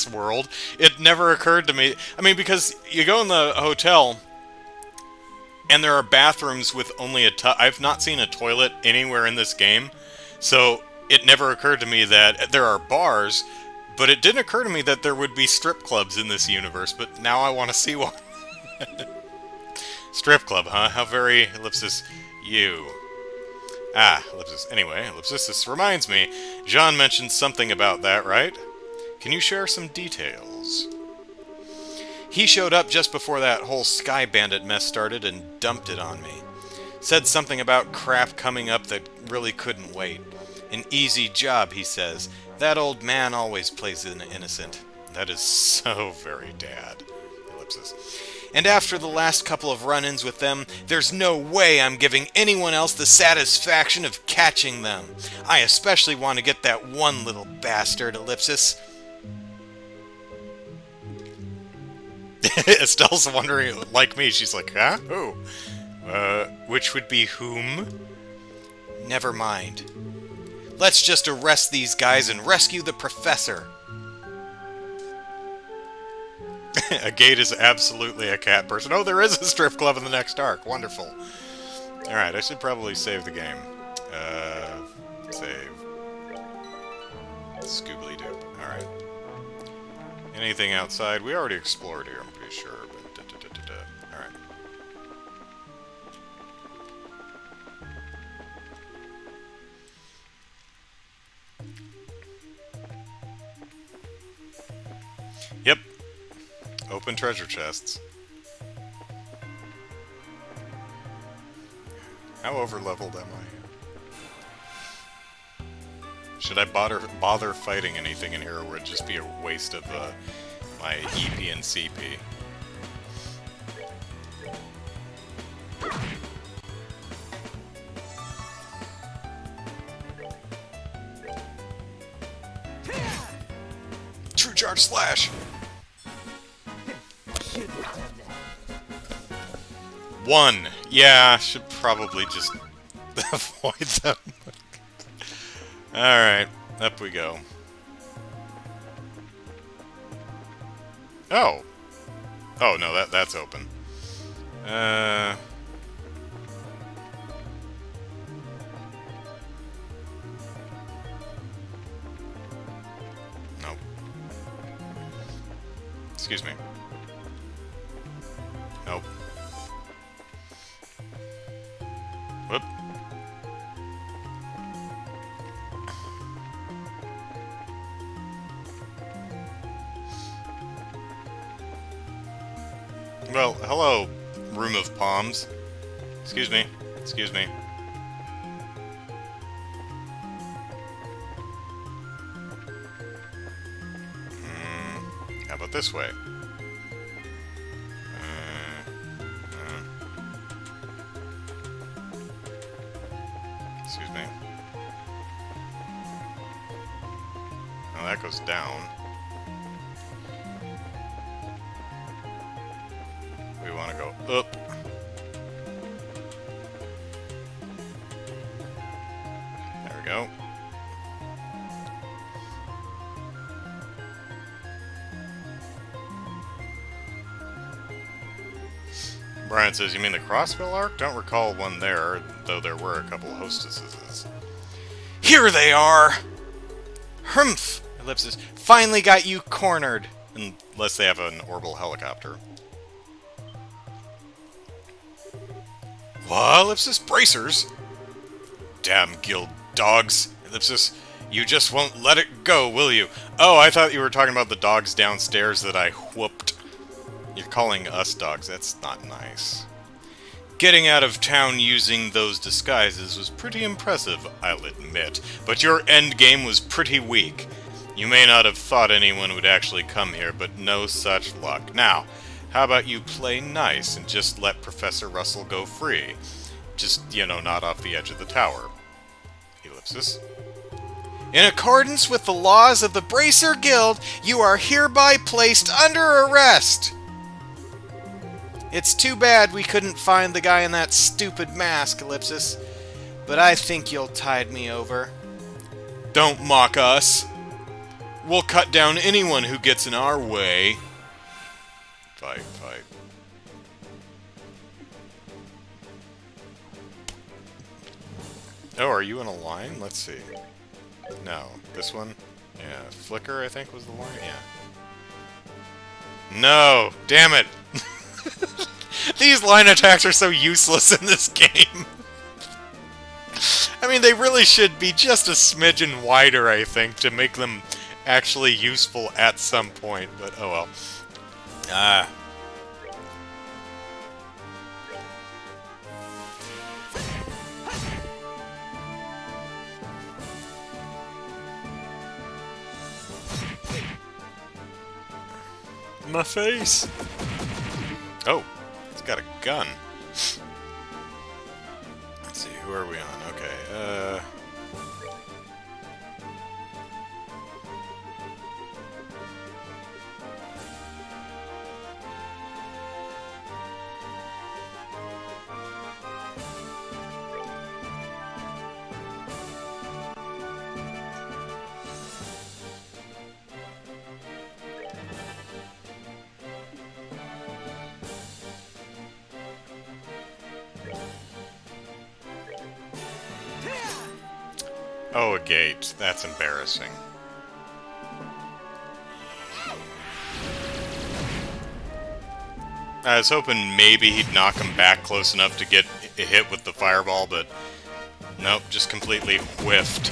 Speaker 1: world. It never occurred to me. I mean, because you go in the hotel, and there are bathrooms with only a I've not seen a toilet anywhere in this game, so it never occurred to me that there are bars, but it didn't occur to me that there would be strip clubs in this universe, but now I want to see one. Strip club, huh? How very, Ellipsis, you. Ah, Ellipsis. Anyway, Ellipsis, this reminds me. Jean mentioned something about that, right? Can you share some details?
Speaker 2: He showed up just before that whole Sky Bandit mess started and dumped it on me. Said something about crap coming up that really couldn't wait. An easy job, he says. That old man always plays an innocent.
Speaker 1: That is so very dad. Ellipsis.
Speaker 2: And after the last couple of run-ins with them, there's no way I'm giving anyone else the satisfaction of catching them. I especially want to get that one little bastard, Ellipsis.
Speaker 1: Estelle's wondering, like me, she's like, huh? Who? Which would be whom?
Speaker 2: Never mind. Let's just arrest these guys and rescue the professor.
Speaker 1: A gate is absolutely a cat person. Oh, there is a strip club in the next arc. Wonderful. Alright, I should probably save the game. Save. Scoobly-doop. Alright. Anything outside? We already explored here, I'm pretty sure. But Alright. Yep. Open treasure chests. How overleveled am I? Should I bother fighting anything in here, or would it just be a waste of my EP and CP? True Charge Slash! One. Yeah, should probably just avoid them. Alright, up we go. Oh. Oh, no, that's open. No. Excuse me. Nope. Whoop. Well, hello, Room of Palms. Excuse me. Excuse me. How about this way? Excuse me. Oh, that goes down. We want to go up. There we go. Brian says, you mean the Crossville arc? Don't recall one there, though there were a couple of hostesses.
Speaker 2: Here they are! Humph! Ellipsis, finally got you cornered.
Speaker 1: Unless they have an orbital helicopter. What? Ellipsis? Bracers? Damn guild dogs. Ellipsis, you just won't let it go, will you? Oh, I thought you were talking about the dogs downstairs that I whooped. You're calling us dogs. That's not nice. Getting out of town using those disguises was pretty impressive, I'll admit. But your endgame was pretty weak. You may not have thought anyone would actually come here, but no such luck. Now, how about you play nice and just let Professor Russell go free? Just, you know, not off the edge of the tower. Ellipsis.
Speaker 2: In accordance with the laws of the Bracer Guild, you are hereby placed under arrest. It's too bad we couldn't find the guy in that stupid mask, Ellipsis. But I think you'll tide me over.
Speaker 1: Don't mock us. We'll cut down anyone who gets in our way. Fight, fight. Oh, are you in a line? Let's see. No. This one? Yeah. Flicker, I think, was the line? Yeah. No! Damn it! These line attacks are so useless in this game. I mean, they really should be just a smidgen wider, I think, to make them actually useful at some point, but oh well. Ah. My face! Oh, it's got a gun. Let's see, who are we on? Okay, oh, a gate. That's embarrassing. I was hoping maybe he'd knock him back close enough to get a hit with the fireball, but nope, just completely whiffed.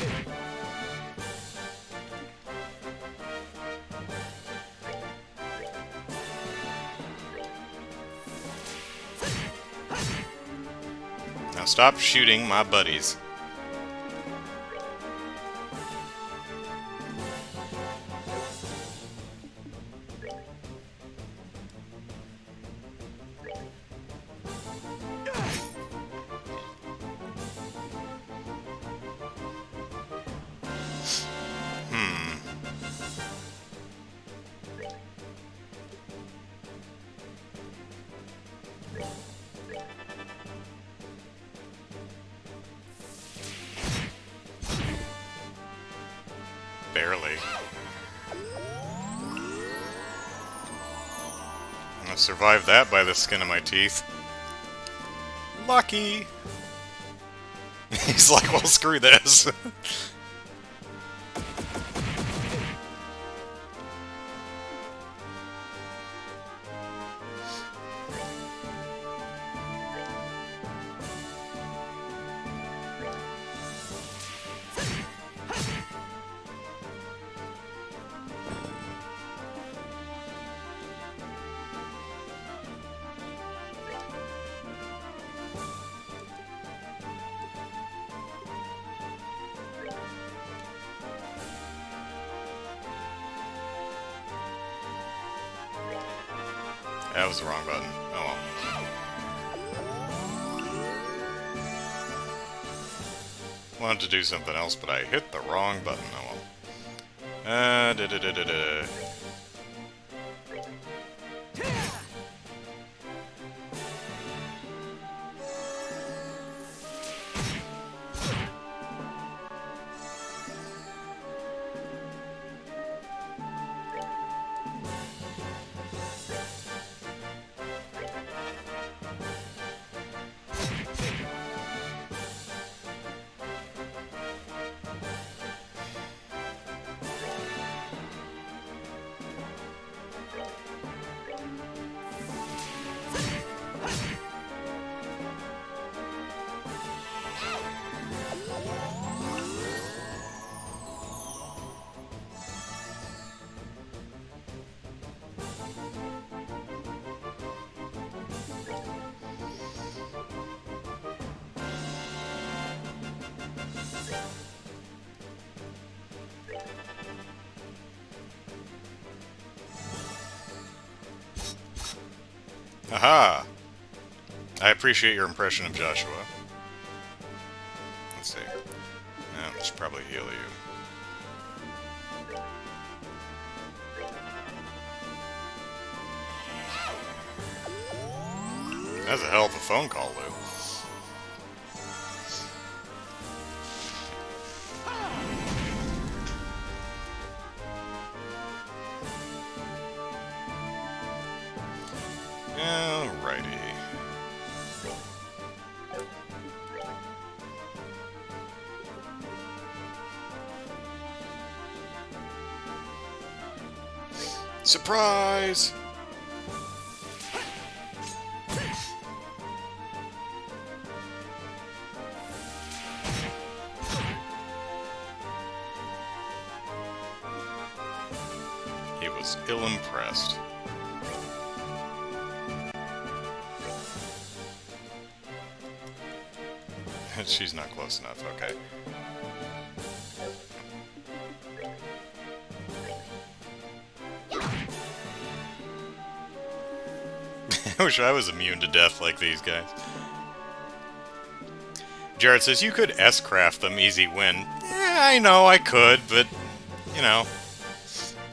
Speaker 1: Now stop shooting my buddies. Barely. I survived that by the skin of my teeth. Lucky! He's like, well, screw this. That was the wrong button. Oh well. Wanted to do something else, but I hit the wrong button. Oh well. Da-da-da-da-da. Aha! I appreciate your impression of Joshua. Let's see. I should probably heal you. That's a hell of a phone call, Lou. Alrighty. Surprise! He was ill-impressed. She's not close enough, okay. I wish I was immune to death like these guys. Jared says, you could S-craft them, easy win. I know I could, but, you know.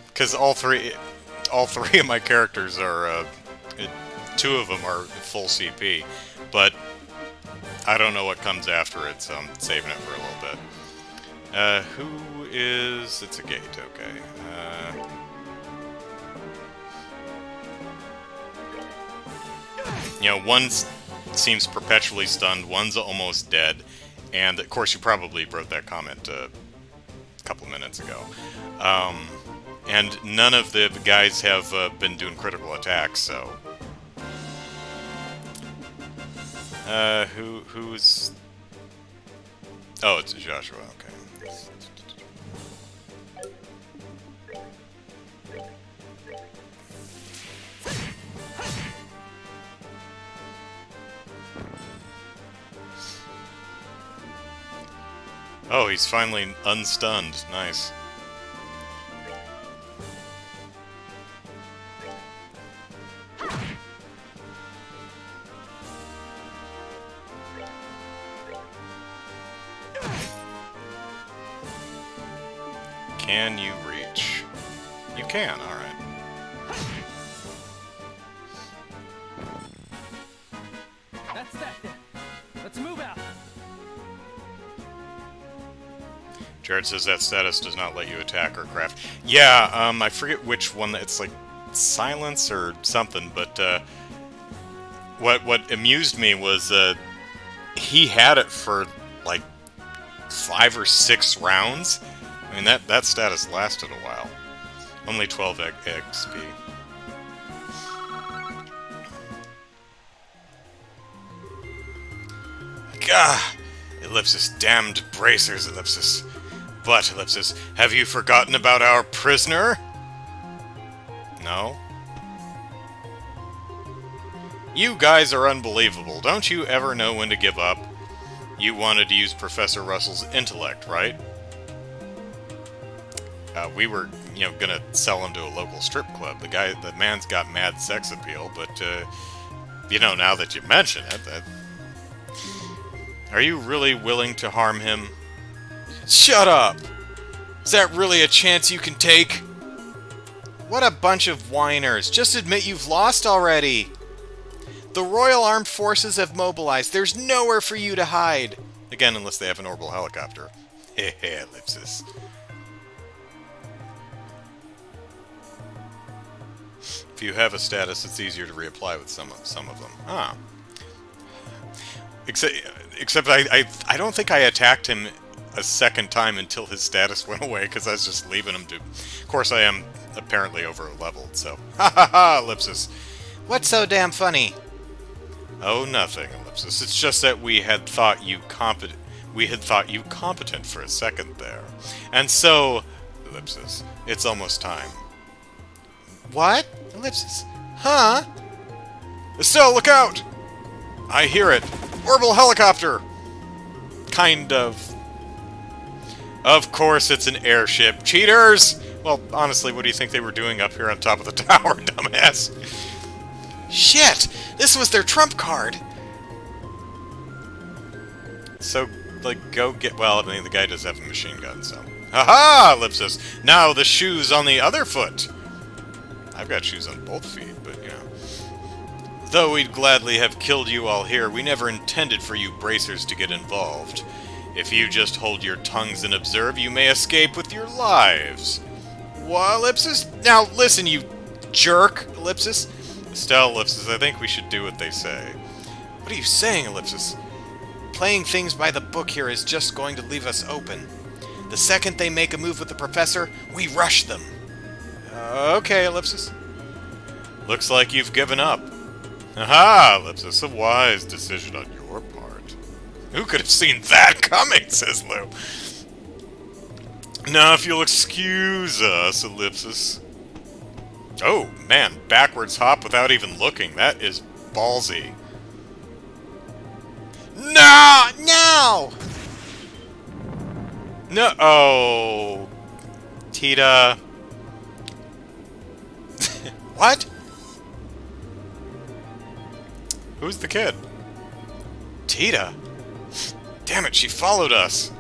Speaker 1: Because all three of my characters are, two of them are full CP. But I don't know what comes after it, so I'm saving it for a little bit. Who is... It's a gate, okay. You know, one seems perpetually stunned, one's almost dead, and of course you probably wrote that comment a couple minutes ago. And none of the guys have been doing critical attacks, so... who's... Oh, it's Joshua, okay. Oh, he's finally unstunned. Nice. Can you reach? You can, alright.
Speaker 3: That's that then. Let's move out.
Speaker 1: Jared says that status does not let you attack or craft. Yeah, I forget which one. It's like silence or something, but what amused me was he had it for like 5 or 6 rounds. I mean, that status lasted a while. Only 12 XP. Gah! Ellipsis, damned bracers, Ellipsis. But, Ellipsis, have you forgotten about our prisoner? No? You guys are unbelievable. Don't you ever know when to give up? You wanted to use Professor Russell's intellect, right? We were, you know, gonna sell him to a local strip club. The man's got mad sex appeal, but, you know, now that you mention it, are you really willing to harm him? Shut up! Is that really a chance you can take?
Speaker 2: What a bunch of whiners. Just admit you've lost already. The Royal Armed Forces have mobilized. There's nowhere for you to hide.
Speaker 1: Again, unless they have an orbital helicopter. Hehe, Ellipsis. If you have a status, it's easier to reapply with some of them. Ah. Except I don't think I attacked him a second time until his status went away, because I was just leaving him to... Of course, I am apparently over-leveled, so... Ha ha ha, Ellipsis!
Speaker 2: What's so damn funny?
Speaker 1: Oh, nothing, Ellipsis. It's just that we had thought you competent for a second there. And so, Ellipsis, it's almost time.
Speaker 2: What? Ellipsis. Huh?
Speaker 1: Estelle, look out! I hear it. Orbital helicopter! Kind of. Of course it's an airship. Cheaters! Well, honestly, what do you think they were doing up here on top of the tower, dumbass?
Speaker 2: Shit! This was their trump card!
Speaker 1: So, like, go get... Well, I mean, the guy does have a machine gun, so... Haha, Ellipsis! Now the shoes on the other foot! I've got shoes on both feet, but, you know. Though we'd gladly have killed you all here, we never intended for you bracers to get involved. If you just hold your tongues and observe, you may escape with your lives. What, Ellipsis? Now, listen, you jerk, Ellipsis. Estelle, Ellipsis, I think we should do what they say.
Speaker 2: What are you saying, Ellipsis? Playing things by the book here is just going to leave us open. The second they make a move with the professor, we rush them. Okay, Ellipsis.
Speaker 1: Looks like you've given up. Aha, Ellipsis, a wise decision on your part. Who could have seen that coming, says Lou. Now, if you'll excuse us, Ellipsis. Oh, man, backwards hop without even looking. That is ballsy.
Speaker 2: No! No!
Speaker 1: No. Oh. Tita.
Speaker 2: What?
Speaker 1: Who's the kid? Tita. Damn it, she followed us.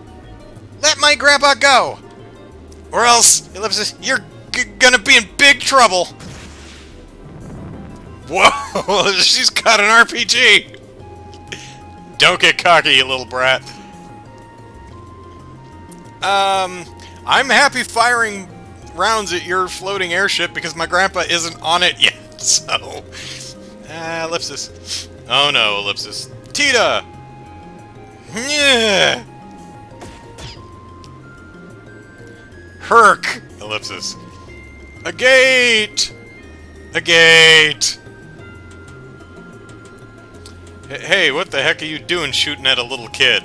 Speaker 2: Let my grandpa go! Or else, Ellipsis, you're gonna be in big trouble!
Speaker 1: Whoa, she's got an RPG! Don't get cocky, you little brat. I'm happy firing rounds at your floating airship because my grandpa isn't on it yet, so... Ellipsis. Oh no, Ellipsis. Tita! Yeah. Herc! Ellipsis. A gate! A gate! Hey, what the heck are you doing shooting at a little kid?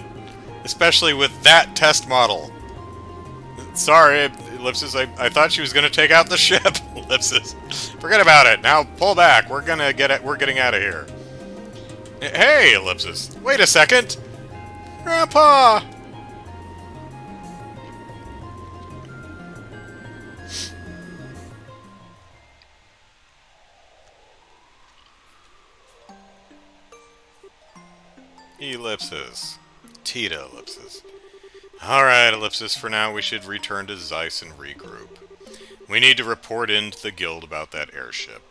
Speaker 1: Especially with that test model. Sorry, Ellipsis, I thought she was gonna take out the ship. Ellipsis. Forget about it. Now pull back. We're getting out of here. Hey, Ellipsis. Wait a second. Grandpa! Ellipsis. Tita, Ellipsis. Alright, Ellipsis, for now we should return to Zeiss and regroup. We need to report in to the guild about that airship.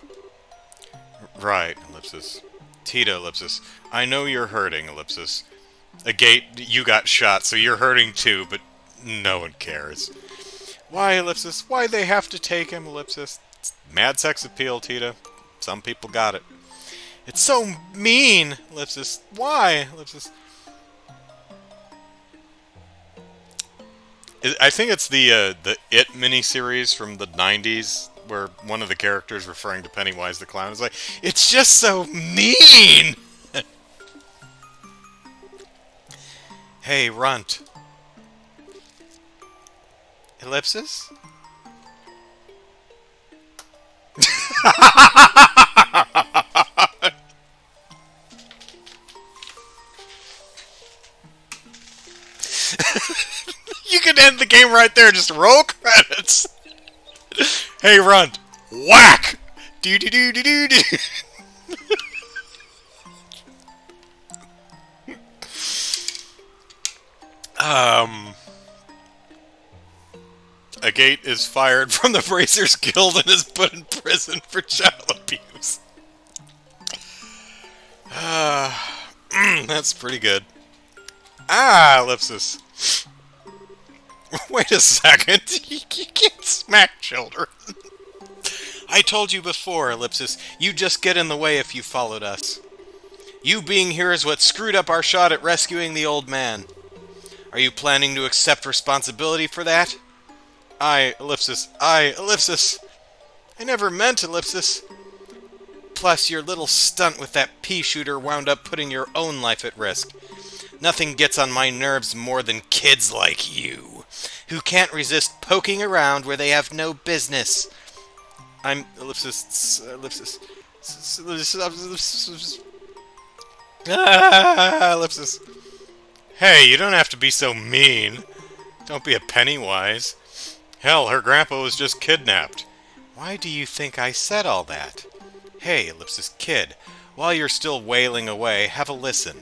Speaker 1: Right, Ellipsis. Tita, Ellipsis. I know you're hurting, Ellipsis. A gate, you got shot, so you're hurting too, but no one cares. Why, Ellipsis? Why'd they have to take him, Ellipsis? It's mad sex appeal, Tita. Some people got it. It's so mean, Ellipsis. Why, Ellipsis? I think it's the It miniseries from the 90s, where one of the characters referring to Pennywise the Clown is like, it's just so mean! Hey, Runt. Ellipsis? You could end the game right there, just roll credits. Hey, Runt. Whack! Do do do do do do. A gate is fired from the Bracers Guild and is put in prison for child abuse. That's pretty good. Ah, Ellipsis. Wait a second. You can't smack children. I told you before, Ellipsis. You just get in the way if you followed us. You being here is what screwed up our shot at rescuing the old man. Are you planning to accept responsibility for that? Ellipsis. Ellipsis. I never meant Ellipsis. Plus, your little stunt with that pea shooter wound up putting your own life at risk. Nothing gets on my nerves more than kids like you, who can't resist poking around where they have no business. I'm Ellipsis. Ellipsis. Hey, you don't have to be so mean. Don't be a Pennywise. Hell, her grandpa was just kidnapped. Why do you think I said all that?
Speaker 2: Hey, Ellipsis Kid, while you're still wailing away, have a listen.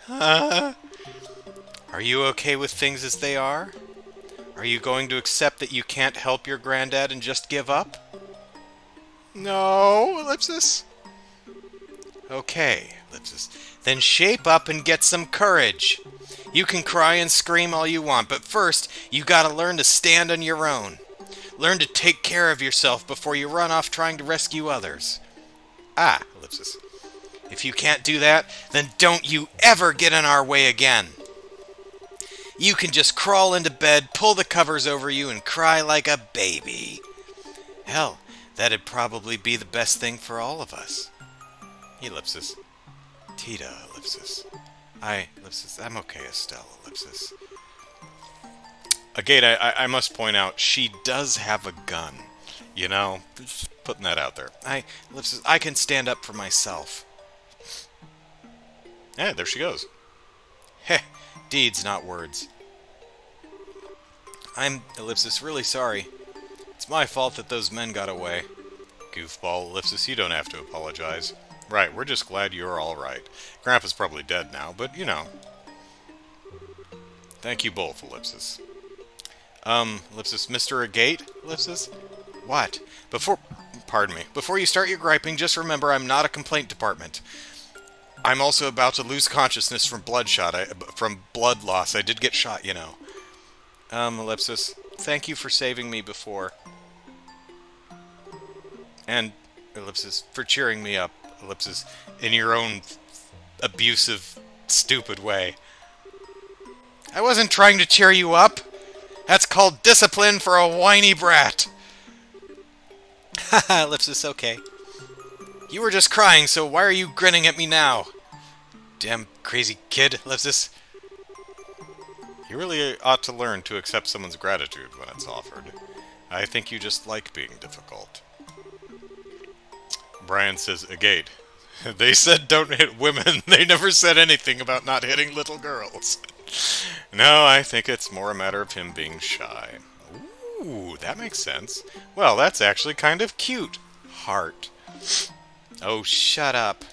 Speaker 2: Are you okay with things as they are? Are you going to accept that you can't help your granddad and just give up? No, Ellipsis. Okay, Ellipsis. Then shape up and get some courage. You can cry and scream all you want, but first, you gotta learn to stand on your own. Learn to take care of yourself before you run off trying to rescue others. Ah, Ellipsis. If you can't do that, then don't you ever get in our way again. You can just crawl into bed, pull the covers over you, and cry like a baby. Hell, that'd probably be the best thing for all of us. Ellipsis. Tita, Ellipsis. Ellipsis, I'm okay, Estelle, Ellipsis. Agate, I must point out, she does have a gun. You know, just putting that out there. Ellipsis, I can stand up for myself. Yeah, there she goes. Heh, deeds, not words. I'm, Ellipsis, really sorry. It's my fault that those men got away. Goofball, Ellipsis, you don't have to apologize. Right, we're just glad you're alright. Grandpa's probably dead now, but, you know. Thank you both, Ellipsis. Ellipsis, Mr. Agate, Ellipsis? What? Pardon me. Before you start your griping, just remember I'm not a complaint department. I'm also about to lose consciousness from from blood loss. I did get shot, you know. Ellipsis, thank you for saving me before. And, Ellipsis, for cheering me up, Ellipsis, in your own abusive, stupid way. I wasn't trying to cheer you up. That's called discipline for a whiny brat. Haha, Ellipsis, okay. You were just crying, so why are you grinning at me now? Damn crazy kid, Ellipsis. You really ought to learn to accept someone's gratitude when it's offered. I think you just like being difficult. Brian says, Agate, they said don't hit women. They never said anything about not hitting little girls. No, I think it's more a matter of him being shy. Ooh, that makes sense. Well, that's actually kind of cute. Heart. Oh, shut up.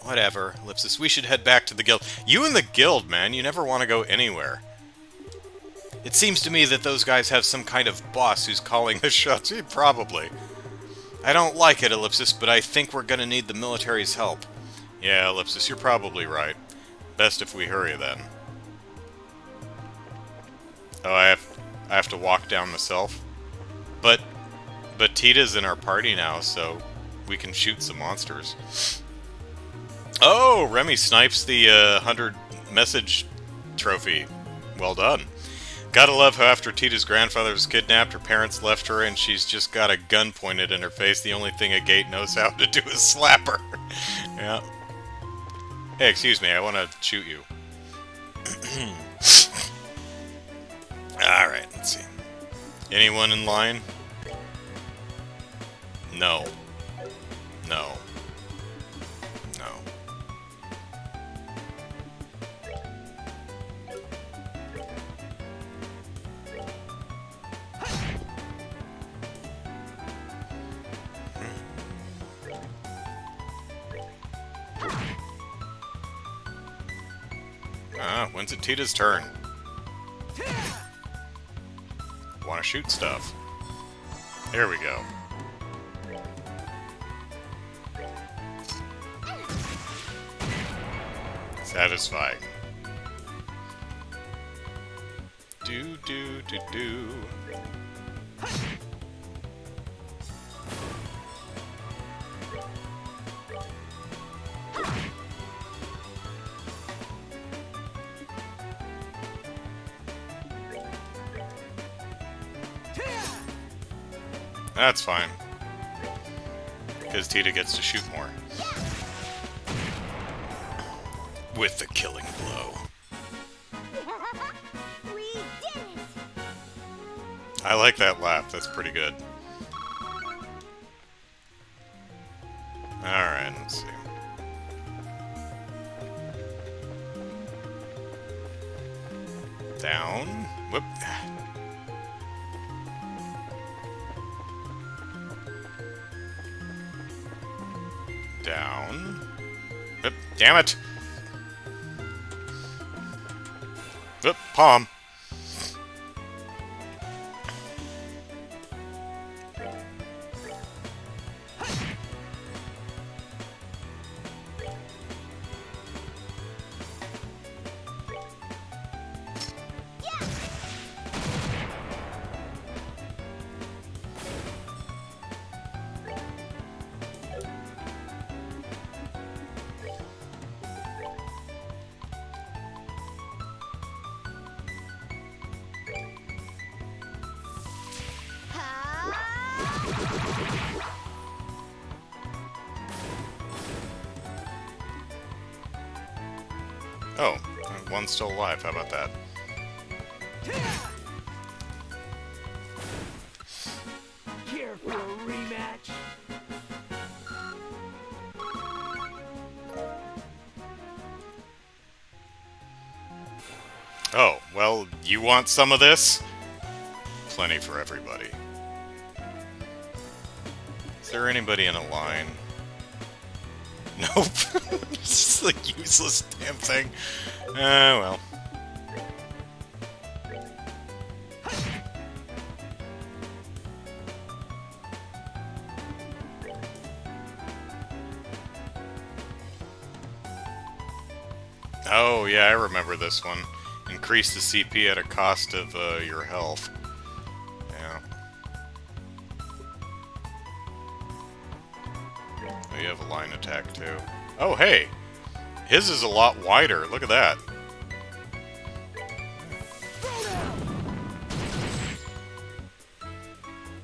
Speaker 2: Whatever, Ellipsis, we should head back to the guild. You and the guild, man, you never want to go anywhere. It seems to me that those guys have some kind of boss who's calling the shots. Probably. I don't like it, Ellipsis, but I think we're gonna need the military's help. Yeah, Ellipsis, you're probably right. Best if we hurry, then. Oh, I have to walk down myself? But Tita's in our party now, so we can shoot some monsters. Oh, Remy snipes the 100 message trophy. Well done. Gotta love how after Tita's grandfather was kidnapped, her parents left her, and she's just got a gun pointed in her face. The only thing Agate knows how to do is slap her. Yeah. Hey, excuse me, I want to shoot you. Alright, let's see. Anyone in line? No. No. No. When's it Tita's turn? Want to shoot stuff. There we go. Satisfying. Do do do do. That's fine. Because Tita gets to shoot more. With the killing blow.
Speaker 4: We did it!
Speaker 1: I like that laugh. That's pretty good. Alright, let's see. Down. Whoop. Damn it! Oop, palm. Oh, one's still alive. How about that?
Speaker 3: Care for a rematch?
Speaker 1: Oh, well, you want some of this? Plenty for everybody. Is there anybody in a line? Nope. It's like useless damn thing. Well. Oh, yeah, I remember this one. Increase the CP at a cost of your health. Yeah. Oh, you have a line attack, too. Oh, hey! His is a lot wider. Look at that.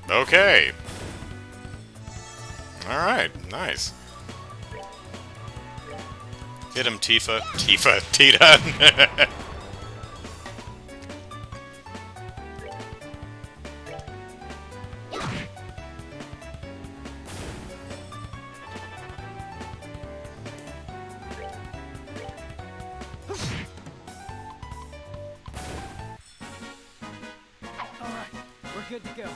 Speaker 1: Okay. Alright, nice. Hit him, Tifa. Tita.
Speaker 3: Alright, we're good to go.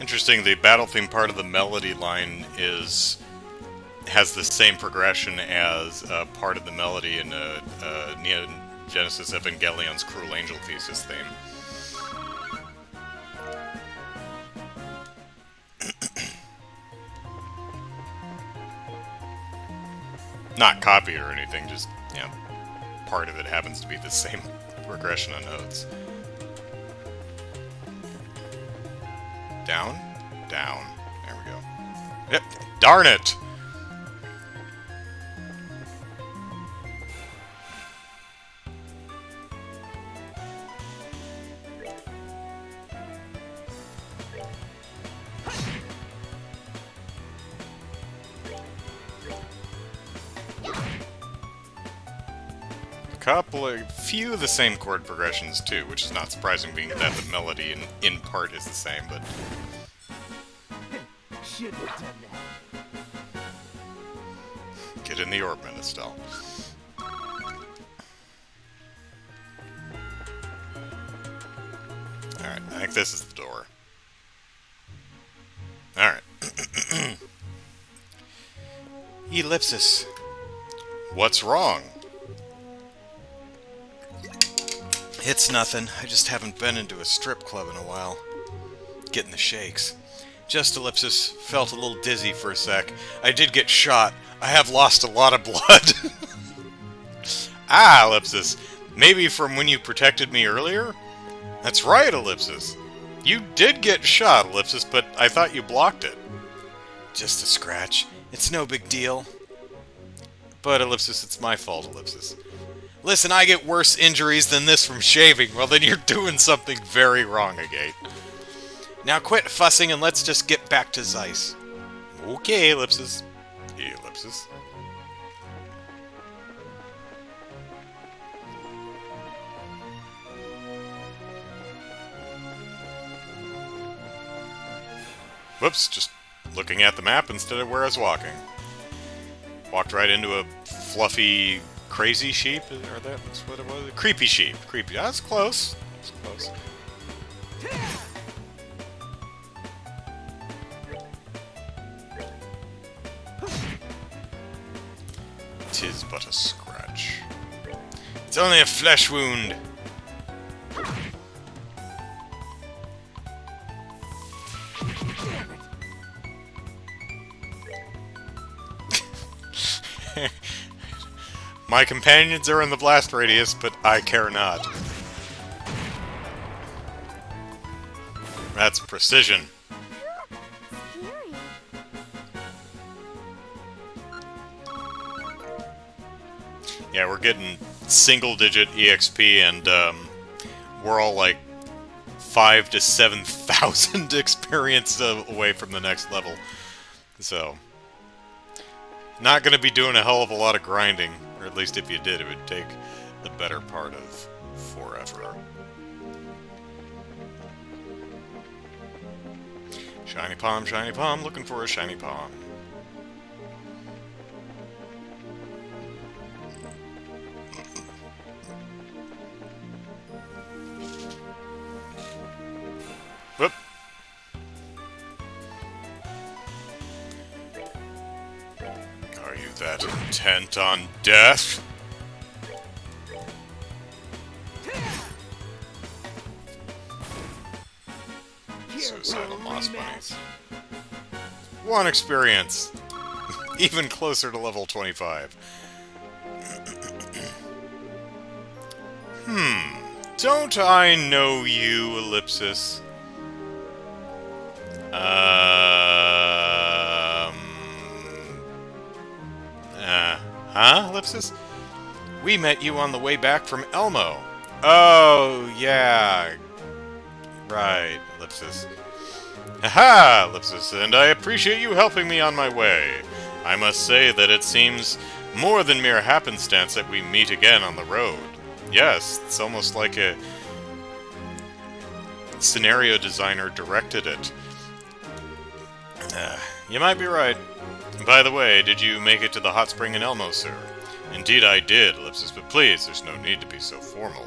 Speaker 1: Interesting, the battle theme part of the melody line has the same progression as part of the melody in Neon Genesis Evangelion's Cruel Angel Thesis theme. Not copied or anything, just, you know, part of it happens to be the same progression of notes. Down? Down. There we go. Yep. Darn it! Few of the same chord progressions too, which is not surprising being that the melody in part is the same, but...
Speaker 3: Should have done that.
Speaker 1: Get in the orbment, Estelle. Alright, I think this is the door. Alright.
Speaker 2: Ellipsis.
Speaker 1: What's wrong?
Speaker 2: It's nothing. I just haven't been into a strip club in a while. Getting the shakes. Just Ellipsis. Felt a little dizzy for a sec. I did get shot. I have lost a lot of blood.
Speaker 1: Ah, Ellipsis. Maybe from when you protected me earlier? That's right, Ellipsis. You did get shot, Ellipsis, but I thought you blocked it.
Speaker 2: Just a scratch. It's no big deal.
Speaker 1: But, Ellipsis, it's my fault, Ellipsis.
Speaker 2: Listen, I get worse injuries than this from shaving.
Speaker 1: Well, then you're doing something very wrong, Agate.
Speaker 2: Now quit fussing and let's just get back to Zeiss.
Speaker 1: Okay, Ellipsis. Ellipsis. Whoops, just looking at the map instead of where I was walking. Walked right into a fluffy, crazy sheep, or that's what it was? Creepy sheep. Creepy. That's close. That's close. 'Tis but a scratch. It's only a flesh wound. My companions are in the blast radius, but I care not. That's precision.
Speaker 4: Scary.
Speaker 1: Yeah, we're getting single-digit EXP, and we're all like 5,000 to 7,000 experience away from the next level. So, not going to be doing a hell of a lot of grinding, or at least if you did, it would take the better part of forever. Shiny palm, looking for a shiny palm. Whoop. Are you that intent on death? Suicidal moss bunnies. 1 experience! Even closer to level 25. Don't I know you, Ellipsis? Huh, Ellipsis? We met you on the way back from Elmo. Oh, yeah. Right, Ellipsis. Haha, Ellipsis, and I appreciate you helping me on my way. I must say that it seems more than mere happenstance that we meet again on the road. Yes, it's almost like a scenario designer directed it. You might be right. By the way, did you make it to the hot spring in Elmo, sir? Indeed I did, Ellipsis, but please, there's no need to be so formal.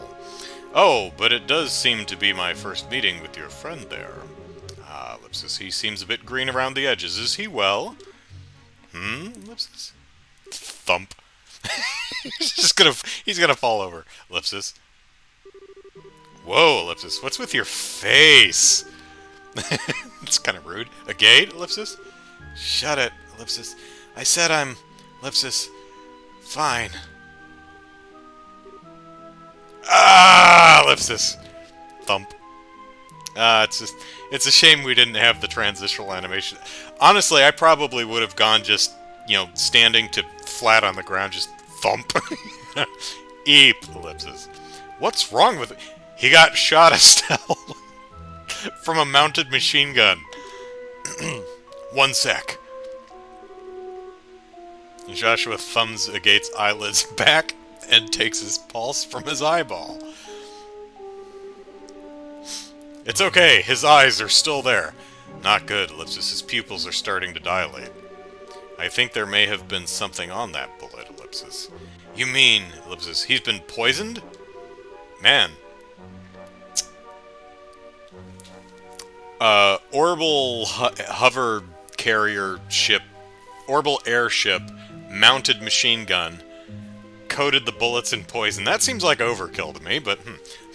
Speaker 1: Oh, but it does seem to be my first meeting with your friend there. Ah, Ellipsis, he seems a bit green around the edges. Is he well? Ellipsis? Thump. He's gonna fall over. Ellipsis. Whoa, Ellipsis, what's with your face? It's kind of rude. A gate, Ellipsis? Shut it, Ellipsis. I said I'm... Ellipsis. Fine. Ah, Ellipsis. Thump. It's a shame we didn't have the transitional animation. Honestly, I probably would have gone just, standing to flat on the ground, just thump. Eep, Ellipsis. What's wrong with it? He got shot, Estelle. From a mounted machine gun. 1 sec. Joshua thumbs Agate's eyelids back and takes his pulse from his eyeball. It's okay, his eyes are still there. Not good, Ellipsis. His pupils are starting to dilate. I think there may have been something on that bullet, Ellipsis. You mean, Ellipsis, he's been poisoned? Man. Orbital hover carrier ship, orbital airship, mounted machine gun, coated the bullets in poison. That seems like overkill to me, but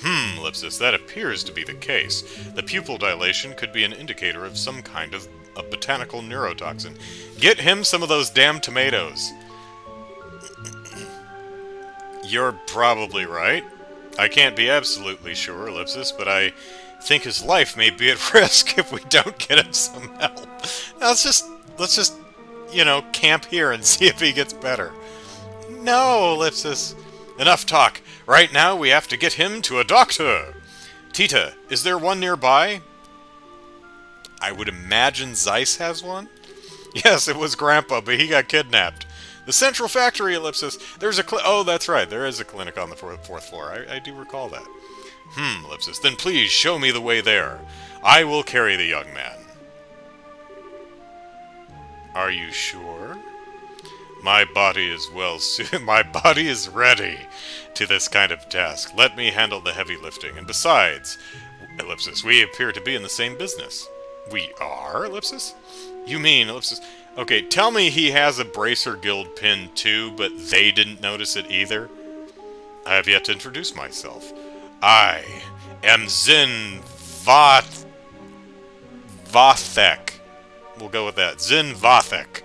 Speaker 1: Ellipsis, that appears to be the case. The pupil dilation could be an indicator of some kind of a botanical neurotoxin. Get him some of those damn tomatoes. You're probably right. I can't be absolutely sure, Ellipsis, but I think his life may be at risk if we don't get him some help. Now, let's just, camp here and see if he gets better. No, Ellipsis. Enough talk. Right now, we have to get him to a doctor. Tita, is there one nearby? I would imagine Zeiss has one? Yes, it was Grandpa, but he got kidnapped. The Central Factory, Ellipsis. There's a oh, that's right. There is a clinic on the fourth floor. I do recall that. Ellipsis. Then please show me the way there. I will carry the young man. Are you sure? My body is my body is ready to this kind of task. Let me handle the heavy lifting. And besides, Ellipsis, we appear to be in the same business. We are, Ellipsis? You mean, Ellipsis? Okay, tell me he has a Bracer Guild pin too, but they didn't notice it either. I have yet to introduce myself. I am Zin Vathek. We'll go with that. Zin Vathek,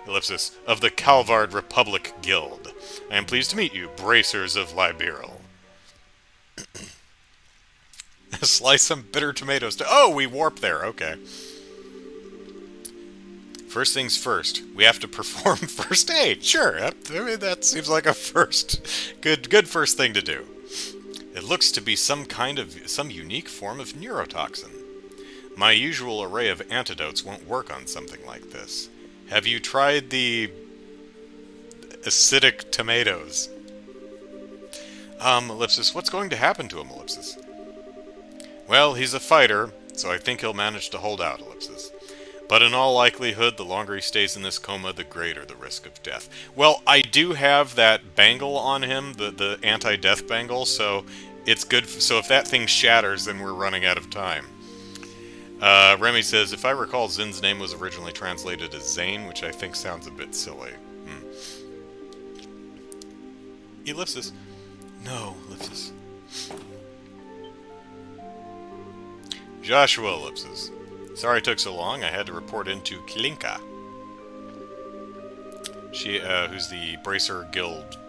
Speaker 1: ellipsis, of the Calvard Republic Guild. I am pleased to meet you, Bracers of Liberal. Slice some bitter tomatoes. Oh, we warp there. Okay. First things first, we have to perform first aid. Sure, I mean, that seems like a good first thing to do. It looks to be some unique form of neurotoxin. My usual array of antidotes won't work on something like this. Have you tried the acidic tomatoes? Ellipsis, what's going to happen to him, ellipsis? Well, he's a fighter, so I think he'll manage to hold out, ellipsis. But in all likelihood, the longer he stays in this coma, the greater the risk of death. Well, I do have that bangle on him, the anti-death bangle, so it's good. So if that thing shatters, then we're running out of time. Remy says, if I recall, Zin's name was originally translated as Zane, which I think sounds a bit silly. Ellipsis. No, ellipsis. Joshua, ellipsis. Sorry it took so long. I had to report into Klinka. She, who's the Bracer Guild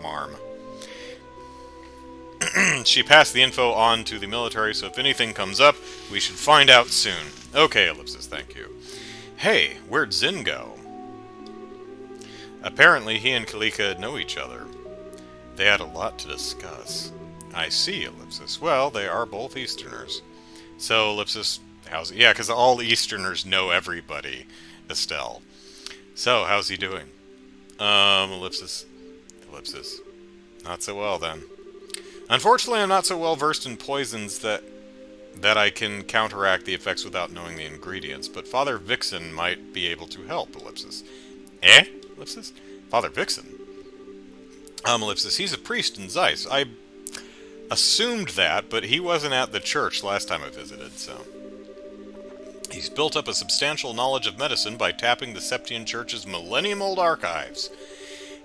Speaker 1: marm. She passed the info on to the military, so if anything comes up, we should find out soon. Okay, ellipsis, thank you. Hey, where'd Zin go? Apparently, he and Kalika know each other. They had a lot to discuss. I see, ellipsis. Well, they are both Easterners. So, ellipsis, how's... Yeah, because all Easterners know everybody, Estelle. So, how's he doing? Ellipsis. Ellipsis. Not so well, then. Unfortunately, I'm not so well versed in poisons that I can counteract the effects without knowing the ingredients, but Father Vixen might be able to help, ellipsis. Eh? Ellipsis? Father Vixen? Ellipsis, he's a priest in Zeiss. I assumed that, but he wasn't at the church last time I visited, so... He's built up a substantial knowledge of medicine by tapping the Septian Church's millennium-old archives.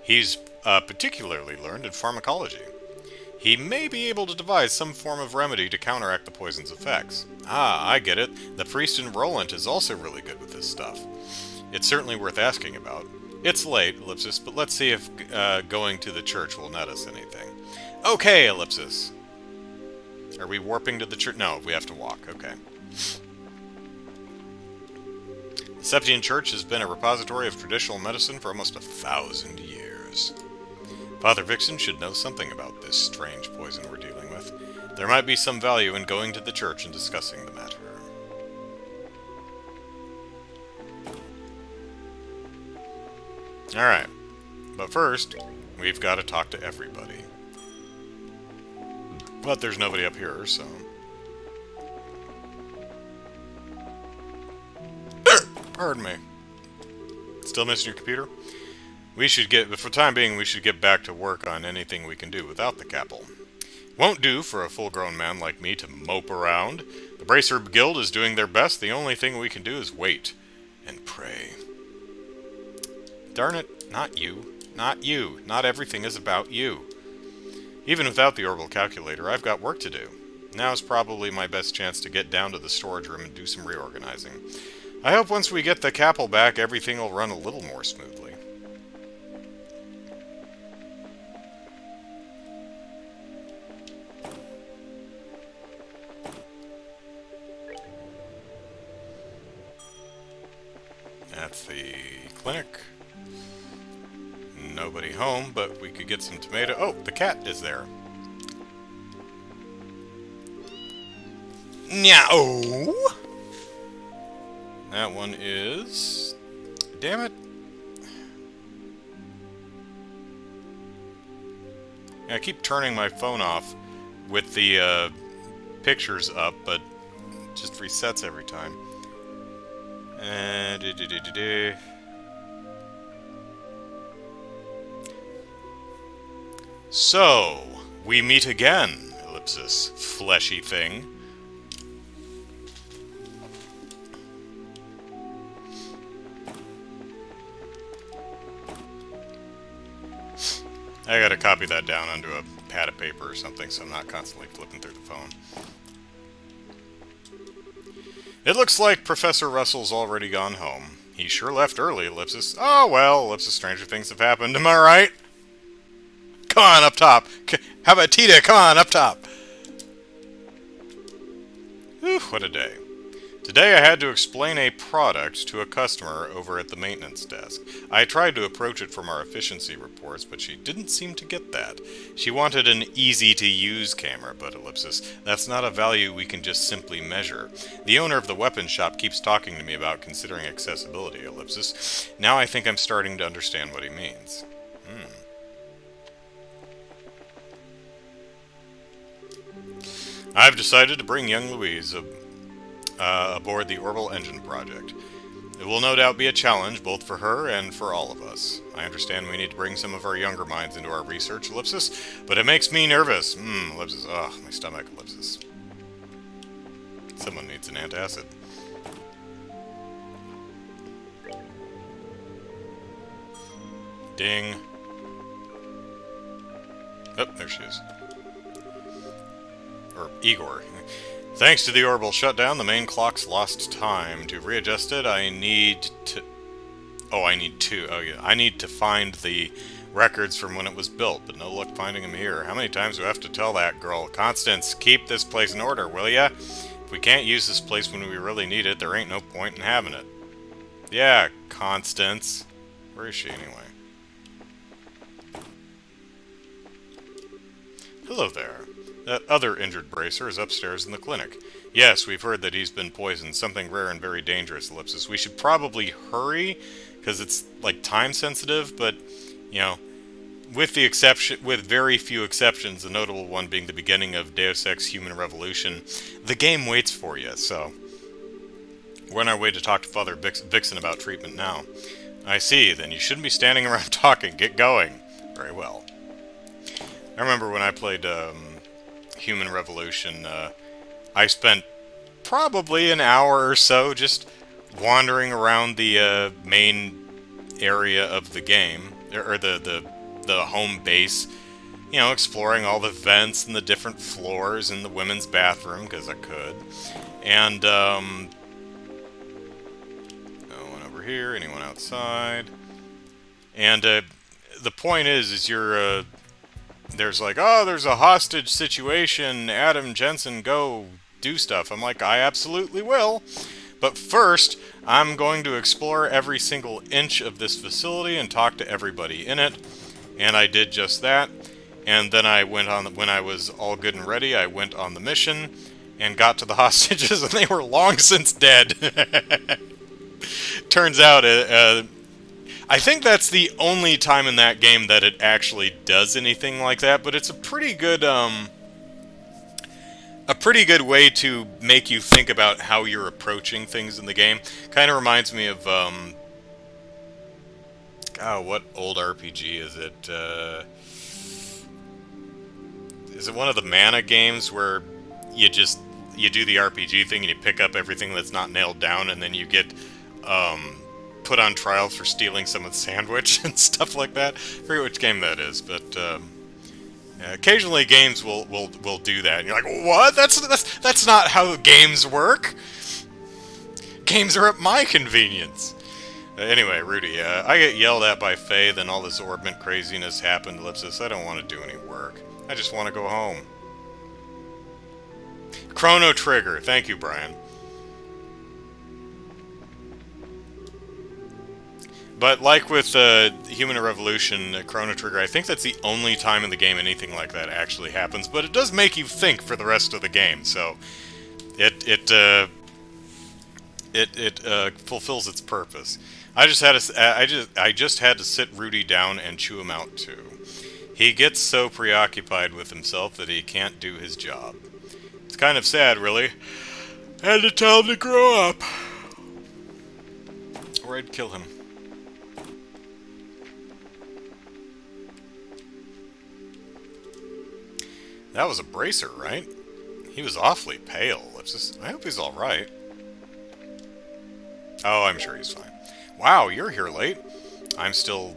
Speaker 1: He's particularly learned in pharmacology. He may be able to devise some form of remedy to counteract the poison's effects. Ah, I get it. The priest in Roland is also really good with this stuff. It's certainly worth asking about. It's late, ellipsis, but let's see if going to the church will net us anything. Okay, ellipsis. Are we warping to the church? No, we have to walk. Okay. The Septian Church has been a repository of traditional medicine for almost 1,000 years. Father Vixen should know something about this strange poison we're dealing with. There might be some value in going to the church and discussing the matter. Alright, but first, we've got to talk to everybody. But there's nobody up here, so... Pardon me. Still missing your computer? We should get, for the time being, we should get back to work on anything we can do without the Capel. Won't do for a full-grown man like me to mope around. The Bracer Guild is doing their best. The only thing we can do is wait and pray. Darn it, not you. Not you. Not everything is about you. Even without the orbital calculator, I've got work to do. Now is probably my best chance to get down to the storage room and do some reorganizing. I hope once we get the Capel back, everything will run a little more smoothly. That's the clinic. Nobody home, but we could get some tomato. Oh, the cat is there. Meow. That one is... Damn it. I keep turning my phone off with the pictures up, but it just resets every time. So, we meet again, ellipsis, fleshy thing. I gotta copy that down onto a pad of paper or something so I'm not constantly flipping through the phone. It looks like Professor Russell's already gone home. He sure left early, Ellipsis. Oh well, Ellipsis, stranger things have happened, am I right? Come on, up top. How about Tita? Come on, up top. Whew, what a day. Today I had to explain a product to a customer over at the maintenance desk. I tried to approach it from our efficiency reports, but she didn't seem to get that. She wanted an easy-to-use camera, but Ellipsis, that's not a value we can just simply measure. The owner of the weapons shop keeps talking to me about considering accessibility, Ellipsis. Now I think I'm starting to understand what he means. I've decided to bring young Louise aboard the Orbital Engine project. It will no doubt be a challenge, both for her and for all of us. I understand we need to bring some of our younger minds into our research, Ellipsis, but it makes me nervous. Ellipsis. Ugh, my stomach, Ellipsis. Someone needs an antacid. Ding. Oh, there she is. Or Igor. Thanks to the orbital shutdown, the main clock's lost time. To readjust it, I need to... I need to find the records from when it was built, but no luck finding them here. How many times do I have to tell that girl? Constance, keep this place in order, will ya? If we can't use this place when we really need it, there ain't no point in having it. Yeah, Constance. Where is she, anyway? Hello there. That other injured bracer is upstairs in the clinic. Yes, we've heard that he's been poisoned. Something rare and very dangerous, Ellipsis. We should probably hurry, because it's, like, time-sensitive, but, you know, with very few exceptions, the notable one being the beginning of Deus Ex Human Revolution, the game waits for you, so... We're on our way to talk to Father Vixen about treatment now. I see, then you shouldn't be standing around talking. Get going. Very well. I remember when I played, Human Revolution, I spent probably an hour or so just wandering around the main area of the game, or the home base, you know, exploring all the vents and the different floors in the women's bathroom, because I could. And, no one over here, anyone outside. And, the point is you're, there's like, oh, there's a hostage situation, Adam Jensen, go do stuff. I'm like, I absolutely will. But first, I'm going to explore every single inch of this facility and talk to everybody in it. And I did just that. And then I went on, when I was all good and ready, I went on the mission and got to the hostages, and they were long since dead. Turns out, I think that's the only time in that game that it actually does anything like that, but it's a pretty good way to make you think about how you're approaching things in the game. Kind of reminds me of, what old RPG is it? Is it one of the Mana games where you do the RPG thing and you pick up everything that's not nailed down, and then you get, put on trial for stealing someone's sandwich and stuff like that? I forget which game that is, but occasionally games will do that, and you're like, what? That's not how games work. Games are at my convenience. Anyway, Rudy, I get yelled at by Faye, then all this orbment craziness happened. Ellipsis, I don't want to do any work. I just want to go home. Chrono Trigger. Thank you, Brian. But like with Human Revolution, Chrono Trigger, I think that's the only time in the game anything like that actually happens. But it does make you think for the rest of the game, so it fulfills its purpose. I just had to sit Rudy down and chew him out too. He gets so preoccupied with himself that he can't do his job. It's kind of sad, really. I had to tell him to grow up, or I'd kill him. That was a bracer, right? He was awfully pale, Ellipsis. I hope he's alright. Oh, I'm sure he's fine. Wow, you're here late. I'm still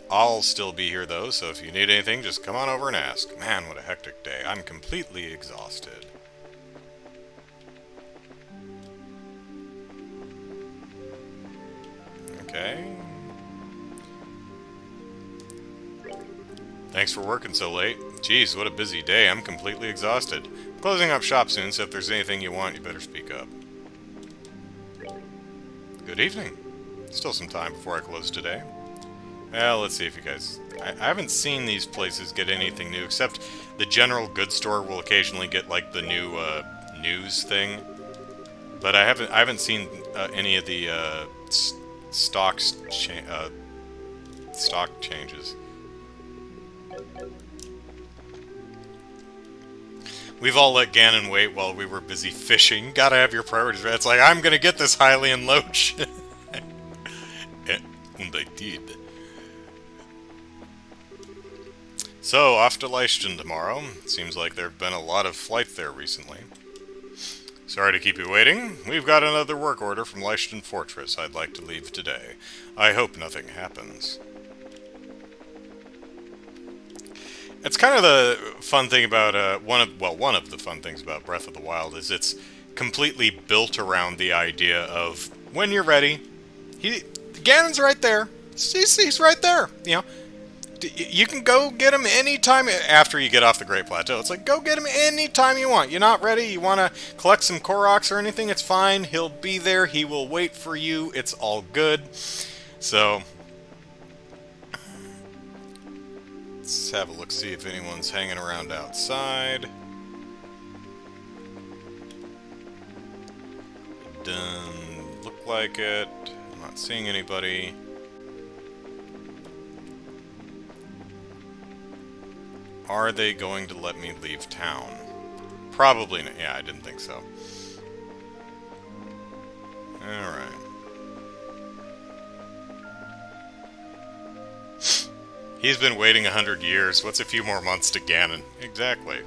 Speaker 1: I'll still be here though, so if you need anything, just come on over and ask. Man, what a hectic day. I'm completely exhausted. Okay. Thanks for working so late. Jeez, what a busy day. I'm completely exhausted. I'm closing up shop soon, so if there's anything you want, you better speak up. Good evening. Still some time before I close today. Well, let's see if you guys... I haven't seen these places get anything new, except the general goods store will occasionally get, like, the new, news thing. But I haven't seen, any of the, stock changes. We've all let Ganon wait while we were busy fishing. Gotta have your priorities right. It's like, I'm gonna get this Hylian Loach. And I did. So, off to Leishton tomorrow. Seems like there have been a lot of flights there recently. Sorry to keep you waiting. We've got another work order from Leishton Fortress I'd like to leave today. I hope nothing happens. It's kind of the fun thing about, one of the fun things about Breath of the Wild is it's completely built around the idea of, when you're ready, Ganon's right there. He's right there, you know. You can go get him anytime after you get off the Great Plateau. It's like, go get him anytime you want. You're not ready, you want to collect some Koroks or anything, it's fine. He'll be there, he will wait for you, it's all good. So, let's have a look, see if anyone's hanging around outside. Doesn't look like it. I'm not seeing anybody. Are they going to let me leave town? Probably not. Yeah, I didn't think so. Alright. He's been waiting 100 years. What's a few more months to Ganon? Exactly.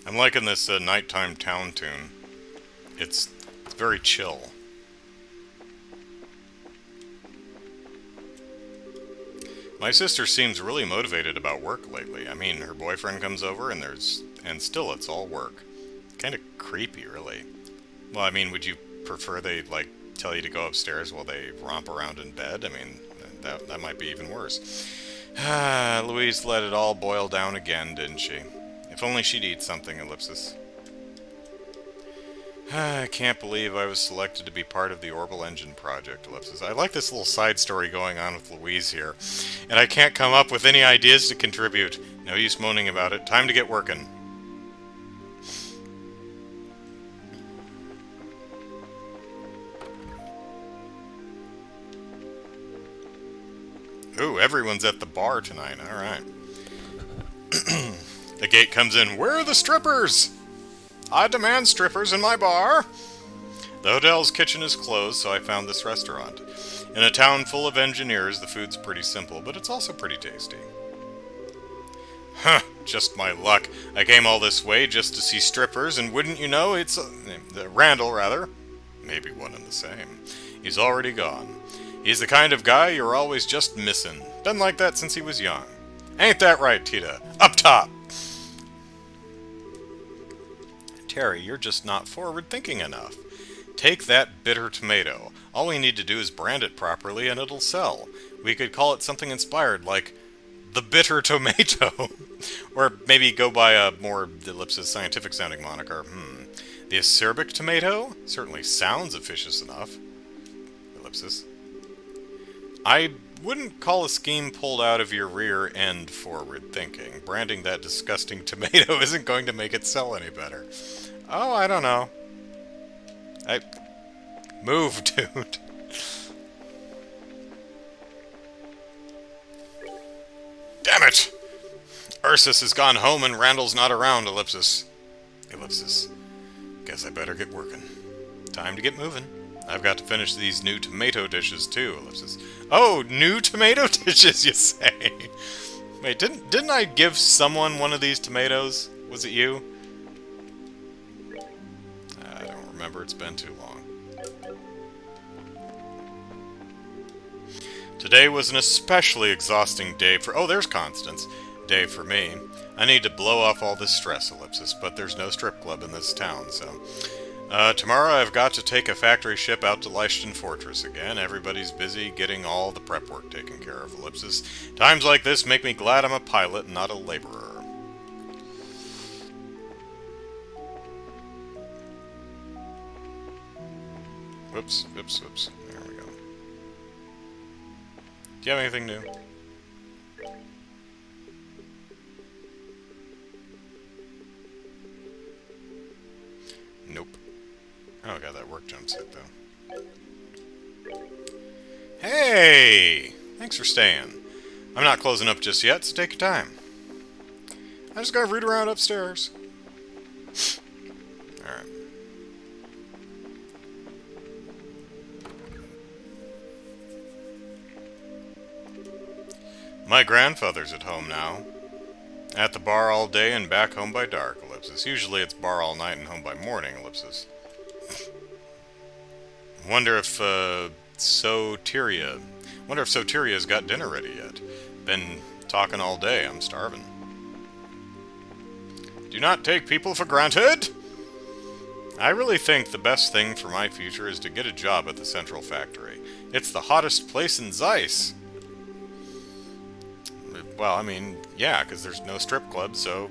Speaker 1: I'm liking this nighttime town tune. It's very chill. My sister seems really motivated about work lately. I mean, her boyfriend comes over and still it's all work. Kind of creepy, really. Well, I mean, would you prefer they, like, tell you to go upstairs while they romp around in bed? I mean, that might be even worse. Louise let it all boil down again, didn't she? If only she'd eat something, Ellipsis. I can't believe I was selected to be part of the Orbital Engine project, Ellipsis. I like this little side story going on with Louise here. And I can't come up with any ideas to contribute. No use moaning about it. Time to get working. Ooh, everyone's at the bar tonight. Alright. The gate comes in. Where are the strippers? I demand strippers in my bar. The hotel's kitchen is closed, so I found this restaurant. In a town full of engineers, the food's pretty simple, but it's also pretty tasty. Huh, just my luck. I came all this way just to see strippers, and wouldn't you know, it's... Randall, rather. Maybe one and the same. He's already gone. He's the kind of guy you're always just missing. Been like that since he was young. Ain't that right, Tita? Up top! Terry, you're just not forward-thinking enough. Take that bitter tomato. All we need to do is brand it properly and it'll sell. We could call it something inspired, like the bitter tomato. Or maybe go by a more ellipsis scientific-sounding moniker. The acerbic tomato? Certainly sounds officious enough. Ellipsis. I wouldn't call a scheme pulled out of your rear end forward-thinking. Branding that disgusting tomato isn't going to make it sell any better. Oh, I don't know. Move, dude. Damn it! Ursus has gone home and Randall's not around, Ellipsis. Ellipsis. Guess I better get working. Time to get moving. I've got to finish these new tomato dishes too, Ellipsis. Oh, new tomato dishes, you say? Wait, didn't I give someone one of these tomatoes? Was it you? I don't remember. It's been too long. Today was an especially exhausting day for... Oh, there's Constance. Day for me. I need to blow off all this stress, Ellipsis, but there's no strip club in this town, so... tomorrow I've got to take a factory ship out to Leishton Fortress again. Everybody's busy getting all the prep work taken care of, Ellipsis. Times like this make me glad I'm a pilot and not a laborer. Whoops, whoops, whoops. There we go. Do you have anything new? Nope. Oh god, that work jumpsuit though. Hey! Thanks for staying. I'm not closing up just yet, so take your time. I just gotta root around upstairs. Alright. My grandfather's at home now. At the bar all day and back home by dark, Ellipsis. Usually it's bar all night and home by morning, Ellipsis. Wonder if, Soteria's got dinner ready yet. Been talking all day, I'm starving. Do not take people for granted! I really think the best thing for my future is to get a job at the Central Factory. It's the hottest place in Zeiss. Well, I mean, yeah, because there's no strip club, so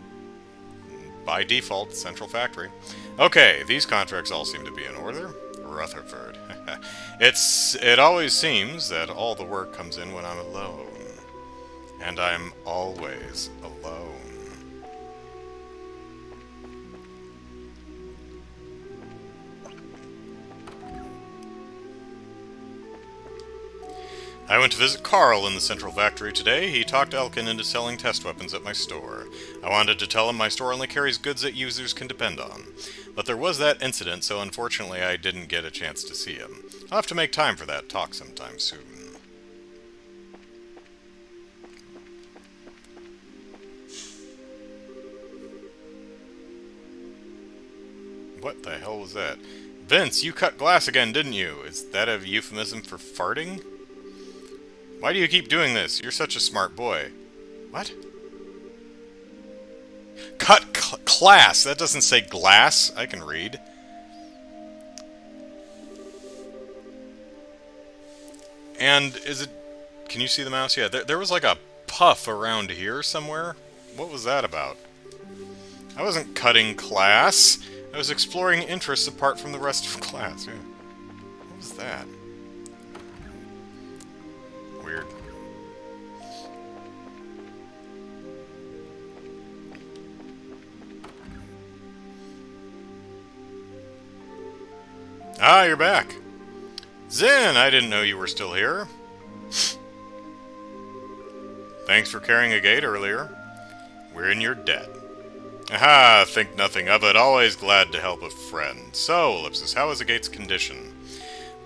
Speaker 1: by default, Central Factory. Okay, these contracts all seem to be in order. Rutherford. It always seems that all the work comes in when I'm alone. And I'm always alone. I went to visit Carl in the Central Factory today. He talked Elkin into selling test weapons at my store. I wanted to tell him my store only carries goods that users can depend on. But there was that incident, so unfortunately I didn't get a chance to see him. I'll have to make time for that talk sometime soon. What the hell was that? Vince, you cut glass again, didn't you? Is that a euphemism for farting? Why do you keep doing this? You're such a smart boy. What? Cut class! That doesn't say glass. I can read. And is it... Can you see the mouse? Yeah, there was like a puff around here somewhere. What was that about? I wasn't cutting class. I was exploring interests apart from the rest of class. Yeah. What was that? Weird. Ah, you're back. Zen, I didn't know you were still here. Thanks for carrying a gate earlier. We're in your debt. Aha, think nothing of it. Always glad to help a friend. So, Ellipsis, how is the gate's condition?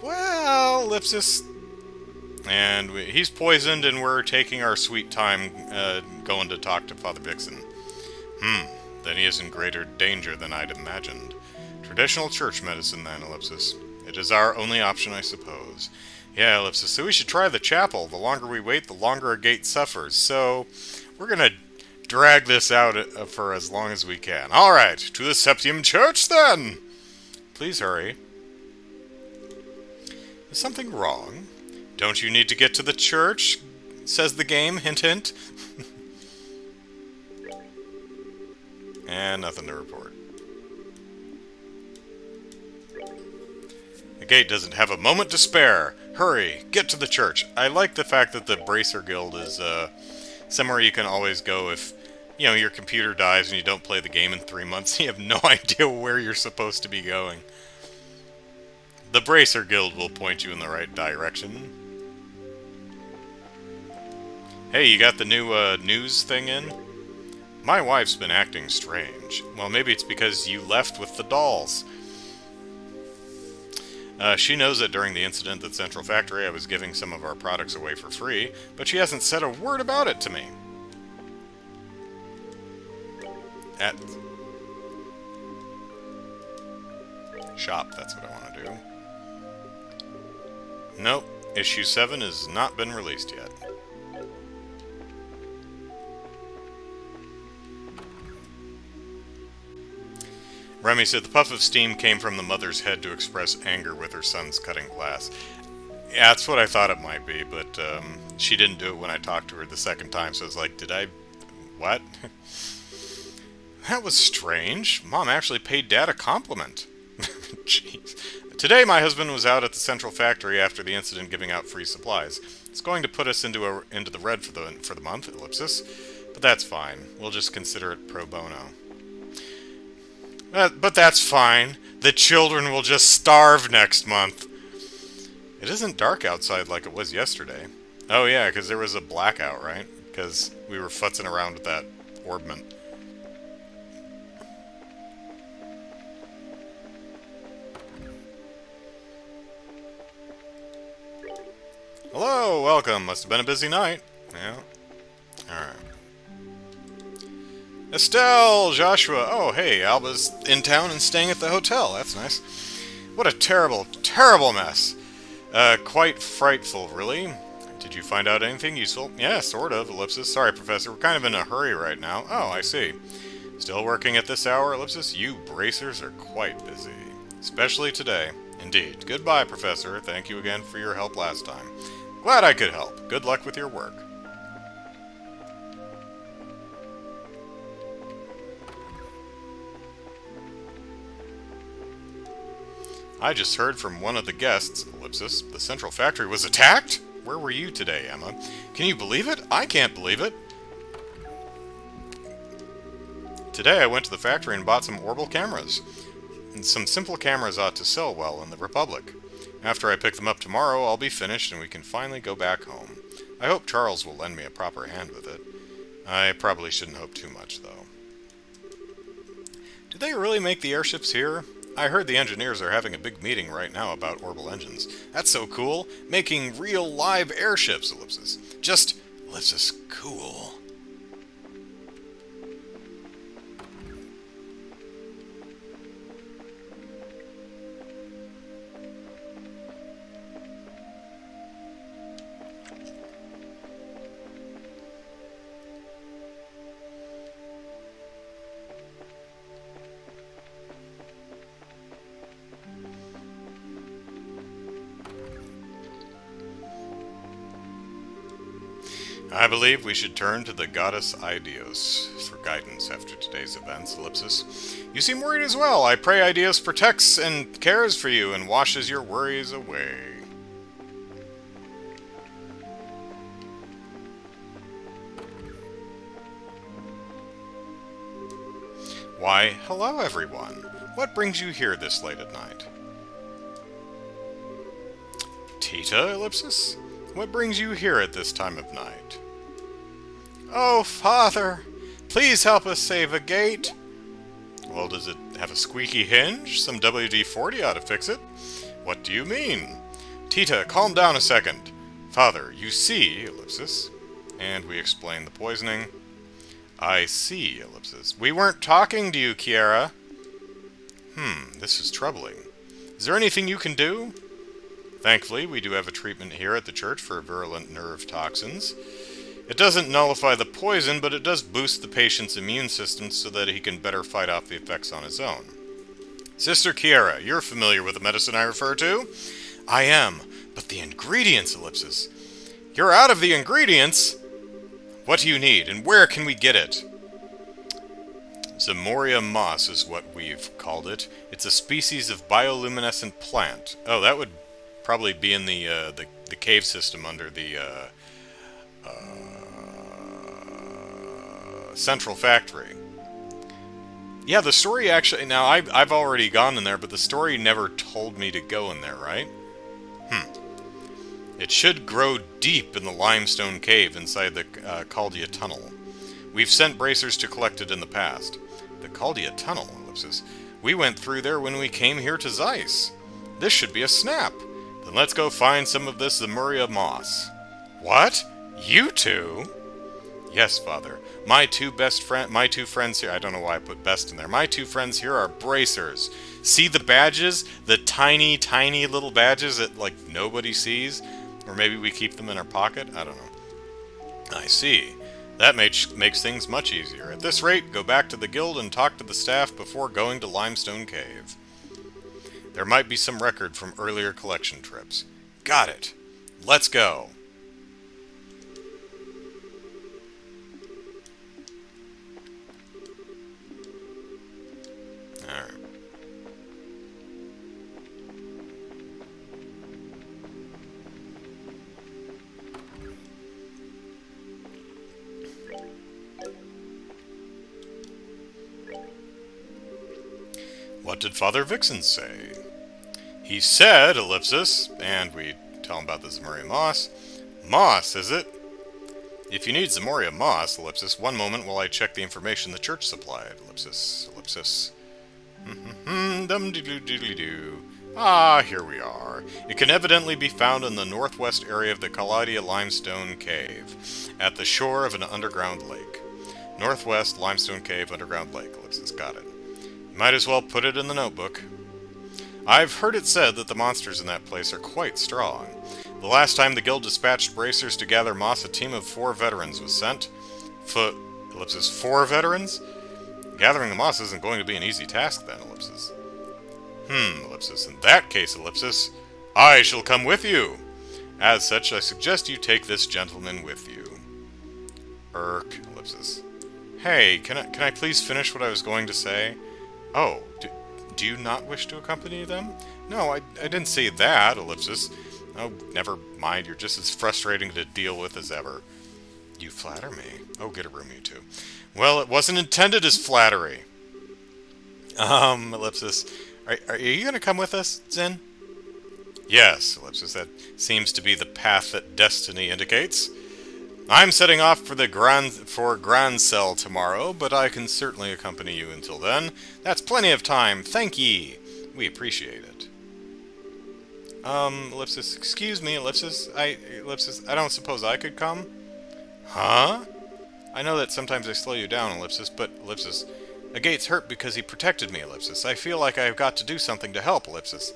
Speaker 1: Well, Ellipsis... And he's poisoned, and we're taking our sweet time going to talk to Father Vixen. Then he is in greater danger than I'd imagined. Traditional church medicine, then, Ellipsis. It is our only option, I suppose. Yeah, Ellipsis, so we should try the chapel. The longer we wait, the longer a gate suffers. So, we're gonna drag this out for as long as we can. Alright, to the Septium Church, then! Please hurry. Is something wrong? Don't you need to get to the church? Says the game, hint hint. And nothing to report. The gate doesn't have a moment to spare. Hurry, get to the church. I like the fact that the Bracer Guild is somewhere you can always go if, you know, your computer dies and you don't play the game in 3 months. You have no idea where you're supposed to be going. The Bracer Guild will point you in the right direction. Hey, you got the new news thing in? My wife's been acting strange. Well, maybe it's because you left with the dolls. She knows that during the incident at Central Factory I was giving some of our products away for free, but she hasn't said a word about it to me. At shop, that's what I want to do. Nope, issue 7 has not been released yet. Remy said the puff of steam came from the mother's head to express anger with her son's cutting glass. Yeah, that's what I thought it might be, but she didn't do it when I talked to her the second time, so I was like, did I... what? That was strange. Mom actually paid Dad a compliment. Jeez. Today my husband was out at the Central Factory after the incident giving out free supplies. It's going to put us into the red for the month, ellipsis. But that's fine. We'll just consider it pro bono. But that's fine. The children will just starve next month. It isn't dark outside like it was yesterday. Oh yeah, because there was a blackout, right? Because we were futzing around with that orbment. Hello, welcome. Must have been a busy night. Yeah. Alright. Estelle, Joshua. Oh, hey, Alba's in town and staying at the hotel. That's nice. What a terrible, terrible mess. Quite frightful, really. Did you find out anything useful? Yeah, sort of, ellipsis. Sorry, Professor, we're kind of in a hurry right now. Oh, I see. Still working at this hour, ellipsis? You bracers are quite busy. Especially today. Indeed. Goodbye, Professor. Thank you again for your help last time. Glad I could help. Good luck with your work. I just heard from one of the guests, ellipsis, the Central Factory was attacked? Where were you today, Emma? Can you believe it? I can't believe it. Today I went to the factory and bought some orbital cameras. And some simple cameras ought to sell well in the Republic. After I pick them up tomorrow, I'll be finished and we can finally go back home. I hope Charles will lend me a proper hand with it. I probably shouldn't hope too much, though. Do they really make the airships here? I heard the engineers are having a big meeting right now about orbital engines. That's so cool. Making real live airships, ellipsis. Just, ellipsis, cool. I believe we should turn to the goddess Idios for guidance after today's events, ellipsis. You seem worried as well. I pray Idios protects and cares for you and washes your worries away. Why, hello everyone. What brings you here this late at night? Tita, ellipsis? What brings you here at this time of night? Oh, Father, please help us save a gate. Well, does it have a squeaky hinge? Some WD-40 ought to fix it. What do you mean? Tita, calm down a second. Father, you see, ellipsis. And we explain the poisoning. I see, ellipsis. We weren't talking to you, Kiara. This is troubling. Is there anything you can do? Thankfully, we do have a treatment here at the church for virulent nerve toxins. It doesn't nullify the poison, but it does boost the patient's immune system so that he can better fight off the effects on his own. Sister Kiara, you're familiar with the medicine I refer to? I am, but the ingredients, ellipsis. You're out of the ingredients? What do you need, and where can we get it? Zamoria moss is what we've called it. It's a species of bioluminescent plant. Oh, that would probably be in the cave system under the Central Factory. Yeah, the story actually... Now, I've already gone in there, but the story never told me to go in there, right? It should grow deep in the limestone cave inside the Caldia Tunnel. We've sent bracers to collect it in the past. The Caldia Tunnel, ellipsis. We went through there when we came here to Zeiss. This should be a snap. Then let's go find some of this Zemuria moss. What? You two? Yes, Father. My two friends here. I don't know why I put best in there. My two friends here are bracers. See the badges? The tiny, tiny little badges that, like, nobody sees? Or maybe we keep them in our pocket? I don't know. I see. That makes things much easier. At this rate, go back to the guild and talk to the staff before going to Limestone Cave. There might be some record from earlier collection trips. Got it. Let's go. Alright. What did Father Vixen say? He said, ellipsis, and we tell him about the Zemuria moss. Moss, is it? If you need Zemuria moss, ellipsis, one moment while I check the information the church supplied, ellipsis, ellipsis. Dum-dee-doo-dee-dee-doo. Ah, here we are. It can evidently be found in the northwest area of the Kalidia Limestone Cave, at the shore of an underground lake. Northwest Limestone Cave, underground lake, ellipsis, got it. Might as well put it in the notebook. I've heard it said that the monsters in that place are quite strong. The last time the guild dispatched bracers to gather moss, a team of 4 veterans was sent. Ellipsis, 4 veterans? Gathering the moss isn't going to be an easy task then, ellipsis. Ellipsis. In that case, ellipsis, I shall come with you. As such, I suggest you take this gentleman with you. Ellipsis. Hey, can I please finish what I was going to say? Oh, do you not wish to accompany them? No, I didn't say that, ellipsis. Oh, never mind, you're just as frustrating to deal with as ever. You flatter me. Oh, get a room, you two. Well, it wasn't intended as flattery. Ellipsis, are you going to come with us, Zen? Yes, ellipsis, that seems to be the path that destiny indicates. I'm setting off for Grand Cell tomorrow, but I can certainly accompany you until then. That's plenty of time, thank ye. We appreciate it. Ellipsis, excuse me, ellipsis, I don't suppose I could come? Huh? I know that sometimes I slow you down, ellipsis, but, ellipsis, Agate's hurt because he protected me, ellipsis. I feel like I've got to do something to help, ellipsis.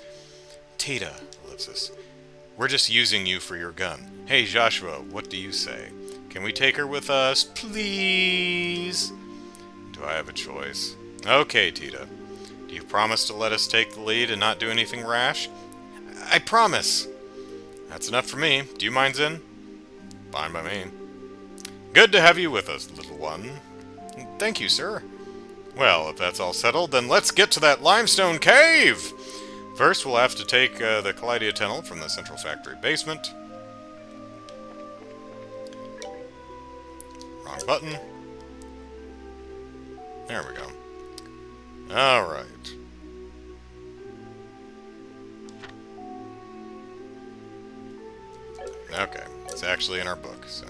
Speaker 1: Tita, ellipsis, we're just using you for your gun. Hey, Joshua, what do you say? Can we take her with us, please? Do I have a choice? Okay, Tita. Do you promise to let us take the lead and not do anything rash? I promise. That's enough for me. Do you mind, Zen? Fine by me. Good to have you with us, little one. Thank you, sir. Well, if that's all settled, then let's get to that limestone cave! First, we'll have to take the Kalidia tunnel from the central factory basement. Wrong button. There we go. Alright. Okay, it's actually in our book, so...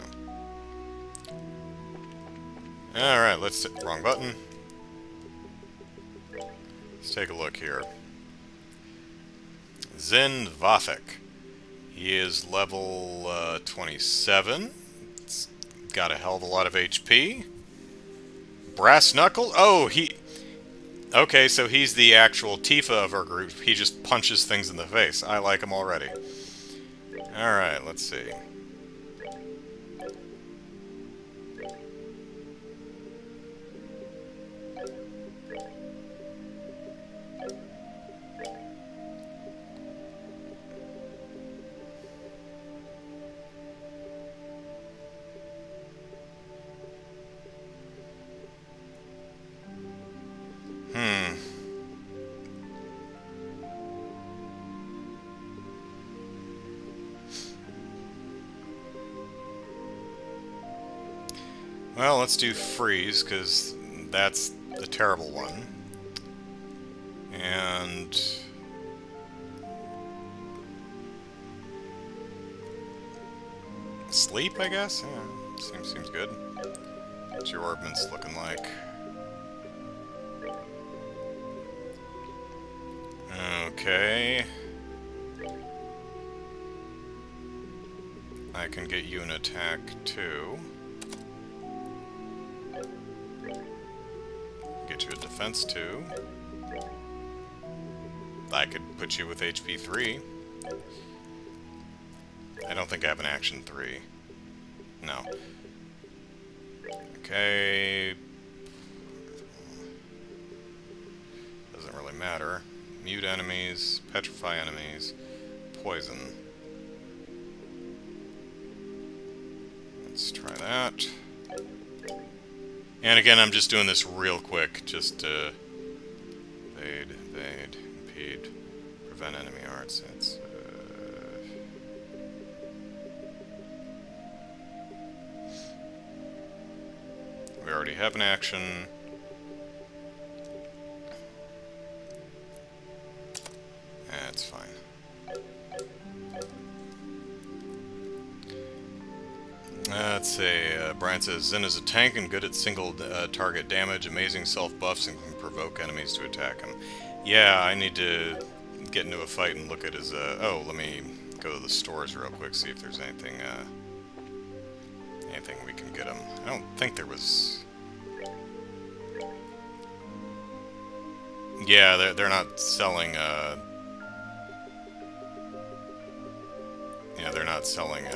Speaker 1: Alright, wrong button. Let's take a look here. Zen Vathek. He is level 27. It's got a hell of a lot of HP. Brass Knuckle? Oh, okay, so he's the actual Tifa of our group. He just punches things in the face. I like him already. Alright, let's see. Well, let's do freeze, because that's the terrible one. And... sleep, I guess? Yeah, seems good. What's your orbments looking like? Okay. I can get you an attack too. Get you a defense too. I could put you with HP 3. I don't think I have an action 3. No. Okay. Doesn't really matter. Mute enemies, petrify enemies, poison. Let's try that. And again, I'm just doing this real quick, just to evade, impede, prevent enemy arts. It's we already have an action. That's fine. Let's see, Brian says, Zen is a tank and good at single target damage, amazing self-buffs, and can provoke enemies to attack him. Yeah, I need to get into a fight and look at his, oh, let me go to the stores real quick, see if there's anything, anything we can get him. I don't think there was... Yeah, they're not selling, yeah, they're not selling,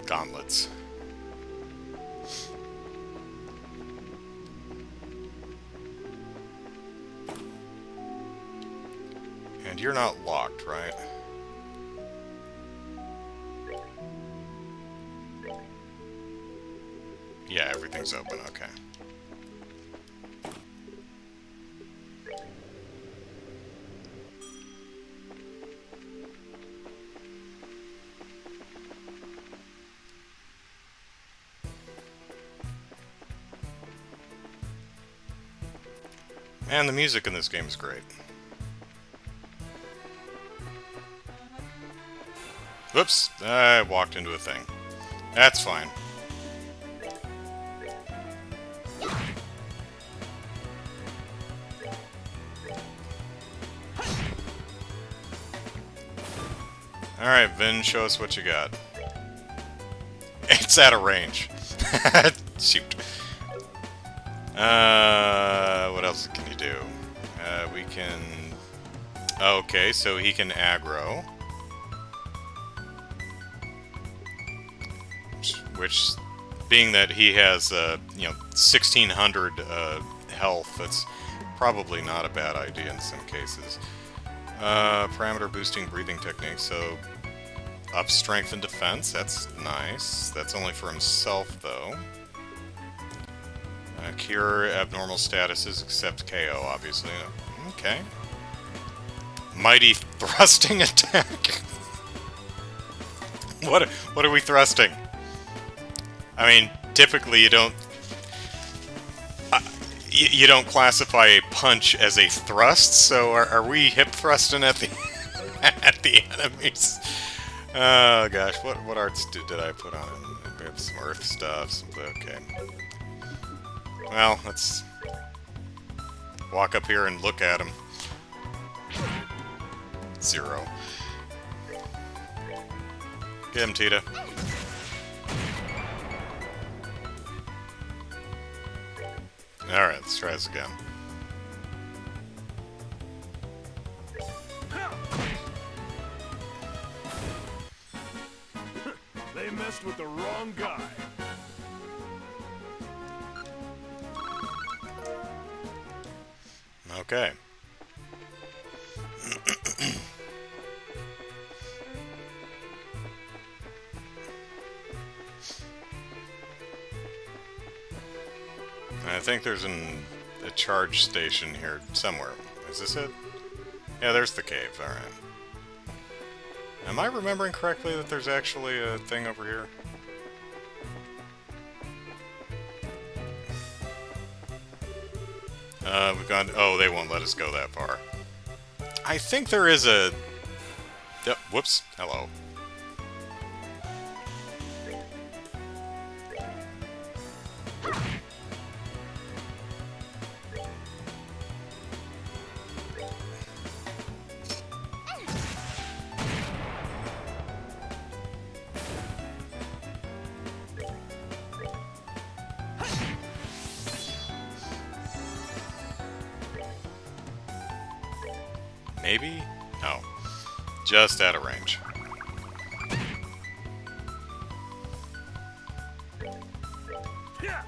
Speaker 1: gauntlets. And you're not locked, right? Yeah, everything's open, okay. And the music in this game is great. Whoops, I walked into a thing. That's fine. Alright, Vin, show us what you got. It's out of range. Shoot. What else can you do? We can... Okay, so he can aggro. Which, being that he has, you know, 1,600 health, that's probably not a bad idea in some cases. Parameter boosting breathing technique, so up strength and defense, that's nice. That's only for himself, though. Cure abnormal statuses except KO, obviously. Okay. Mighty thrusting attack. What are we thrusting? I mean, typically you don't you don't classify a punch as a thrust, so are we hip thrusting at the at the enemies? Oh gosh, what arts did I put on him? We have some earth stuff. Okay. Well, let's walk up here and look at him. 0. Get him, Tita. Alright, let's try this again.
Speaker 5: They messed with the wrong guy.
Speaker 1: Okay. I think there's a charge station here somewhere. Is this it? Yeah, there's the cave. Alright. Am I remembering correctly that there's actually a thing over here? We've gone... Oh, they won't let us go that far. I think there is a... whoops. Hello. Maybe? No. Just out of range.
Speaker 5: Yeah.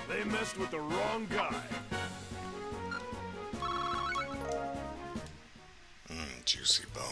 Speaker 5: They messed with the wrong guy.
Speaker 1: Juicy bone.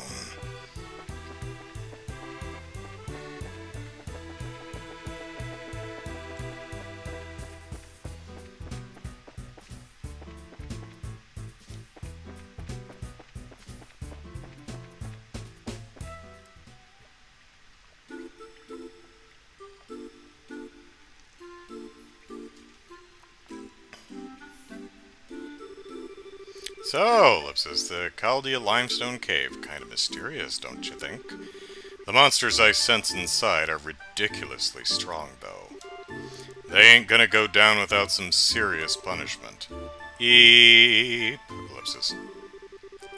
Speaker 1: So, Ellipsis, the Chaldea Limestone Cave. Kind of mysterious, don't you think? The monsters I sense inside are ridiculously strong, though. They ain't gonna go down without some serious punishment. Eep. Ellipsis.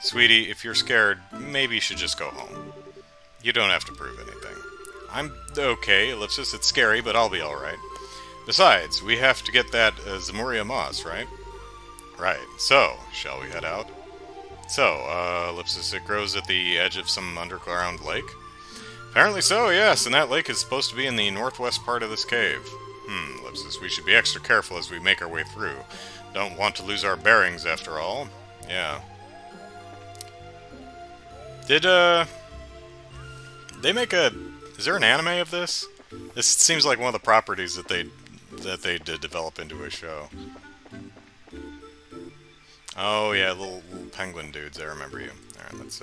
Speaker 1: Sweetie, if you're scared, maybe you should just go home. You don't have to prove anything. I'm okay, Ellipsis. It's scary, but I'll be alright. Besides, we have to get that Zamuria moss, right? Right, so, shall we head out? So, Ellipsis, it grows at the edge of some underground lake? Apparently so, yes, and that lake is supposed to be in the northwest part of this cave. Ellipsis, we should be extra careful as we make our way through. Don't want to lose our bearings, after all. Yeah. Did, they make a... Is there an anime of this? This seems like one of the properties that they did develop into a show. Oh yeah, little penguin dudes, I remember you. Alright, let's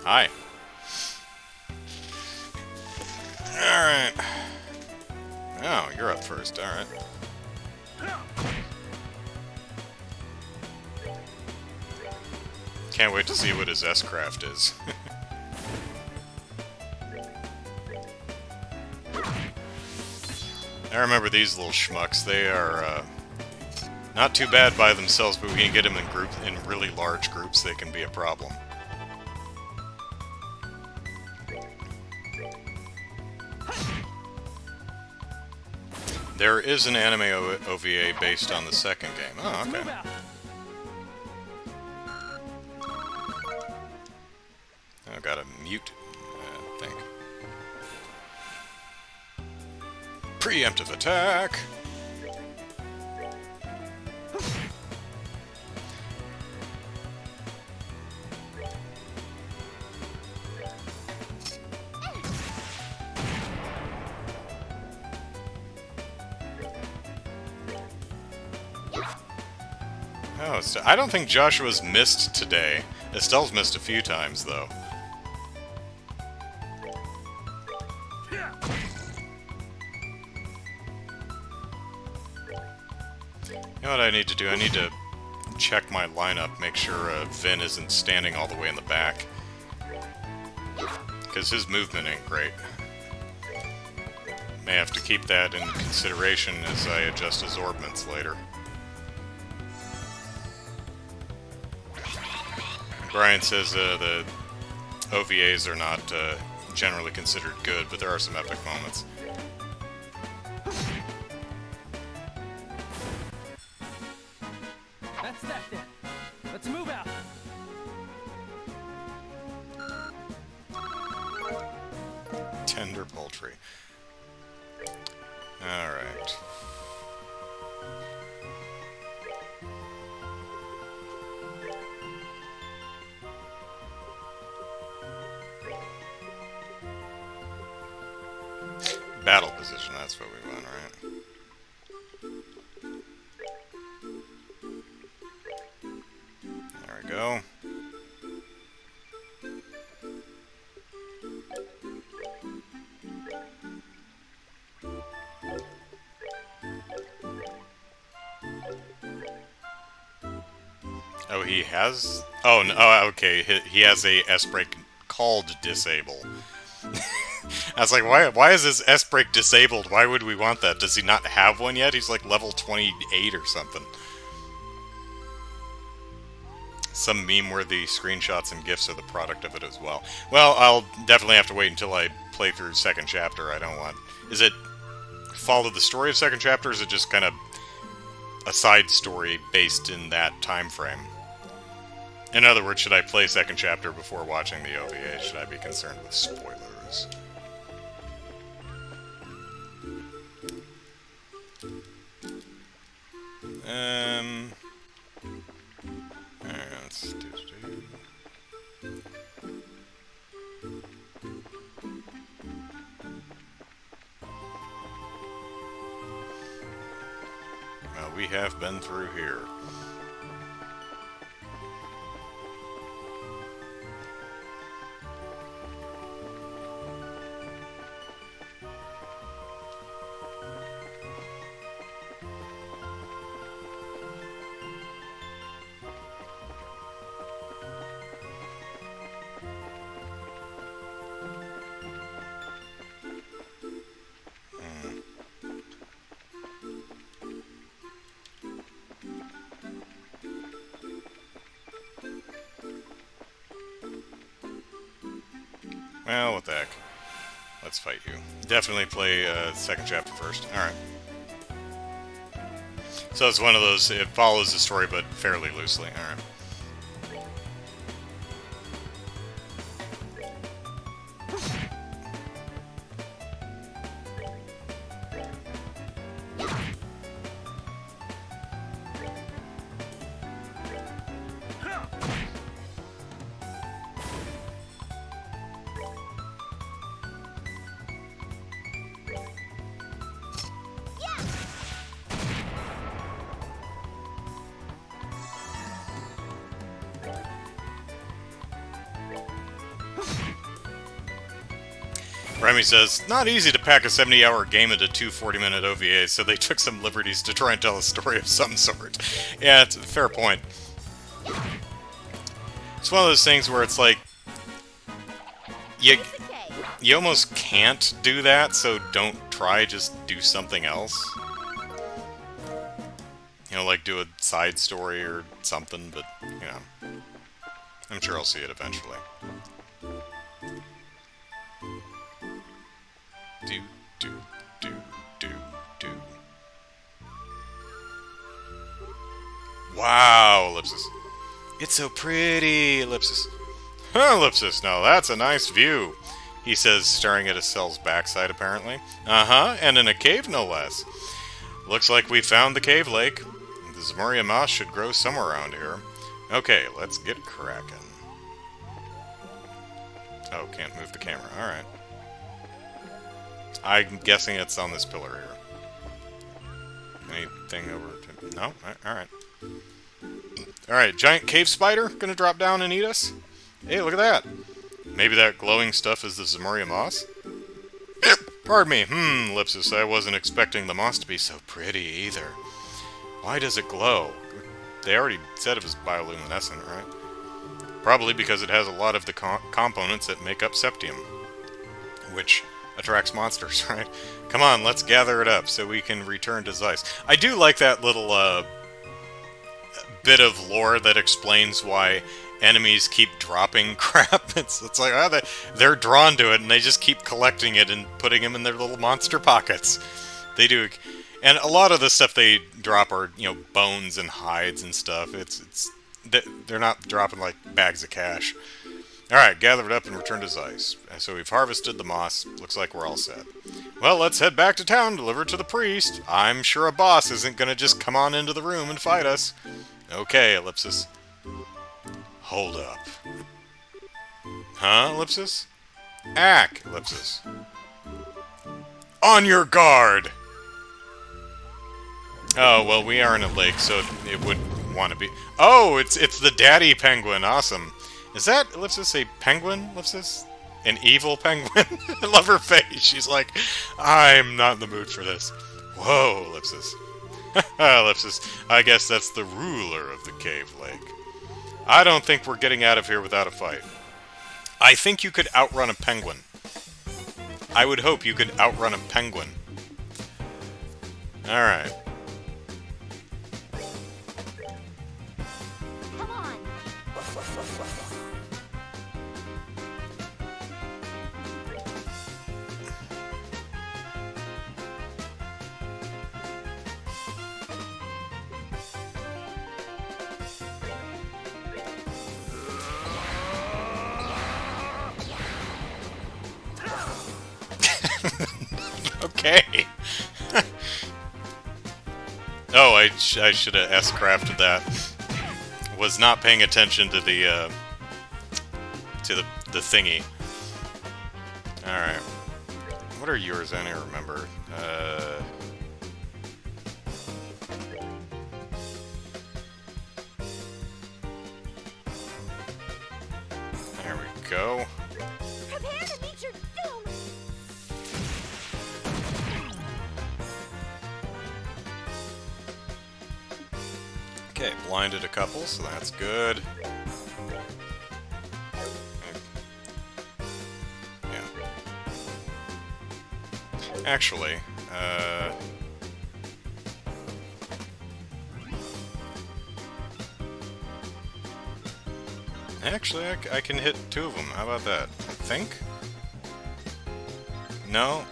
Speaker 1: Hi. Alright. Oh, you're up first, alright. Can't wait to see what his S-craft is. I remember these little schmucks. They are not too bad by themselves, but we can get them in really large groups. They can be a problem. There is an anime OVA based on the second game. Oh, okay. I gotta mute, I think. Preemptive attack! Oh, I don't think Joshua's missed today. Estelle's missed a few times, though. You know what I need to do? I need to check my lineup, make sure Vin isn't standing all the way in the back. Because his movement ain't great. May have to keep that in consideration as I adjust his orbments later. Brian says the OVAs are not generally considered good, but there are some epic moments.
Speaker 3: That's that then. Let's move out.
Speaker 1: Tender poultry. Alright. Battle position, that's what we want, right? There we go. Oh, he has... Oh, no, oh, okay, he has a S-brake called Disable. I was like, why is his S-brake disabled? Why would we want that? Does he not have one yet? He's like level 28 or something. some meme where the screenshots and GIFs are the product of it as well. Well, I'll definitely have to wait until I play through second chapter. I don't want... Is it follow the story of second chapter, or is it just kind of a side story based in that time frame? In other words, should I play second chapter before watching the OVA? Should I be concerned with spoilers? Alright, let's do. Well, we have been through here. Well, what the heck. Let's fight you. Definitely play second chapter first. Alright. So it's one of those, it follows the story, but fairly loosely. Alright. Remy says, not easy to pack a 70-hour game into two 40-minute OVAs, so they took some liberties to try and tell a story of some sort. Yeah, it's a fair point. It's one of those things where it's like, you almost can't do that, so don't try, just do something else. You know, like do a side story or something, but, you know, I'm sure I'll see it eventually. Wow, Ellipsis. It's so pretty, Ellipsis. Huh, Ellipsis, now that's a nice view, he says, staring at his cell's backside, apparently. Uh-huh, and in a cave, no less. Looks like we found the cave lake. The Zamoria moss should grow somewhere around here. Okay, let's get cracking. Oh, can't move the camera. Alright. I'm guessing it's on this pillar here. Anything over to... No? Alright. Alright, giant cave spider gonna drop down and eat us? Hey, look at that. Maybe that glowing stuff is the Zamoria moss? Pardon me. Ellipsis, I wasn't expecting the moss to be so pretty either. Why does it glow? They already said it was bioluminescent, right? Probably because it has a lot of the components that make up septium, which attracts monsters, right? Come on, let's gather it up so we can return to Zeiss. I do like that little bit of lore that explains why enemies keep dropping crap. It's like, oh, they're drawn to it, and they just keep collecting it and putting them in their little monster pockets. They do. And a lot of the stuff they drop are, you know, bones and hides and stuff. They're not dropping, like, bags of cash. Alright, gather it up and return to Zeiss. So we've harvested the moss. Looks like we're all set. Well, let's head back to town, deliver it to the priest. I'm sure a boss isn't gonna just come on into the room and fight us. Okay, Ellipsis. Hold up. Huh, Ellipsis? Ack, Ellipsis. On your guard! Oh, well, we are in a lake, so it would want to be... Oh, it's the daddy penguin. Awesome. Is that, Ellipsis, a penguin, Ellipsis? An evil penguin? I love her face. She's like, I'm not in the mood for this. Whoa, Ellipsis. Ellipsis, I guess that's the ruler of the cave lake. I don't think we're getting out of here without a fight. I think you could outrun a penguin. I would hope you could outrun a penguin. Alright.
Speaker 4: Come on.
Speaker 1: Okay. Oh, I should have S-crafted that. Was not paying attention to the thingy. Alright. What are yours? I don't remember. There we go.
Speaker 4: Prepare to meet your doom!
Speaker 1: Okay, blinded a couple, so that's good. Yeah. Actually, Actually, I can hit 2 of them. How about that? I think? No?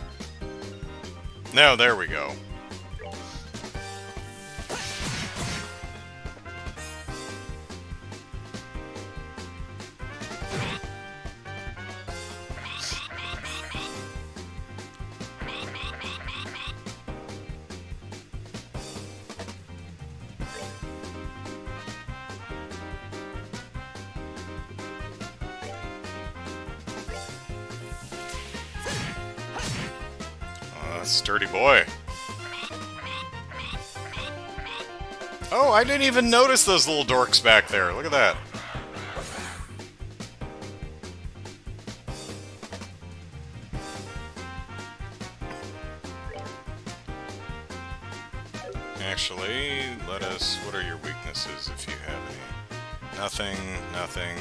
Speaker 1: No, there we go. Sturdy boy. Oh, I didn't even notice those little dorks back there. Look at that. Actually, let us... What are your weaknesses, if you have any? Nothing, nothing...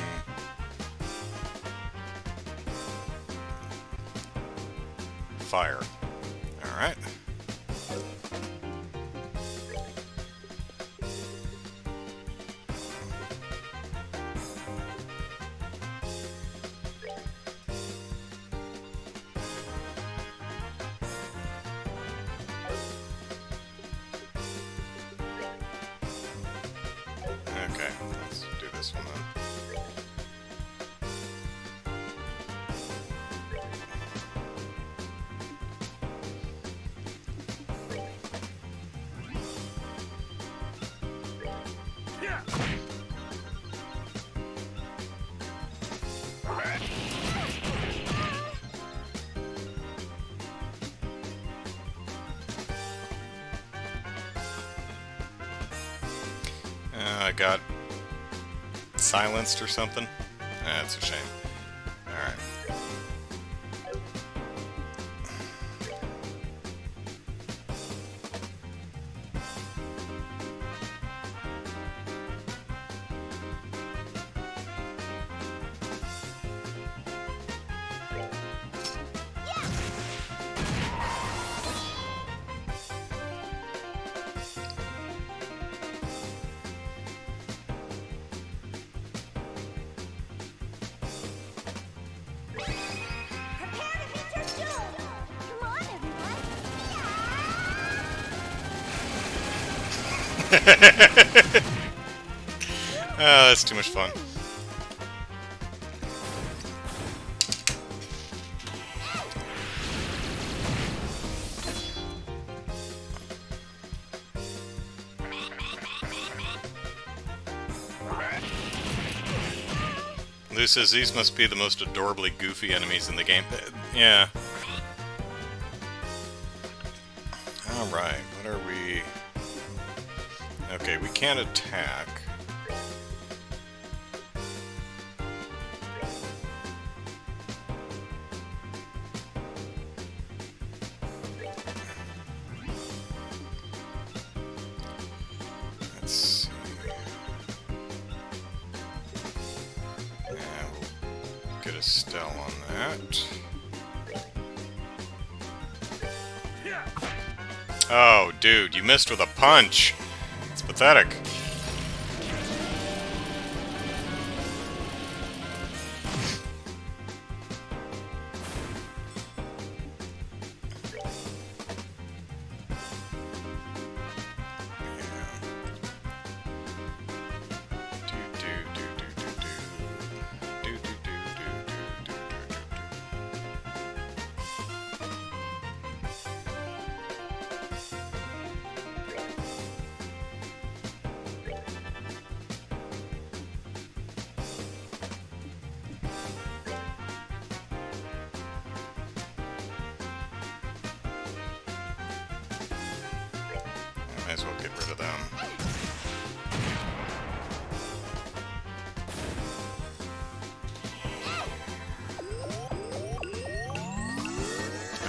Speaker 1: Fire. Alright. Okay, let's do this one then. I got silenced or something. That's a shame. Alright. Oh, that's too much fun. Lou says these must be the most adorably goofy enemies in the game. Yeah. Alright, what are we... Okay, we can't attack. Let's see. Yeah, we'll get a Stell on that. Oh, dude, you missed with a punch. It's pathetic. Might as well get rid of them.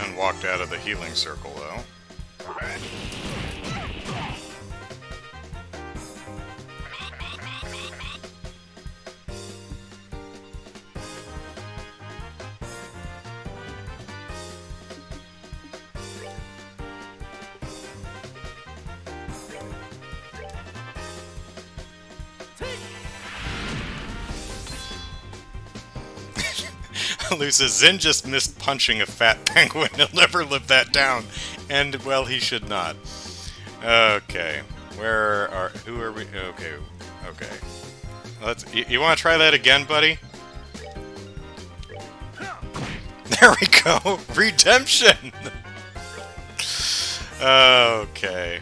Speaker 1: And walked out of the healing circle, though. Lou says, Zen just missed punching a fat penguin. He'll never live that down. And, well, he should not. Okay. Who are we? Okay. You want to try that again, buddy? There we go! Redemption! Okay.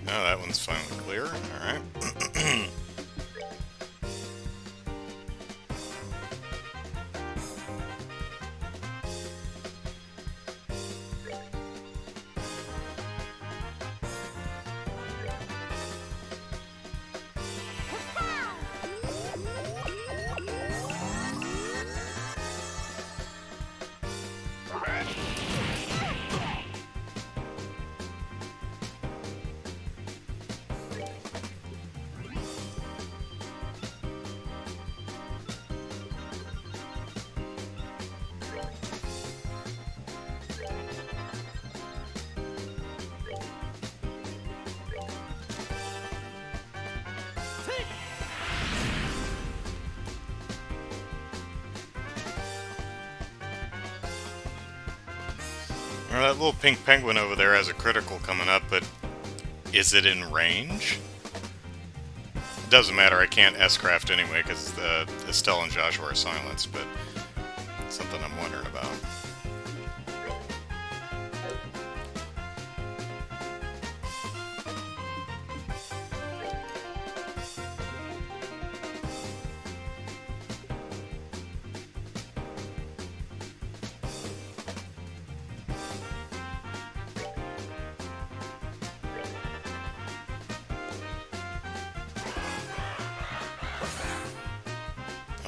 Speaker 1: Oh, that one's finally clear. Alright. Well, that little pink penguin over there has a critical coming up, but is it in range? It doesn't matter, I can't S-craft anyway, because Estelle and Joshua are silenced, but it's something I'm wondering about.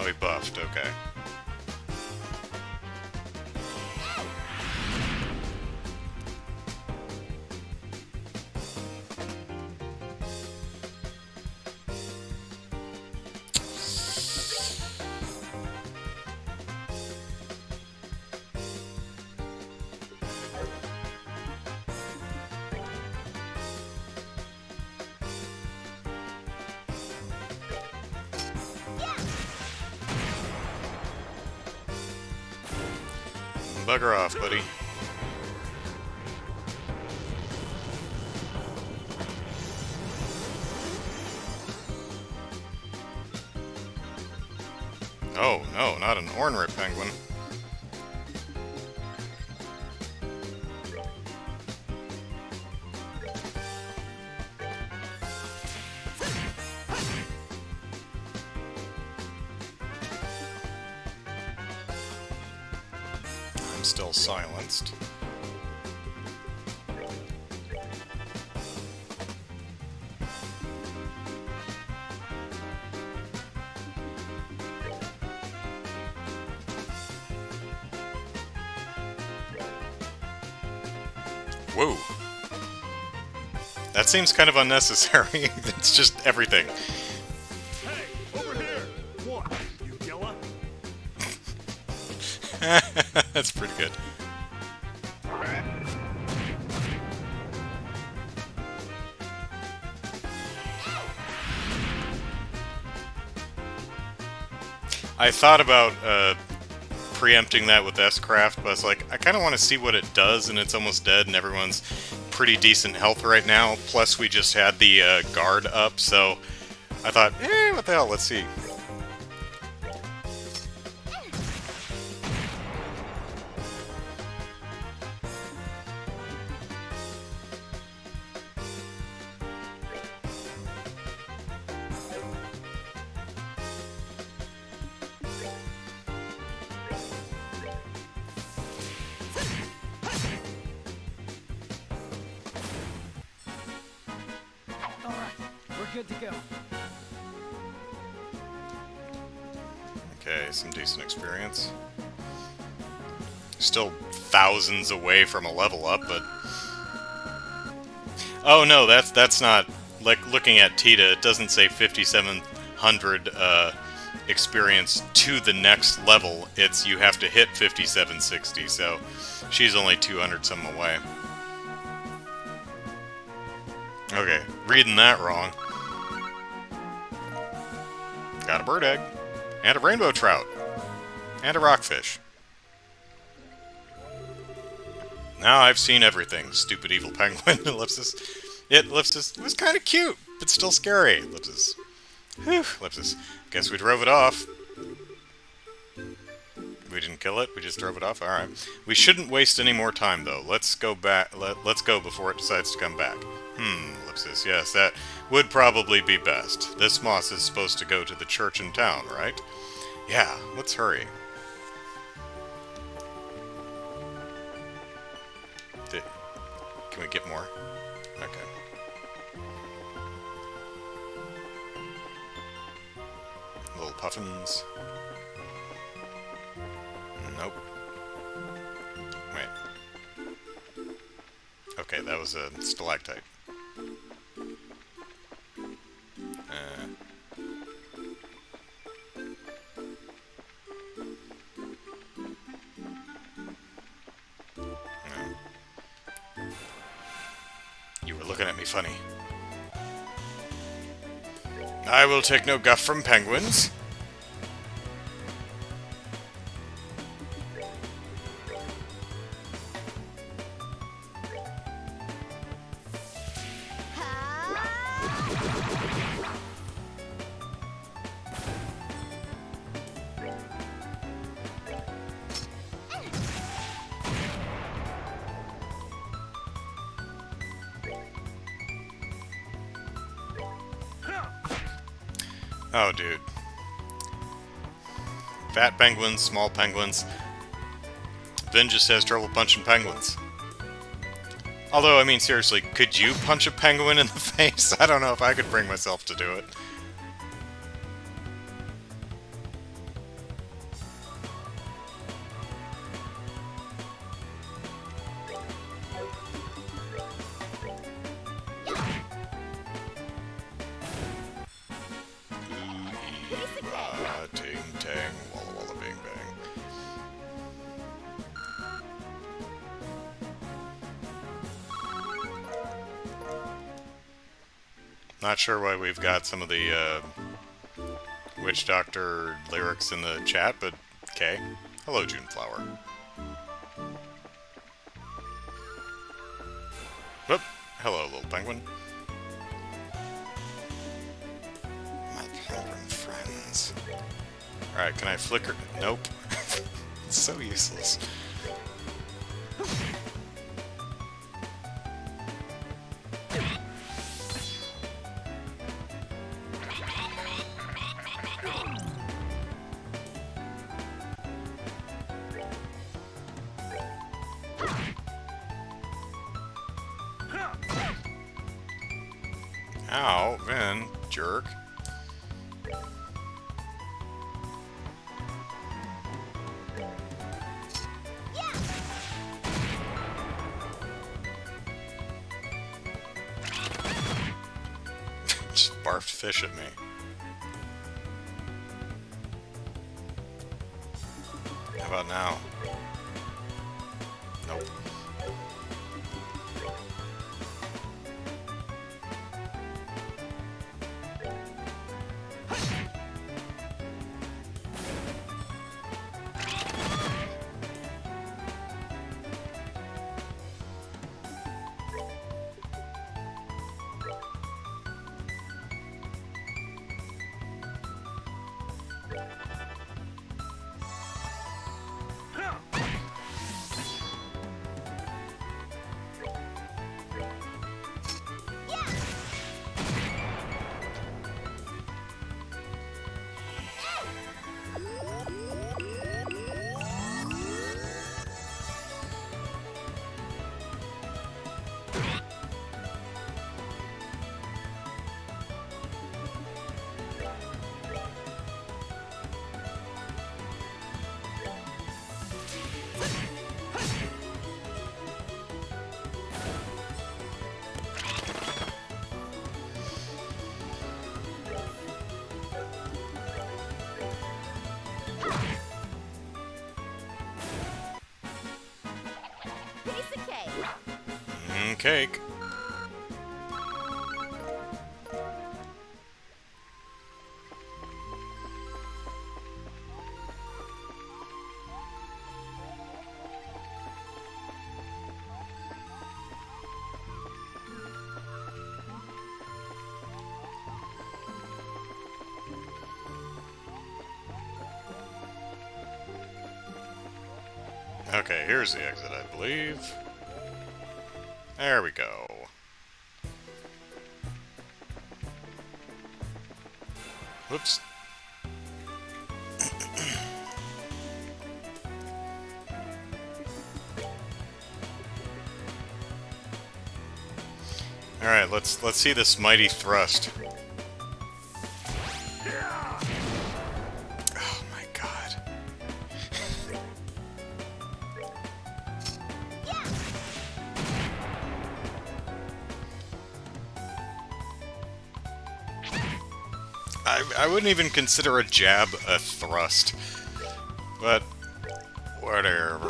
Speaker 1: Oh, he buffed, okay. Bugger off, buddy. Oh, no, not an ornery penguin. I'm still silenced. Whoa. That seems kind of unnecessary. It's just everything.
Speaker 5: Hey, over here! What? You yella?
Speaker 1: That's pretty good. I thought about preempting that with S-Craft, but I was like, I kind of want to see what it does, and it's almost dead, and everyone's pretty decent health right now. Plus, we just had the guard up, so I thought, what the hell, let's see.
Speaker 3: All right, we're good to go.
Speaker 1: Okay, some decent experience. Still thousands away from a level up, but... Oh no, that's not... Like, looking at Tita, it doesn't say 5,700 experience to the next level. It's you have to hit 5,760, so she's only 200 some away. Okay, reading that wrong. Got a bird egg. And a rainbow trout. And a rockfish. Now I've seen everything, stupid evil penguin. Ellipsis. Ellipsis. It was kind of cute, but still scary. Ellipsis. Whew, Ellipsis. Guess we drove it off. We didn't kill it, we just drove it off? Alright. We shouldn't waste any more time, though. Let's go back. Let's go before it decides to come back. Ellipsis. Yes, that would probably be best. This moss is supposed to go to the church in town, right? Yeah, let's hurry. Can we get more? Okay. Little puffins. Nope. Wait. Okay, that was a stalactite. You were looking at me funny. I will take no guff from penguins. Oh, dude. Fat penguins, small penguins. Vin just has trouble punching penguins. Although, I mean, seriously, could you punch a penguin in the face? I don't know if I could bring myself to do it. Ting tang, walla walla bing bang. Not sure why we've got some of the Witch Doctor lyrics in the chat, but okay. Hello, Juneflower. Whoop. Hello, little penguin. My penguin friends. Alright, can I flicker? Nope. It's so useless. Ow, Vin, jerk. Just barfed fish at me. about now? Nope.
Speaker 4: Piece of cake.
Speaker 1: Cake. Okay, here's the exit, I believe. There we go. Whoops. All right, let's see this mighty thrust. Oh my god. I wouldn't even consider a jab a thrust, but whatever.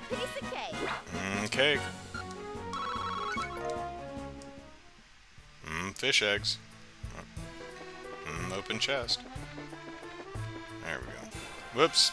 Speaker 4: Piece of cake.
Speaker 1: Okay. Fish eggs. Open chest. There we go. Whoops.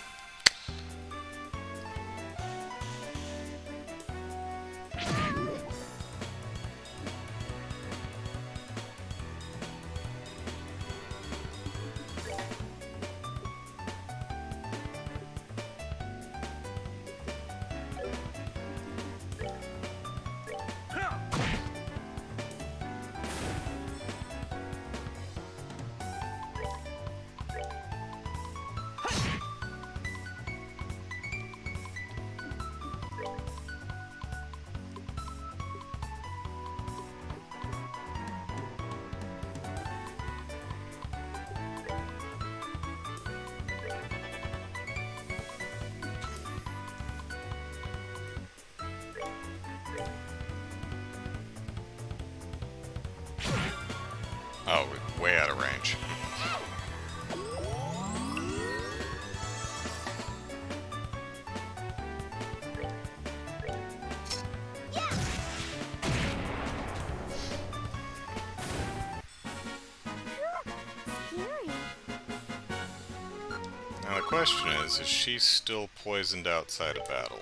Speaker 1: Oh, way out of range.
Speaker 4: Scary.
Speaker 1: Now the question is she still poisoned outside of battle?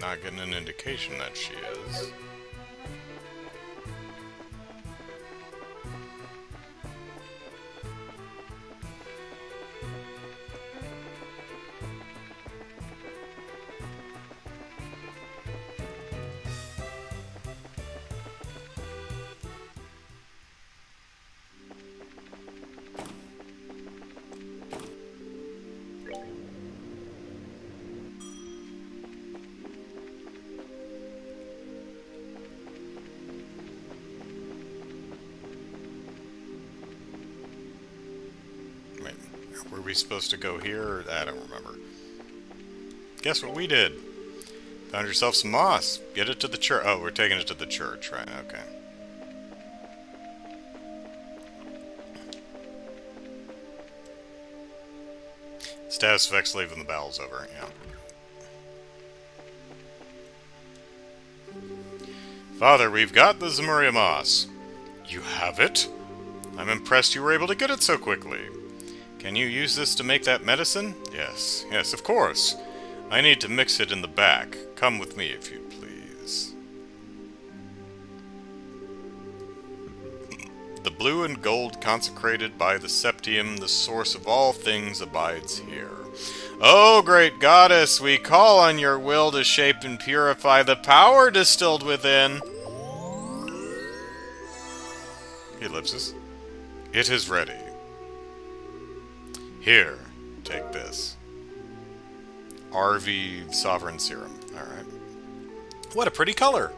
Speaker 1: Not getting an indication that she is. Were we supposed to go here? I don't remember. Guess what we did? Found yourself some moss. Get it to the church. Oh, we're taking it to the church, right? Okay. Status effects leaving the bowels over, yeah. Father, we've got the Zemuria moss. You have it? I'm impressed you were able to get it so quickly. Can you use this to make that medicine? Yes, yes, of course. I need to mix it in the back. Come with me if you'd please. The blue and gold consecrated by the septium, the source of all things, abides here. O great goddess, we call on your will to shape and purify the power distilled within. Ellipsis. It is ready. Here, take this. RV Sovereign Serum. Alright. What a pretty color!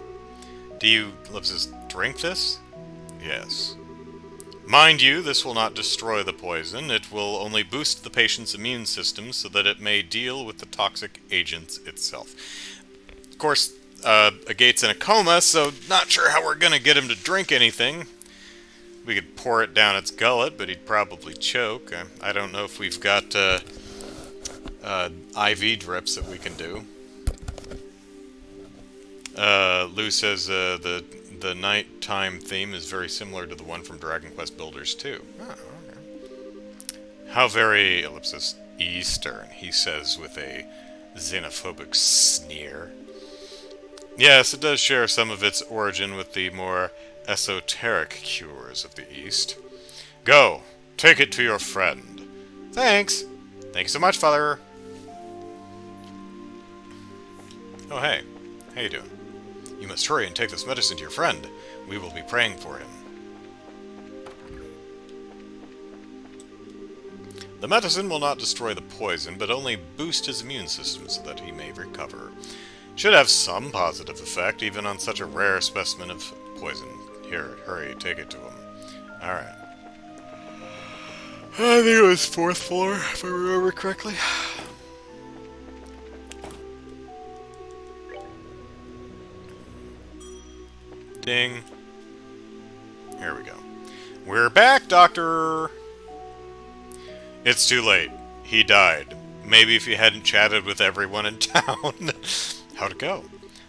Speaker 1: Do you, ellipsis, drink this? Yes. Mind you, this will not destroy the poison. It will only boost the patient's immune system so that it may deal with the toxic agents itself. Of course, Agate's in a coma, so not sure how we're gonna get him to drink anything. We could pour it down its gullet, but he'd probably choke. I don't know if we've got IV drips that we can do. Lou says the nighttime theme is very similar to the one from Dragon Quest Builders 2. Oh, okay. How very, ellipsis, Eastern, he says with a xenophobic sneer. Yes, it does share some of its origin with the more esoteric cures of the East. Go, take it to your friend. Thanks. Thank you so much, Father. Oh, hey. How you doing? You must hurry and take this medicine to your friend. We will be praying for him. The medicine will not destroy the poison, but only boost his immune system so that he may recover. Should have some positive effect, even on such a rare specimen of poison. Here, hurry, take it to him. Alright. I think it was 4th floor, if I remember correctly. Ding. Here we go. We're back, Doctor! It's too late. He died. Maybe if you hadn't chatted with everyone in town. How'd it go?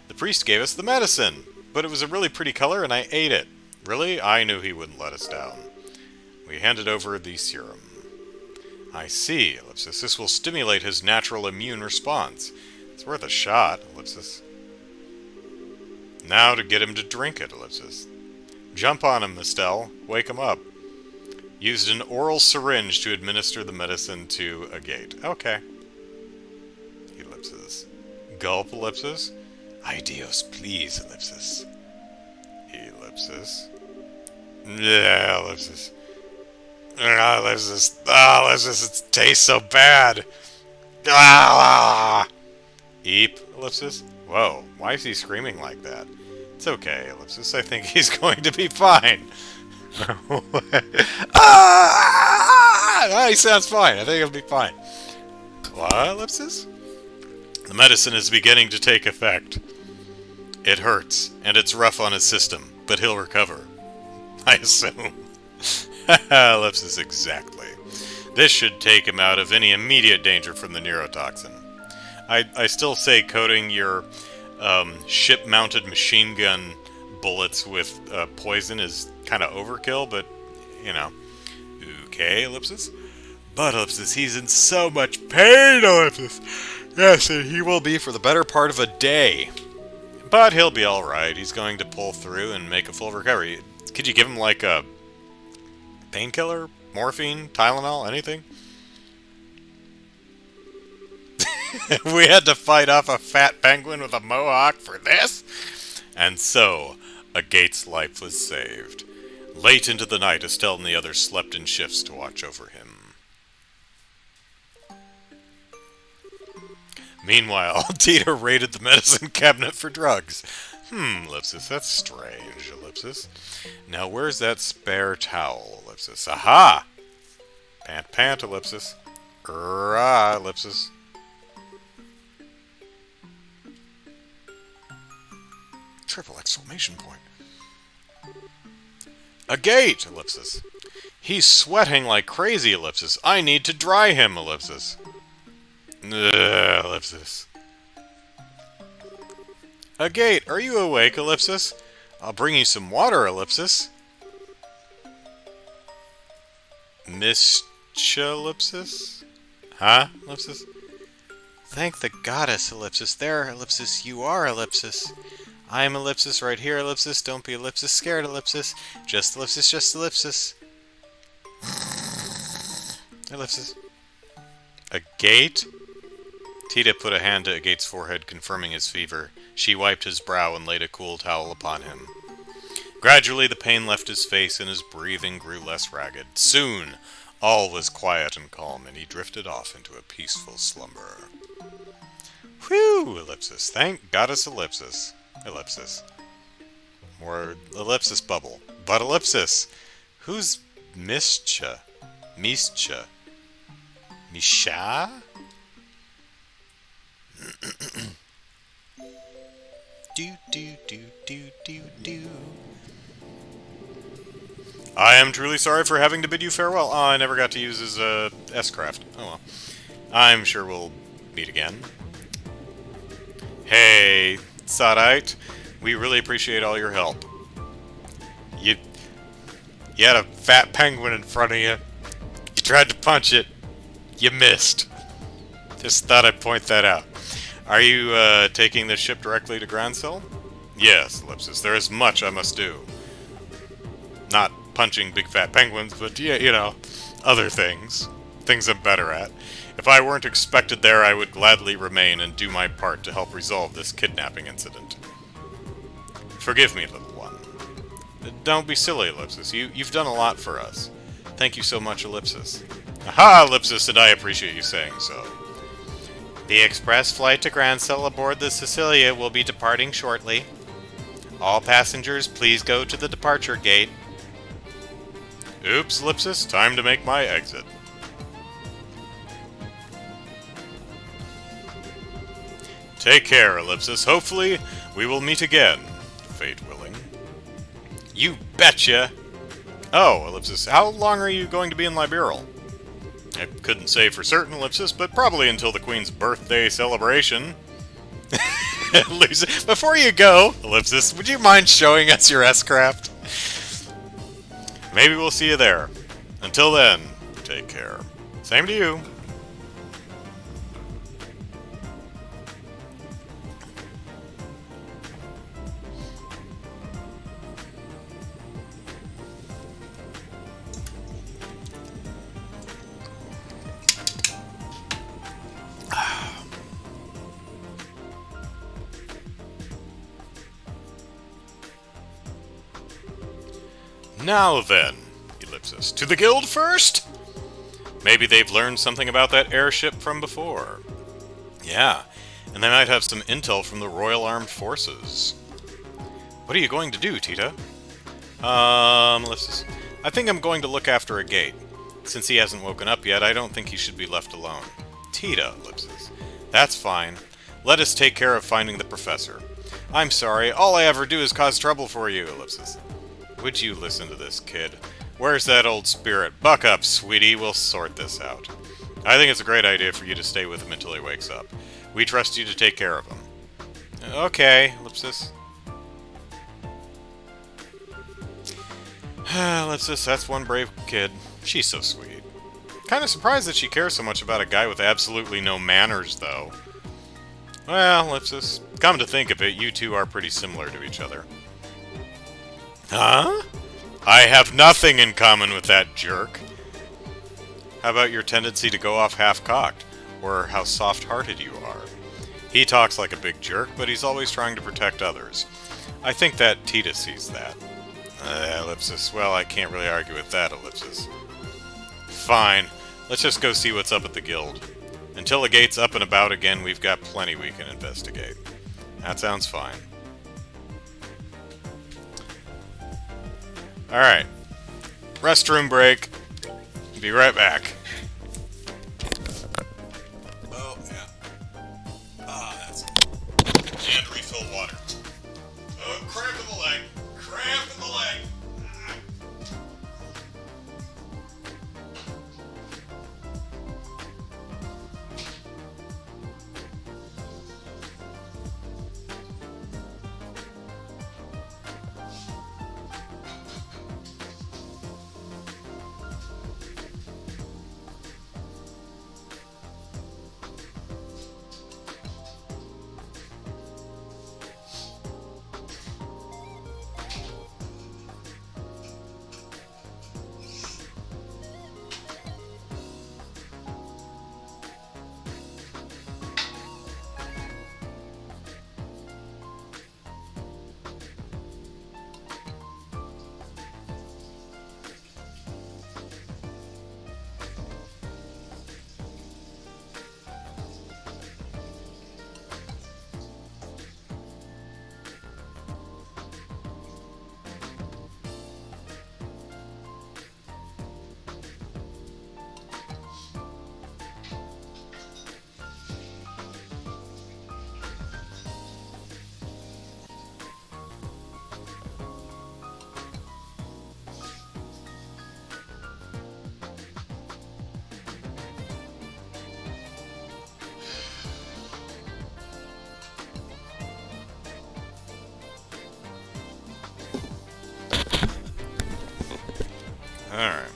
Speaker 1: The priest gave us the medicine, but it was a really pretty color and I ate it. Really? I knew he wouldn't let us down. We handed over the serum. I see, ellipsis. This will stimulate his natural immune response. It's worth a shot, ellipsis. Now to get him to drink it, ellipsis. Jump on him, Estelle. Wake him up. Used an oral syringe to administer the medicine to Agate. Okay. Ellipsis. Gulp, ellipsis. Ay Dios, please, ellipsis. Ellipsis. Yeah, ellipsis. Ellipsis. Ah, ellipsis, it tastes so bad. Ah! Eep, ellipsis. Whoa, why is he screaming like that? It's okay, ellipsis. I think he's going to be fine. Ah! He sounds fine. I think he'll be fine. What, ellipsis? The medicine is beginning to take effect. It hurts, and it's rough on his system, but he'll recover. I assume. Ellipsis, exactly. This should take him out of any immediate danger from the neurotoxin. I still say coating your ship-mounted machine gun bullets with poison is kind of overkill, but, you know. Okay, ellipsis. But, ellipsis, he's in so much pain, ellipsis. Yes, and he will be for the better part of a day. But he'll be alright. He's going to pull through and make a full recovery. Could you give him, like, a painkiller? Morphine? Tylenol? Anything? We had to fight off a fat penguin with a mohawk for this? And so, Agate's life was saved. Late into the night, Estelle and the others slept in shifts to watch over him. Meanwhile, Tita raided the medicine cabinet for drugs. Ellipsis, that's strange, ellipsis. Now where's that spare towel, ellipsis? Aha! Pant, pant, ellipsis. Ellipsis. Triple exclamation point. A gate! Ellipsis. He's sweating like crazy, ellipsis. I need to dry him, ellipsis. Ellipsis. A gate! Are you awake, ellipsis? I'll bring you some water, ellipsis. Ellipsis? Huh, ellipsis?
Speaker 2: Thank the goddess, ellipsis. There, ellipsis, you are, ellipsis. I am ellipsis right here, ellipsis. Don't be ellipsis scared, ellipsis. Just ellipsis, just ellipsis. Ellipsis.
Speaker 1: A gate? Tita put a hand to a gate's forehead, confirming his fever. She wiped his brow and laid a cool towel upon him. Gradually, the pain left his face and his breathing grew less ragged. Soon, all was quiet and calm, and he drifted off into a peaceful slumber. Whew, ellipsis. Thank goddess ellipsis. Ellipsis. Or ellipsis bubble. But ellipsis. Who's Mischa? Mischa? Misha?
Speaker 2: Do, do, do, do, do, do.
Speaker 1: I am truly sorry for having to bid you farewell. Oh, I never got to use his S-craft. Oh well. I'm sure we'll meet again. Hey, Sadite. We really appreciate all your help. You had a fat penguin in front of you. You tried to punch it. You missed. Just thought I'd point that out. Are you taking this ship directly to Grancel? Yes, Ellipsis. There is much I must do. Not punching big fat penguins, but yeah, you know, other things. Things I'm better at. If I weren't expected there, I would gladly remain and do my part to help resolve this kidnapping incident. Forgive me, little one. Don't be silly, Ellipsis. You've done a lot for us. Thank you so much, Ellipsis. Aha, Ellipsis, and I appreciate you saying so.
Speaker 2: The express flight to Grancel aboard the Cecilia will be departing shortly. All passengers, please go to the departure gate.
Speaker 1: Oops, Ellipsis, time to make my exit. Take care, Ellipsis. Hopefully, we will meet again, fate willing. You betcha! Oh, Ellipsis, how long are you going to be in Liberal? I couldn't say for certain, Ellipsis, but probably until the Queen's birthday celebration. Before you go, Ellipsis, would you mind showing us your S-craft? Maybe we'll see you there. Until then, take care. Same to you. Now then, Ellipsis, to the guild first? Maybe they've learned something about that airship from before. Yeah, and they might have some intel from the Royal Armed Forces. What are you going to do, Tita? Ellipsis, I think I'm going to look after a gate. Since he hasn't woken up yet, I don't think he should be left alone. Tita, Ellipsis, that's fine. Let us take care of finding the professor. I'm sorry, all I ever do is cause trouble for you, Ellipsis. Would you listen to this kid? Where's that old spirit? Buck up, sweetie. We'll sort this out. I think it's a great idea for you to stay with him until he wakes up. We trust you to take care of him. Okay, Ellipsis. Ellipsis, that's one brave kid. She's so sweet. Kind of surprised that she cares so much about a guy with absolutely no manners, though. Well, Ellipsis, come to think of it, you two are pretty similar to each other. Huh? I have nothing in common with that jerk. How about your tendency to go off half-cocked, or how soft-hearted you are? He talks like a big jerk, but he's always trying to protect others. I think that Tita sees that. Ellipsis, well, I can't really argue with that, Ellipsis. Fine, let's just go see what's up at the guild. Until the gate's up and about again, we've got plenty we can investigate. That sounds fine. Alright. Restroom break. Be right back. cramp in the leg. Alright.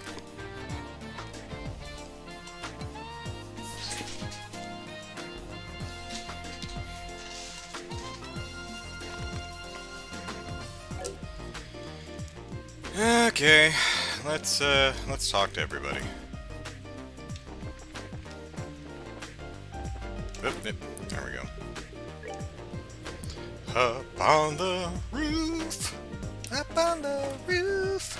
Speaker 1: Okay, let's talk to everybody. Oop, there we go. Up on the roof. Up on the roof.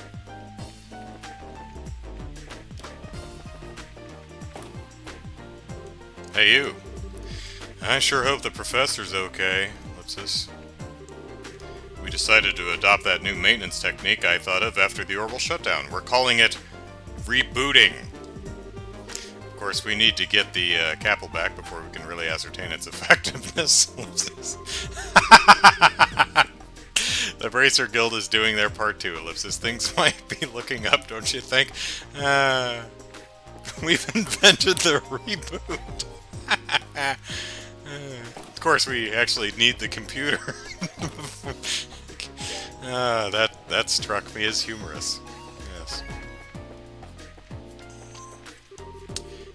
Speaker 1: Hey, you. I sure hope the professor's okay. What's this? We decided to adopt that new maintenance technique I thought of after the orbital shutdown. We're calling it rebooting. Of course, we need to get the capsule back before we can really ascertain its effectiveness. The Bracer Guild is doing their part too, Ellipsis. Things might be looking up, don't you think? We've invented the reboot. Of course, we actually need the computer. That struck me as humorous. Yes.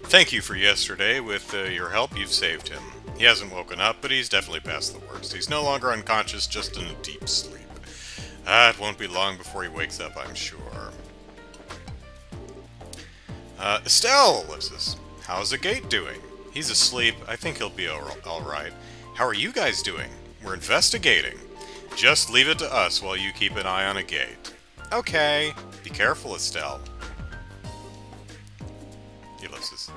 Speaker 1: Thank you for yesterday. With your help, you've saved him. He hasn't woken up, but he's definitely past the worst. He's no longer unconscious, just in a deep sleep. It won't be long before he wakes up, I'm sure. Estelle, Ellipsis. How's the gate doing? He's asleep. I think he'll be alright. How are you guys doing? We're investigating. Just leave it to us while you keep an eye on a gate. Okay. Be careful, Estelle. Ellipsis.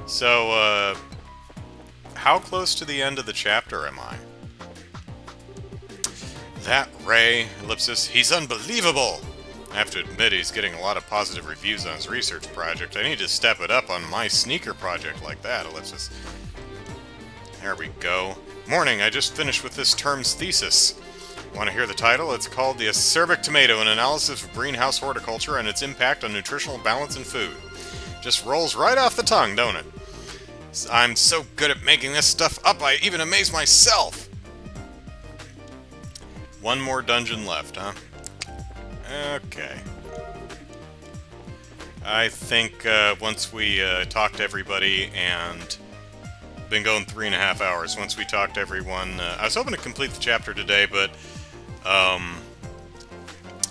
Speaker 1: So, how close to the end of the chapter am I? That Ray, Ellipsis, he's unbelievable! I have to admit he's getting a lot of positive reviews on his research project. I need to step it up on my sneaker project like that, Ellipsis. There we go. Morning, I just finished with this term's thesis. Want to hear the title? It's called The Acerbic Tomato, an analysis of greenhouse horticulture and its impact on nutritional balance in food. Just rolls right off the tongue, don't it? I'm so good at making this stuff up, I even amaze myself! One more dungeon left, huh? Okay. I think once we talk to everybody, and been going 3.5 hours. Once we talk to everyone, I was hoping to complete the chapter today, but as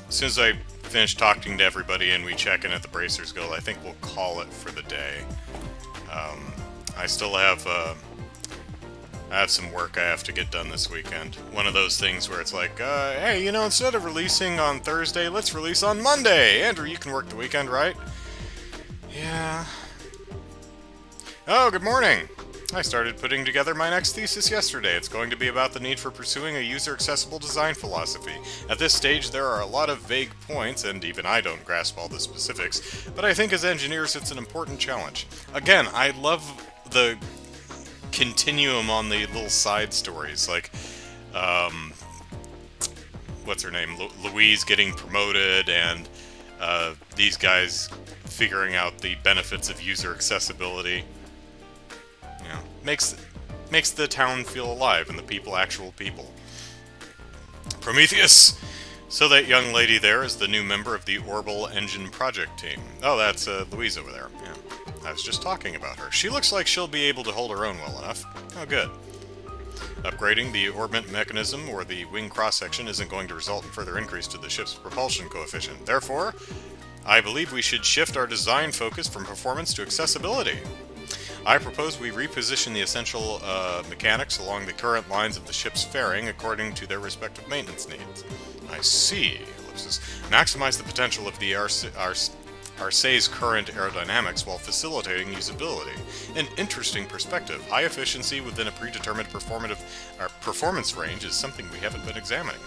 Speaker 1: soon as I finish talking to everybody and we check in at the Bracers Guild, I think we'll call it for the day. I still have some work I have to get done this weekend. One of those things where it's like, hey, you know, instead of releasing on Thursday, let's release on Monday. Andrew, you can work the weekend, right? Yeah. Oh, good morning. I started putting together my next thesis yesterday. It's going to be about the need for pursuing a user-accessible design philosophy. At this stage, there are a lot of vague points, and even I don't grasp all the specifics, but I think as engineers it's an important challenge. Again, I love the continuum on the little side stories, like, what's her name, Louise getting promoted, and these guys figuring out the benefits of user accessibility. You know, makes the town feel alive and the people actual people. Prometheus! So that young lady there is the new member of the Orbital Engine project team. Oh, that's Louise over there. Yeah. I was just talking about her. She looks like she'll be able to hold her own well enough. Oh, good. Upgrading the orbit mechanism or the wing cross-section isn't going to result in further increase to the ship's propulsion coefficient. Therefore, I believe we should shift our design focus from performance to accessibility. I propose we reposition the essential mechanics along the current lines of the ship's fairing according to their respective maintenance needs. I see. Ellipsis. Maximize the potential of the Arcee's current aerodynamics while facilitating usability. An interesting perspective. High efficiency within a predetermined performance range is something we haven't been examining.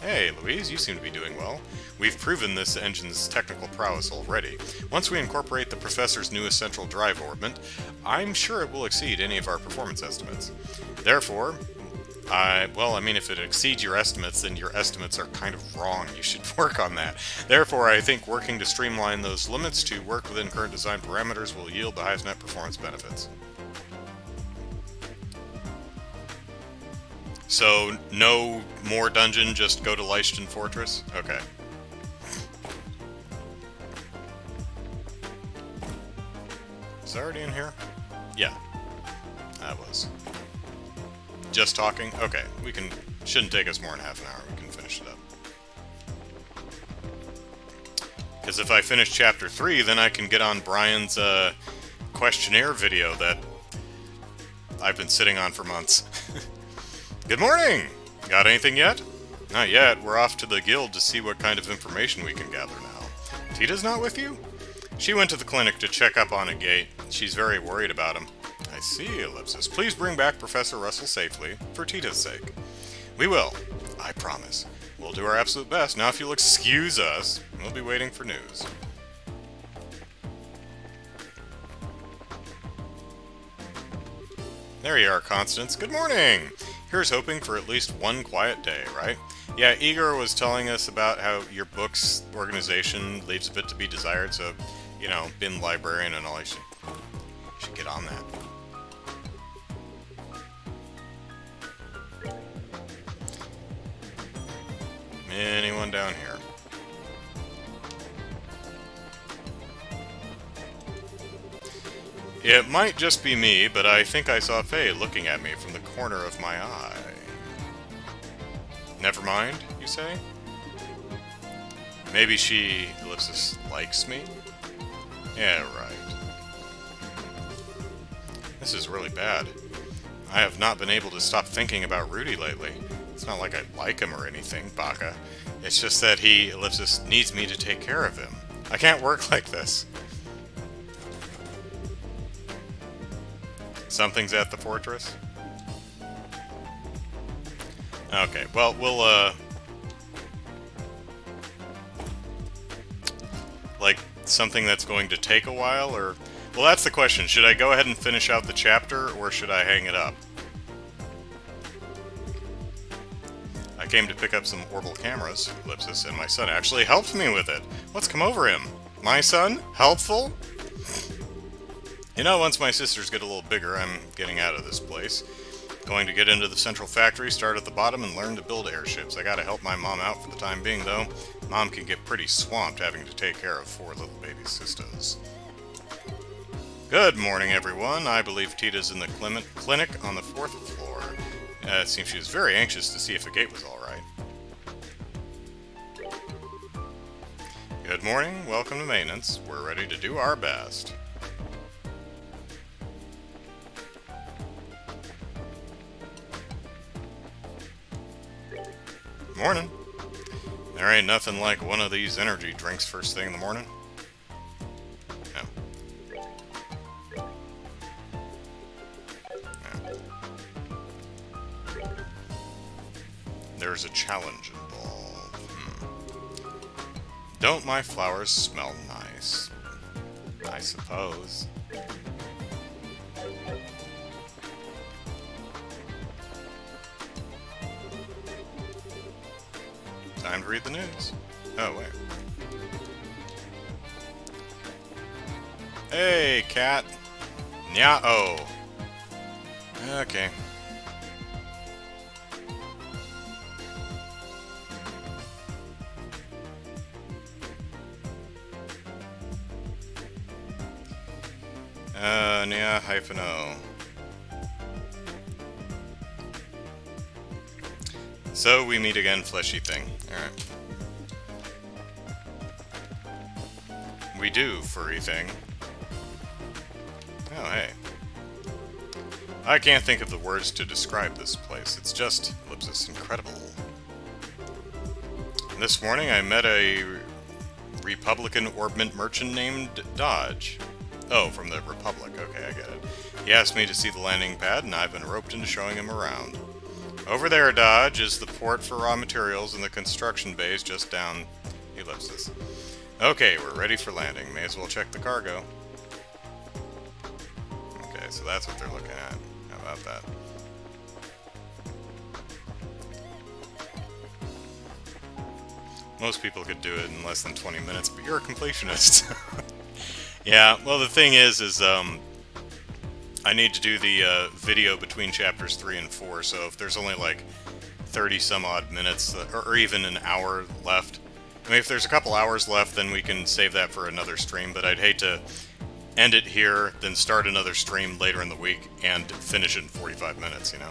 Speaker 1: Hey, Louise, you seem to be doing well. We've proven this engine's technical prowess already. Once we incorporate the Professor's new essential drive orbit, I'm sure it will exceed any of our performance estimates. Therefore, if it exceeds your estimates, then your estimates are kind of wrong. You should work on that. Therefore, I think working to streamline those limits to work within current design parameters will yield the highest net performance benefits. So, no more dungeon, just go to Leishton Fortress? Okay. Is that already in here? Yeah. That was. Just talking? Okay, shouldn't take us more than half an hour, we can finish it up. Because if I finish Chapter 3, then I can get on Brian's questionnaire video that I've been sitting on for months. Good morning! Got anything yet? Not yet. We're off to the guild to see what kind of information we can gather now. Tita's not with you? She went to the clinic to check up on a gate. She's very worried about him. I see, Ellipsis. Please bring back Professor Russell safely, for Tita's sake. We will. I promise. We'll do our absolute best. Now if you'll excuse us, we'll be waiting for news. There you are, Constance. Good morning! Here's hoping for at least one quiet day, right? Yeah, Igor was telling us about how your book's organization leaves a bit to be desired, so, you know, bin librarian and all, you should get on that. Anyone down here? It might just be me, but I think I saw Faye looking at me from the corner of my eye. Never mind, you say? Maybe she, Ellipsis, likes me? Yeah, right. This is really bad. I have not been able to stop thinking about Rudy lately. It's not like I like him or anything, Baka. It's just that he, Ellipsis, needs me to take care of him. I can't work like this. Something's at the fortress? Okay, well, we'll, like, something that's going to take a while, or... Well, that's the question. Should I go ahead and finish out the chapter, or should I hang it up? I came to pick up some orbital cameras, Ellipsis, and my son actually helped me with it. What's come over him? My son? Helpful? You know, once my sisters get a little bigger, I'm getting out of this place. Going to get into the central factory, start at the bottom, and learn to build airships. I gotta help my mom out for the time being, though. Mom can get pretty swamped having to take care of 4 little baby sisters. Good morning, everyone. I believe Tita's in the clinic on the 4th floor. It seems she was very anxious to see if the gate was alright. Good morning. Welcome to maintenance. We're ready to do our best. Morning. There ain't nothing like one of these energy drinks first thing in the morning. No. No. There's a challenge involved. Don't my flowers smell nice? I suppose. Time to read the news. Oh, wait. Hey, cat. Nya-oh. Okay. Nya-O. So we meet again, fleshy thing. Alright. We do, furry thing. Oh, hey. I can't think of the words to describe this place. It's just, ellipsis, incredible. This morning I met a Republican orbment merchant named Dodge. Oh, from the Republic. Okay, I get it. He asked me to see the landing pad, and I've been roped into showing him around. Over there, Dodge, is the port for raw materials and the construction base just down ellipsis. Okay, we're ready for landing. May as well check the cargo. Okay, so that's what they're looking at. How about that? Most people could do it in less than 20 minutes, but you're a completionist. Yeah, well, the thing is I need to do the video between chapters 3 and 4, so if there's only like 30 some odd minutes, or even an hour left, I mean, if there's a couple hours left, then we can save that for another stream, but I'd hate to end it here, then start another stream later in the week, and finish it in 45 minutes, you know?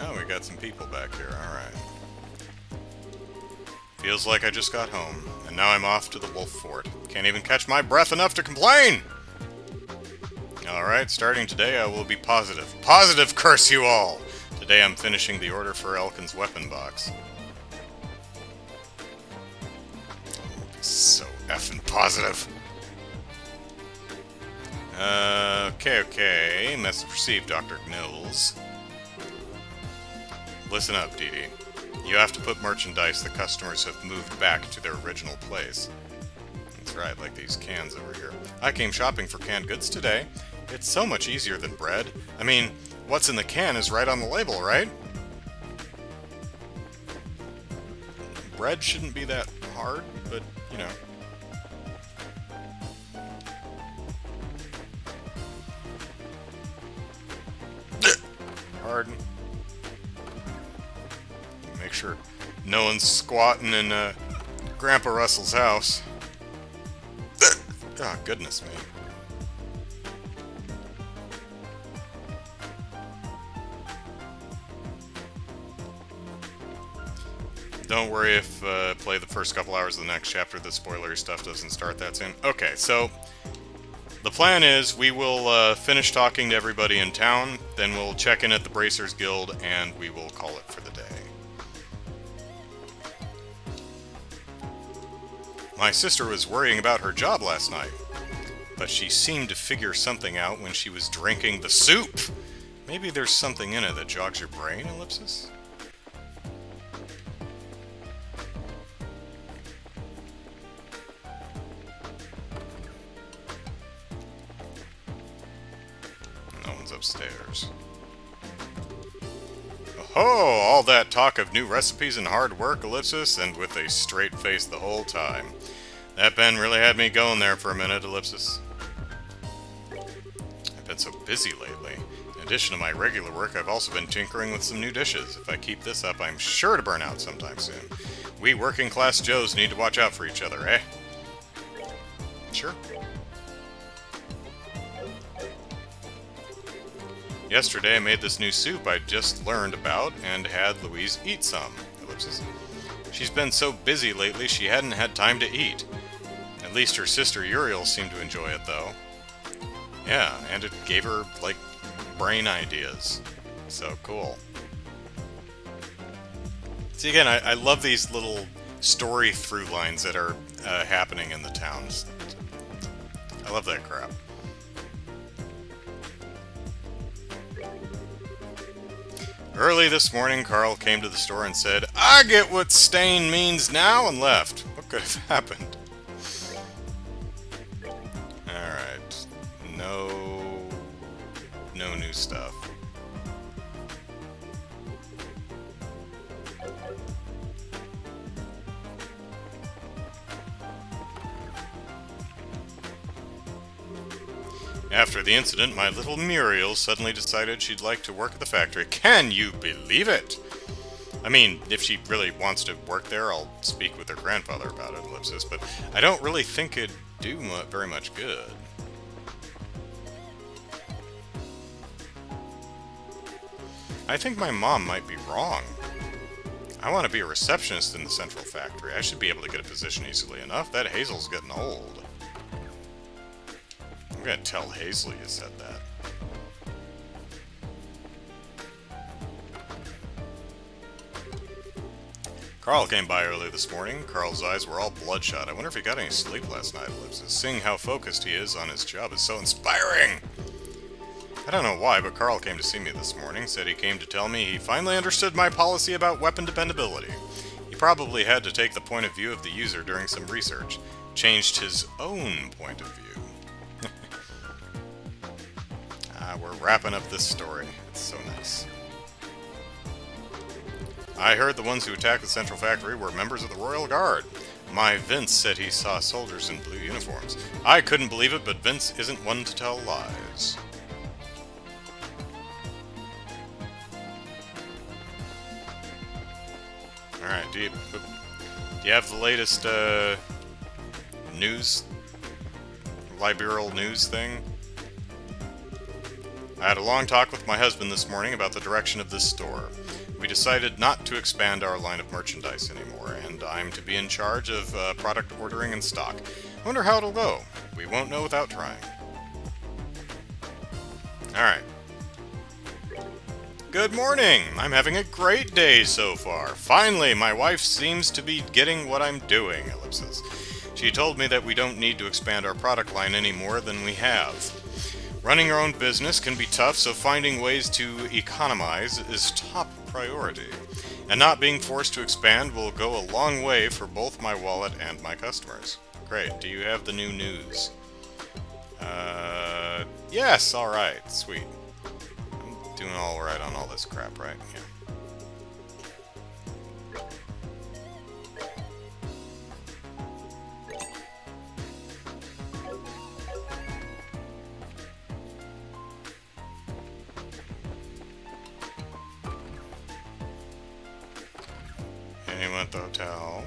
Speaker 1: Oh, we got some people back here, alright. Feels like I just got home, and now I'm off to the Wolf Fort. Can't even catch my breath enough to complain! Alright, starting today I will be positive. Positive, curse you all! Today I'm finishing the order for Elkin's weapon box. So effing positive. Okay. Message received, Dr. Gnills. Listen up, Dee Dee. You have to put merchandise the customers have moved back to their original place. That's right, like these cans over here. I came shopping for canned goods today. It's so much easier than bread. I mean, what's in the can is right on the label, right? Bread shouldn't be that hard, but, you know. Pardon. Make sure no one's squatting in Grandpa Russell's house. Oh, goodness me. Don't worry if play the first couple hours of the next chapter, the spoilery stuff doesn't start that soon. Okay, so the plan is we will finish talking to everybody in town, then we'll check in at the Bracers Guild, and we will call it for the day. My sister was worrying about her job last night, but she seemed to figure something out when she was drinking the soup. Maybe there's something in it that jogs your brain, ellipsis? No one's upstairs. Oh, all that talk of new recipes and hard work, ellipsis, and with a straight face the whole time. That pen really had me going there for a minute, ellipsis. I've been so busy lately. In addition to my regular work, I've also been tinkering with some new dishes. If I keep this up, I'm sure to burn out sometime soon. We working class Joes need to watch out for each other, eh? Sure. Yesterday I made this new soup I just learned about and had Louise eat some. Ellipsis. She's been so busy lately she hadn't had time to eat. At least her sister Uriel seemed to enjoy it though. Yeah, and it gave her, like, brain ideas. So cool. See, again, I love these little story through lines that are happening in the towns. I love that crap. Early this morning, Carl came to the store and said, "I get what stain means now," and left. What could have happened? Alright. No After the incident, my little Muriel suddenly decided she'd like to work at the factory. Can you believe it? I mean, if she really wants to work there, I'll speak with her grandfather about it, Ellipsis, but I don't really think it'd do very much good. I think my mom might be wrong. I want to be a receptionist in the central factory. I should be able to get a position easily enough. That Hazel's getting old. I'm gonna tell Hazley you said that. Carl came by early this morning. Carl's eyes were all bloodshot. I wonder if he got any sleep last night, Ellipsis. Seeing how focused he is on his job is so inspiring. I don't know why, but Carl came to see me this morning. Said he came to tell me he finally understood my policy about weapon dependability. He probably had to take the point of view of the user during some research. Changed his own point of view. We're wrapping up this story. It's so nice. I heard the ones who attacked the Central Factory were members of the Royal Guard. My Vince said he saw soldiers in blue uniforms. I couldn't believe it, but Vince isn't one to tell lies. Alright, do you have the latest, news? Liberal news thing? I had a long talk with my husband this morning about the direction of this store. We decided not to expand our line of merchandise anymore, and I'm to be in charge of product ordering and stock. I wonder how it'll go. We won't know without trying. Alright. Good morning! I'm having a great day so far. Finally, my wife seems to be getting what I'm doing, Ellipsis. She told me that we don't need to expand our product line any more than we have. Running your own business can be tough, so finding ways to economize is top priority. And not being forced to expand will go a long way for both my wallet and my customers. Great. Do you have the new news? Yes, alright. Sweet. I'm doing alright on all this crap, right? Yeah. Anyone at the hotel?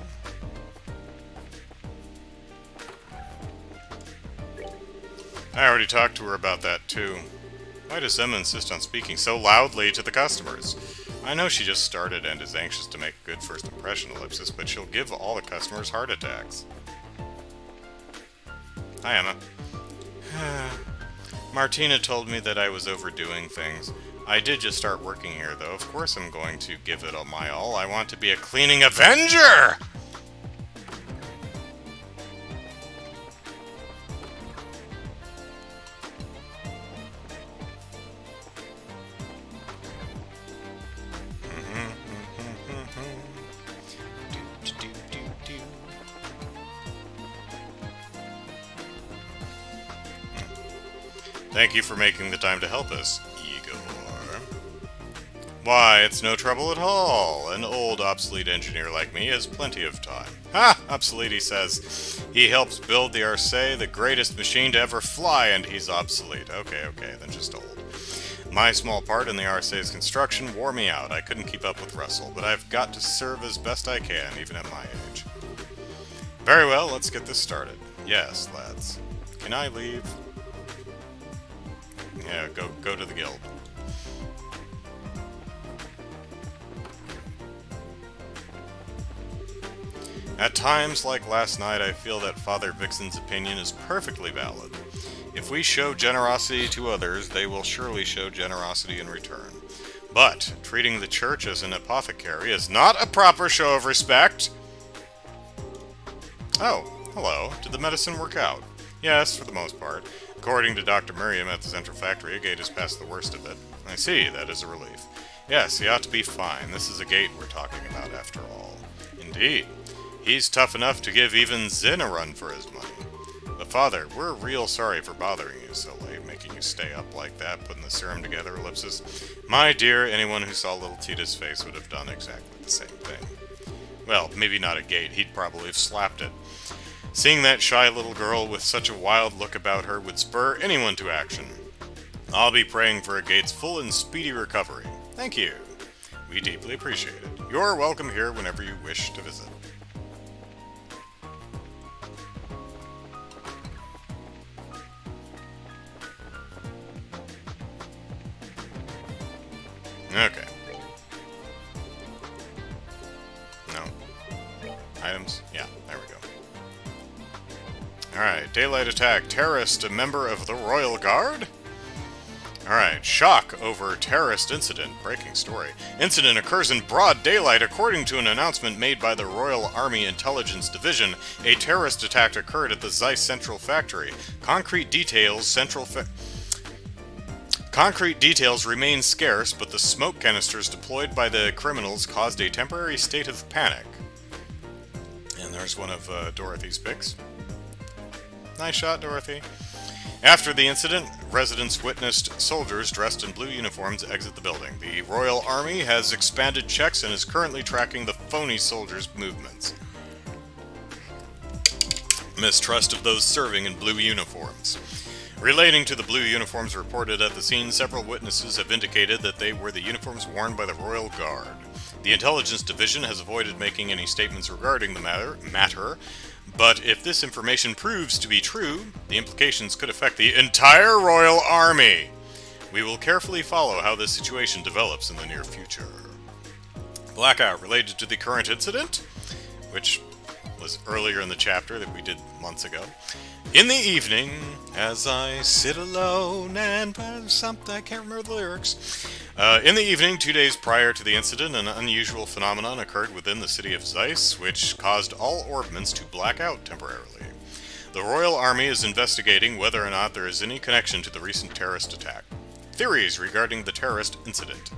Speaker 1: I already talked to her about that, too. Why does Emma insist on speaking so loudly to the customers? I know she just started and is anxious to make a good first impression, Ellipsis, but she'll give all the customers heart attacks. Hi, Emma. Martina told me that I was overdoing things. I did just start working here, though. Of course I'm going to give it my all. I want to be a cleaning Avenger! Thank you for making the time to help us, Igor. Why, it's no trouble at all. An old, obsolete engineer like me has plenty of time. Ha! Obsolete, he says. He helps build the Arce, the greatest machine to ever fly, and he's obsolete. Okay, then just old. My small part in the Arce's construction wore me out. I couldn't keep up with Russell, but I've got to serve as best I can, even at my age. Very well, let's get this started. Yes, lads. Can I leave? Yeah, go to the guild. At times, like last night, I feel that Father Vixen's opinion is perfectly valid. If we show generosity to others, they will surely show generosity in return. But treating the church as an apothecary is not a proper show of respect. Oh, hello. Did the medicine work out? Yes, for the most part. According to Dr. Miriam at the Central Factory, a gate has passed the worst of it. I see, that is a relief. Yes, he ought to be fine. This is a gate we're talking about, after all. Indeed. He's tough enough to give even Zin a run for his money. But Father, we're real sorry for bothering you so late, making you stay up like that, putting the serum together, Ellipsis. My dear, anyone who saw little Tita's face would have done exactly the same thing. Well, maybe not a gate. He'd probably have slapped it. Seeing that shy little girl with such a wild look about her would spur anyone to action. I'll be praying for Agate's full and speedy recovery. Thank you. We deeply appreciate it. You're welcome here whenever you wish to visit. Okay. No. Items? Yeah, there we go. Alright, daylight attack. Terrorist, a member of the Royal Guard? Alright, shock over terrorist incident. Breaking story. Incident occurs in broad daylight. According to an announcement made by the Royal Army Intelligence Division, a terrorist attack occurred at the Zeiss Central Factory. Concrete details remain scarce, but the smoke canisters deployed by the criminals caused a temporary state of panic. And there's one of Dorothy's pics. Nice shot, Dorothy. After the incident, residents witnessed soldiers dressed in blue uniforms exit the building. The Royal Army has expanded checks and is currently tracking the phony soldiers' movements. Mistrust of those serving in blue uniforms. Relating to the blue uniforms reported at the scene, several witnesses have indicated that they were the uniforms worn by the Royal Guard. The Intelligence Division has avoided making any statements regarding the matter, but if this information proves to be true, the implications could affect the entire Royal Army. We will carefully follow how this situation develops in the near future. Blackout related to the current incident, which was earlier in the chapter that we did months ago. In the evening, as I sit alone and something, I can't remember the lyrics. In the evening, 2 days prior to the incident, an unusual phenomenon occurred within the city of Zeiss, which caused all orbments to black out temporarily. The Royal Army is investigating whether or not there is any connection to the recent terrorist attack. Theories regarding the terrorist incident.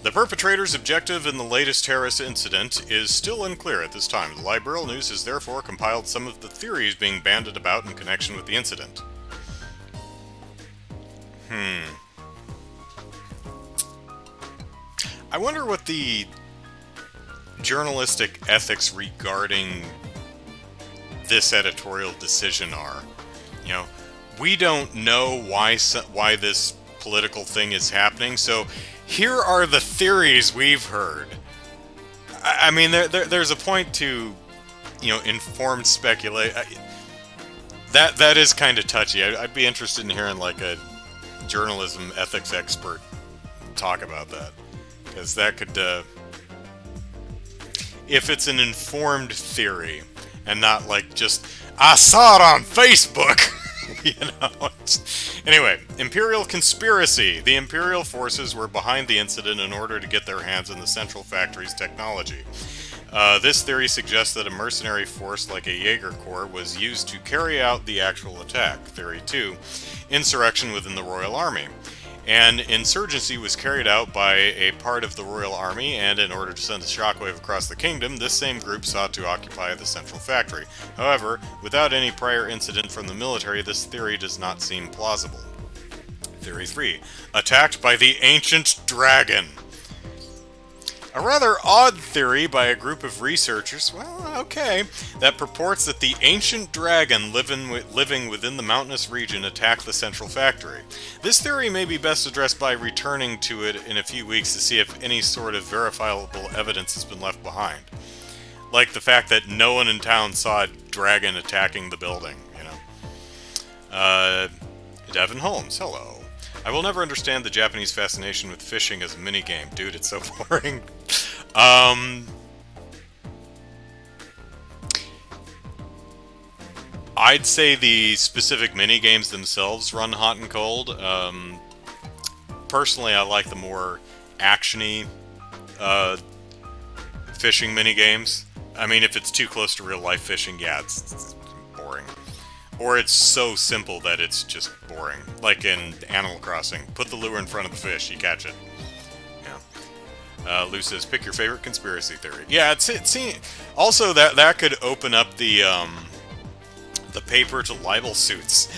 Speaker 1: The perpetrator's objective in the latest terrorist incident is still unclear at this time. The Liberal News has therefore compiled some of the theories being bandied about in connection with the incident. I wonder what the journalistic ethics regarding this editorial decision are. You know, we don't know why this political thing is happening, so here are the theories we've heard. I mean, there's a point to, you know, informed speculation. That is kind of touchy. I'd be interested in hearing like a journalism ethics expert talk about that, because that could, if it's an informed theory and not like just I saw it on Facebook. You know. Anyway, Imperial conspiracy. The Imperial forces were behind the incident in order to get their hands on the Central Factory's technology. This theory suggests that a mercenary force like a Jaeger Corps was used to carry out the actual attack. Theory 2. Insurrection within the Royal Army. An insurgency was carried out by a part of the Royal Army, and in order to send a shockwave across the kingdom, this same group sought to occupy the Central Factory. However, without any prior incident from the military, this theory does not seem plausible. Theory 3. Attacked by the Ancient Dragon. A rather odd theory by a group of researchers, well, okay, that purports that the ancient dragon living within the mountainous region attacked the Central Factory. This theory may be best addressed by returning to it in a few weeks to see if any sort of verifiable evidence has been left behind. Like the fact that no one in town saw a dragon attacking the building, you know. Devin Holmes, hello. I will never understand the Japanese fascination with fishing as a minigame. Dude, it's so boring. I'd say the specific minigames themselves run hot and cold. Personally, I like the more action-y fishing minigames. I mean, if it's too close to real-life fishing, yeah, it's boring. Or it's so simple that it's just boring. Like in Animal Crossing. Put the lure in front of the fish, you catch it. Yeah. Lou says, pick your favorite conspiracy theory. Yeah, it's also that could open up the paper to libel suits.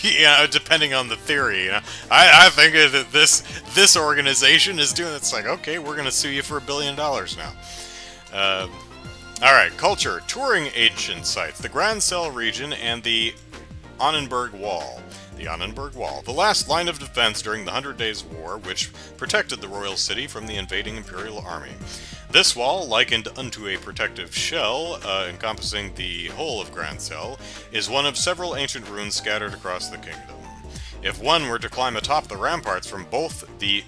Speaker 1: Yeah, depending on the theory. You know? I think that this organization is doing. It's like, okay, we're gonna sue you for $1 billion now. Alright, culture. Touring ancient sites. The Grand Cell region and the Annenberg Wall. The Annenberg Wall, the last line of defense during the 100 Days' War, which protected the royal city from the invading imperial army. This wall, likened unto a protective shell encompassing the whole of Grand Cell, is one of several ancient ruins scattered across the kingdom. If one were to climb atop the ramparts from both the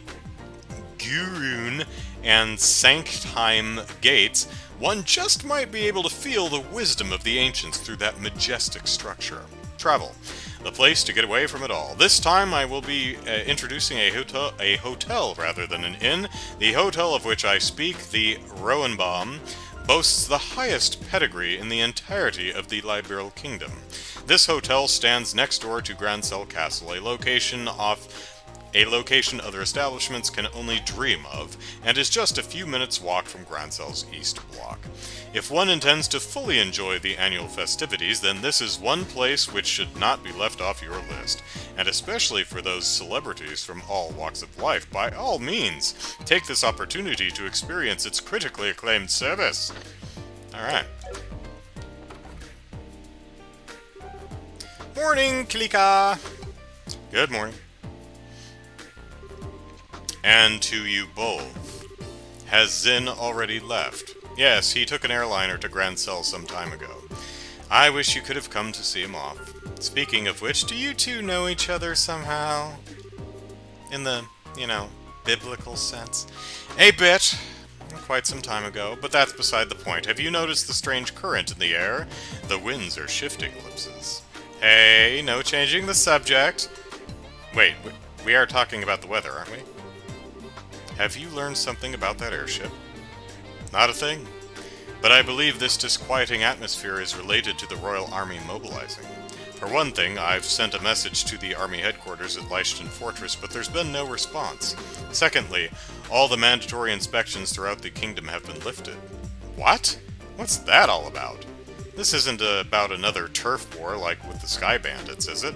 Speaker 1: Gurun and Sanctheim gates, one just might be able to feel the wisdom of the ancients through that majestic structure. Travel. The place to get away from it all. This time I will be introducing a hotel rather than an inn. The hotel of which I speak, the Roenbaum, boasts the highest pedigree in the entirety of the Liberal Kingdom. This hotel stands next door to Grand Cell Castle, a location other establishments can only dream of, and is just a few minutes' walk from Grand Cell's East Block. If one intends to fully enjoy the annual festivities, then this is one place which should not be left off your list. And especially for those celebrities from all walks of life, by all means, take this opportunity to experience its critically acclaimed service. Alright. Morning, Klika! Good morning. And to you both. Has Zin already left? Yes, he took an airliner to Grand Cell some time ago. I wish you could have come to see him off. Speaking of which, do you two know each other somehow? In the, biblical sense? A bit. Quite some time ago, but that's beside the point. Have you noticed the strange current in the air? The winds are shifting, Ellipses. Hey, no changing the subject. Wait, we are talking about the weather, aren't we? Have you learned something about that airship? Not a thing. But I believe this disquieting atmosphere is related to the Royal Army mobilizing. For one thing, I've sent a message to the Army headquarters at Leishton Fortress, but there's been no response. Secondly, all the mandatory inspections throughout the kingdom have been lifted. What? What's that all about? This isn't about another turf war like with the Sky Bandits, is it?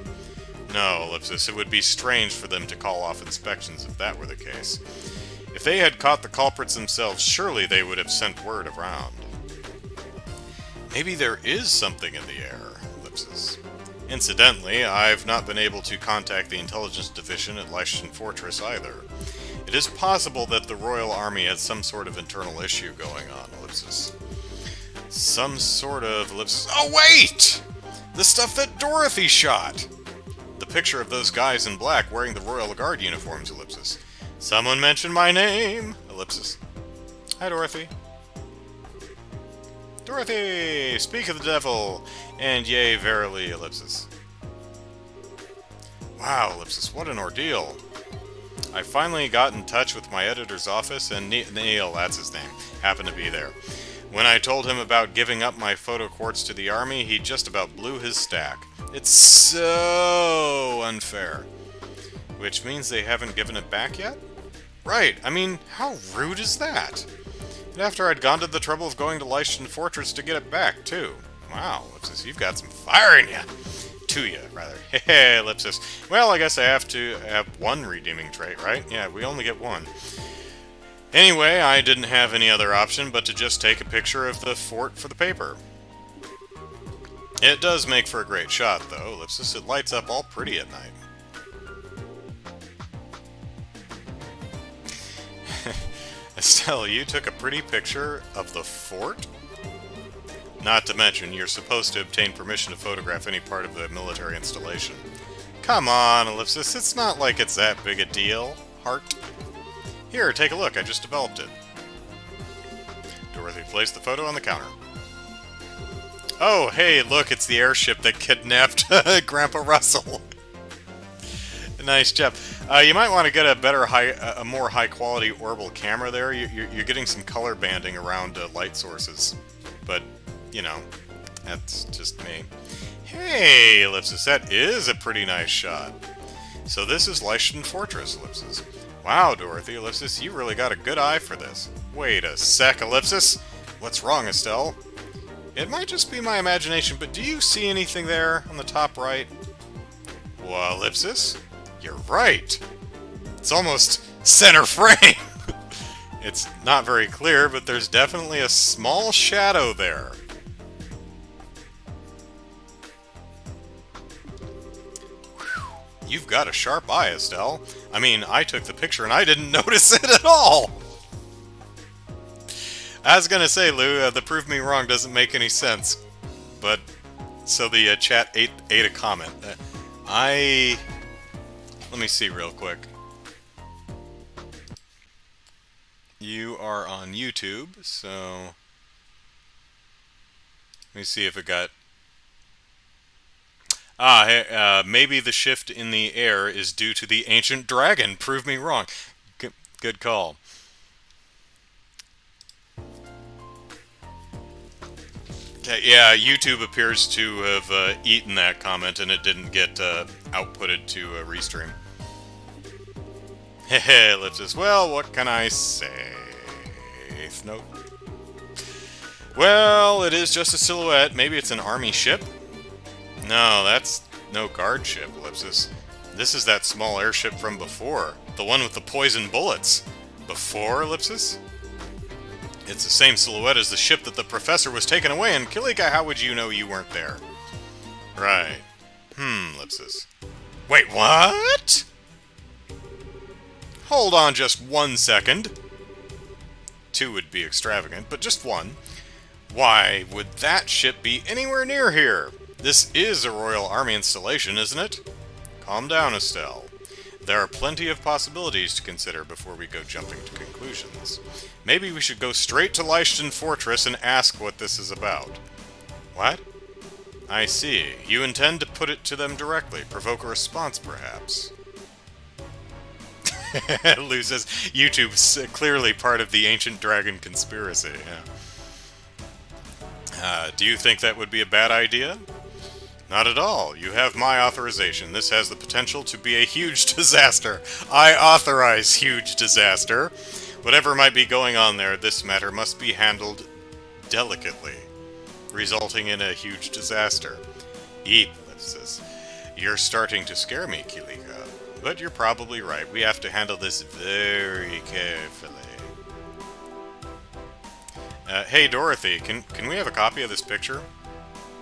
Speaker 1: No, Ellipsis, it would be strange for them to call off inspections if that were the case. If they had caught the culprits themselves, surely they would have sent word around. Maybe there is something in the air, Ellipsis. Incidentally, I've not been able to contact the intelligence division at Leishton Fortress either. It is possible that the Royal Army has some sort of internal issue going on, Ellipsis. Some sort of Ellipsis... Oh, wait! The stuff that Dorothy shot! The picture of those guys in black wearing the Royal Guard uniforms, Ellipsis. Someone mentioned my name! Ellipsis. Hi, Dorothy. Dorothy! Speak of the devil! And yea, verily, Ellipsis. Wow, Ellipsis, what an ordeal. I finally got in touch with my editor's office, and Neil, that's his name, happened to be there. When I told him about giving up my photo quartz to the army, he just about blew his stack. It's so unfair. Which means they haven't given it back yet? Right, I mean, how rude is that? And after I'd gone to the trouble of going to Leishton Fortress to get it back, too. Wow, Ellipsis, you've got some fire in you. To you, rather. Hey, Ellipsis. Well, I guess I have to have one redeeming trait, right? Yeah, we only get one. Anyway, I didn't have any other option but to just take a picture of the fort for the paper. It does make for a great shot, though, Ellipsis. It lights up all pretty at night. Estelle, you took a pretty picture of the fort? Not to mention, you're supposed to obtain permission to photograph any part of the military installation. Come on, Ellipsis, it's not like it's that big a deal, heart. Here, take a look, I just developed it. Dorothy placed the photo on the counter. Oh, hey, look, it's the airship that kidnapped Grandpa Russell. Nice job. You might want to get a more high-quality orbital camera there. You're getting some color banding around light sources. But, that's just me. Hey, Ellipsis, that is a pretty nice shot. So this is Leishton Fortress, Ellipsis. Wow, Dorothy, Ellipsis, you really got a good eye for this. Wait a sec, Ellipsis. What's wrong, Estelle? It might just be my imagination, but do you see anything there on the top right? Well, Ellipsis? You're right. It's almost center frame. It's not very clear, but there's definitely a small shadow there. Whew. You've got a sharp eye, Estelle. I mean, I took the picture and I didn't notice it at all! I was gonna say, Lou, the prove me wrong doesn't make any sense. But, so the chat ate a comment. Let me see real quick. You are on YouTube, so... Let me see if it got... Hey, maybe the shift in the air is due to the ancient dragon. Prove me wrong. Good call. Okay, yeah, YouTube appears to have eaten that comment and it didn't get outputted to Restream. Hehe, let's just... Well, what can I say? Nope. Well, it is just a silhouette. Maybe it's an army ship? No, that's no guard ship, Ellipsis. This is that small airship from before. The one with the poison bullets. Before, Ellipsis? It's the same silhouette as the ship that the professor was taken away in. Kilika, how would you know you weren't there? Right. Ellipsis. Wait, what? Hold on just 1 second. 2 would be extravagant, but just 1. Why would that ship be anywhere near here? This is a Royal Army installation, isn't it? Calm down, Estelle. There are plenty of possibilities to consider before we go jumping to conclusions. Maybe we should go straight to Leishton Fortress and ask what this is about. What? I see. You intend to put it to them directly, provoke a response, perhaps. Lou says, YouTube's clearly part of the Ancient Dragon conspiracy. Yeah. Do you think that would be a bad idea? Not at all. You have my authorization. This has the potential to be a huge disaster. I authorize huge disaster. Whatever might be going on there, this matter must be handled delicately, resulting in a huge disaster. Eep, says. You're starting to scare me, Kilika. But you're probably right. We have to handle this very carefully. Hey, Dorothy, can we have a copy of this picture?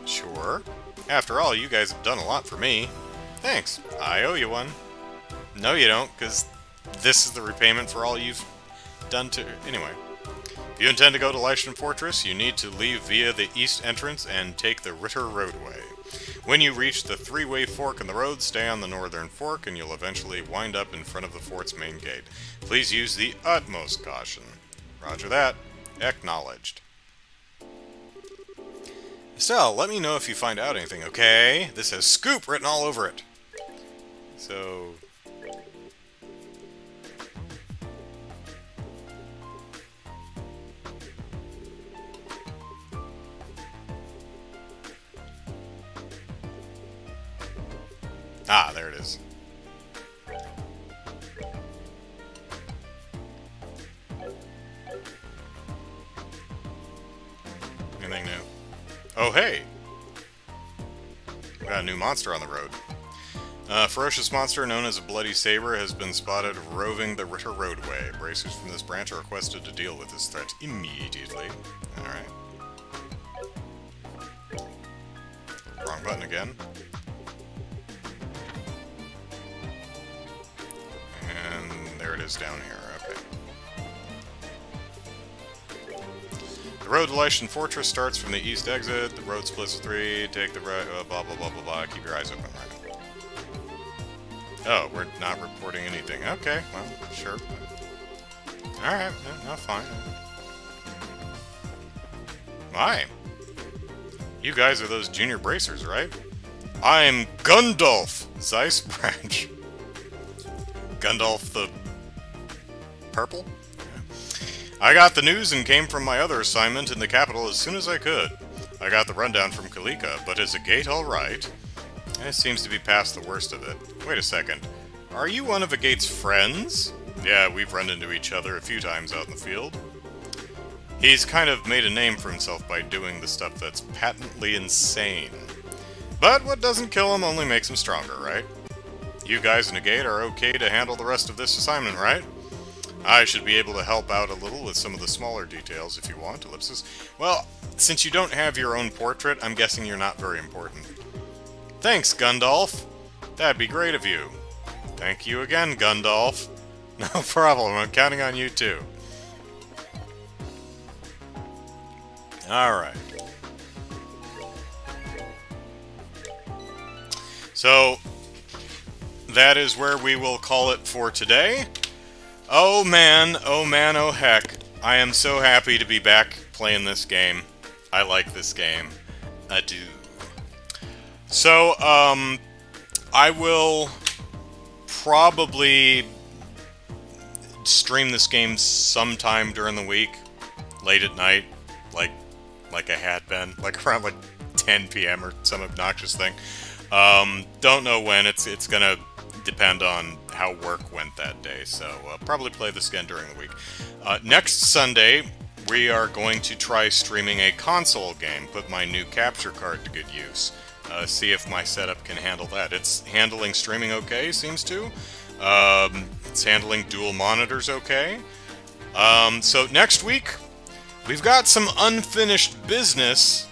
Speaker 1: Sure. After all, you guys have done a lot for me. Thanks. I owe you one. No, you don't, because this is the repayment for all you've done to... Anyway. If you intend to go to Leishton Fortress, you need to leave via the east entrance and take the Ritter Roadway. When you reach the three-way fork in the road, stay on the northern fork, and you'll eventually wind up in front of the fort's main gate. Please use the utmost caution. Roger that. Acknowledged. Estelle, let me know if you find out anything, okay? This has scoop written all over it. So... Ah, there it is. Anything new? Oh, hey! We got a new monster on the road. A ferocious monster known as a Bloody Saber has been spotted roving the Ritter Roadway. Bracers from this branch are requested to deal with this threat immediately. Alright. Wrong button again. And there it is down here. Okay. The road to Leishton Fortress starts from the east exit. The road splits to 3. Take the right. Blah blah blah blah blah. Keep your eyes open. Right. Oh, we're not reporting anything. Okay. Well, sure. All right. No, fine. Why? You guys are those junior bracers, right? I'm Gundulf Zeiss Branch. Gundulf the Purple? I got the news and came from my other assignment in the capital as soon as I could. I got the rundown from Kalika, but is a gate alright? It seems to be past the worst of it. Wait a second. Are you one of Agate's friends? Yeah, we've run into each other a few times out in the field. He's kind of made a name for himself by doing the stuff that's patently insane. But what doesn't kill him only makes him stronger, right? You guys in Agate are okay to handle the rest of this assignment, right? I should be able to help out a little with some of the smaller details if you want, Ellipsis. Well, since you don't have your own portrait, I'm guessing you're not very important. Thanks, Gundalf. That'd be great of you. Thank you again, Gundalf. No problem, I'm counting on you too. Alright. So, that is where we will call it for today. Oh man, oh heck. I am so happy to be back playing this game. I like this game. I do. So, I will probably stream this game sometime during the week, late at night, like I had been, like around like 10 p.m. or some obnoxious thing. Don't know when. It's gonna depend on how work went that day, so probably play this again during the week. Next Sunday, we are going to try streaming a console game, put my new capture card to good use. See if my setup can handle that. It's handling streaming okay, seems to. It's handling dual monitors okay. So next week, we've got some unfinished business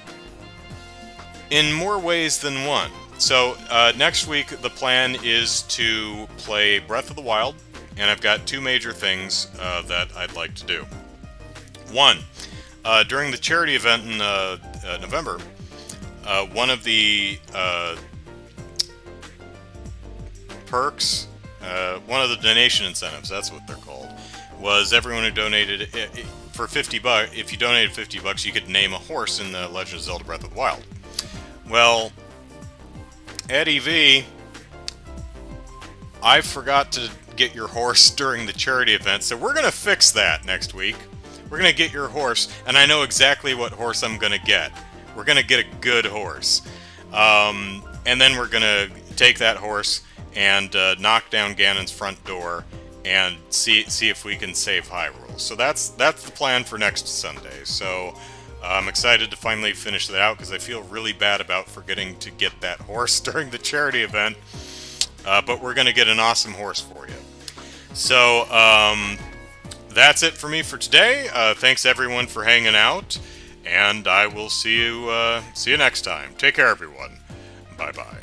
Speaker 1: in more ways than one. So next week, the plan is to play Breath of the Wild, and I've got two major things that I'd like to do. One, during the charity event in November, one of the perks, one of the donation incentives, that's what they're called, was everyone who donated for $50. If you donated $50, you could name a horse in the Legend of Zelda Breath of the Wild. Well, Eddie V, I forgot to get your horse during the charity event, so we're gonna fix that next week. We're gonna get your horse, and I know exactly what horse I'm gonna get. We're gonna get a good horse, and then we're gonna take that horse and knock down Ganon's front door and see if we can save Hyrule. So that's the plan for next Sunday. So I'm excited to finally finish that out because I feel really bad about forgetting to get that horse during the charity event. But we're gonna get an awesome horse for you. So that's it for me for today. Thanks everyone for hanging out. And I will see you next time. Take care, everyone. Bye-bye.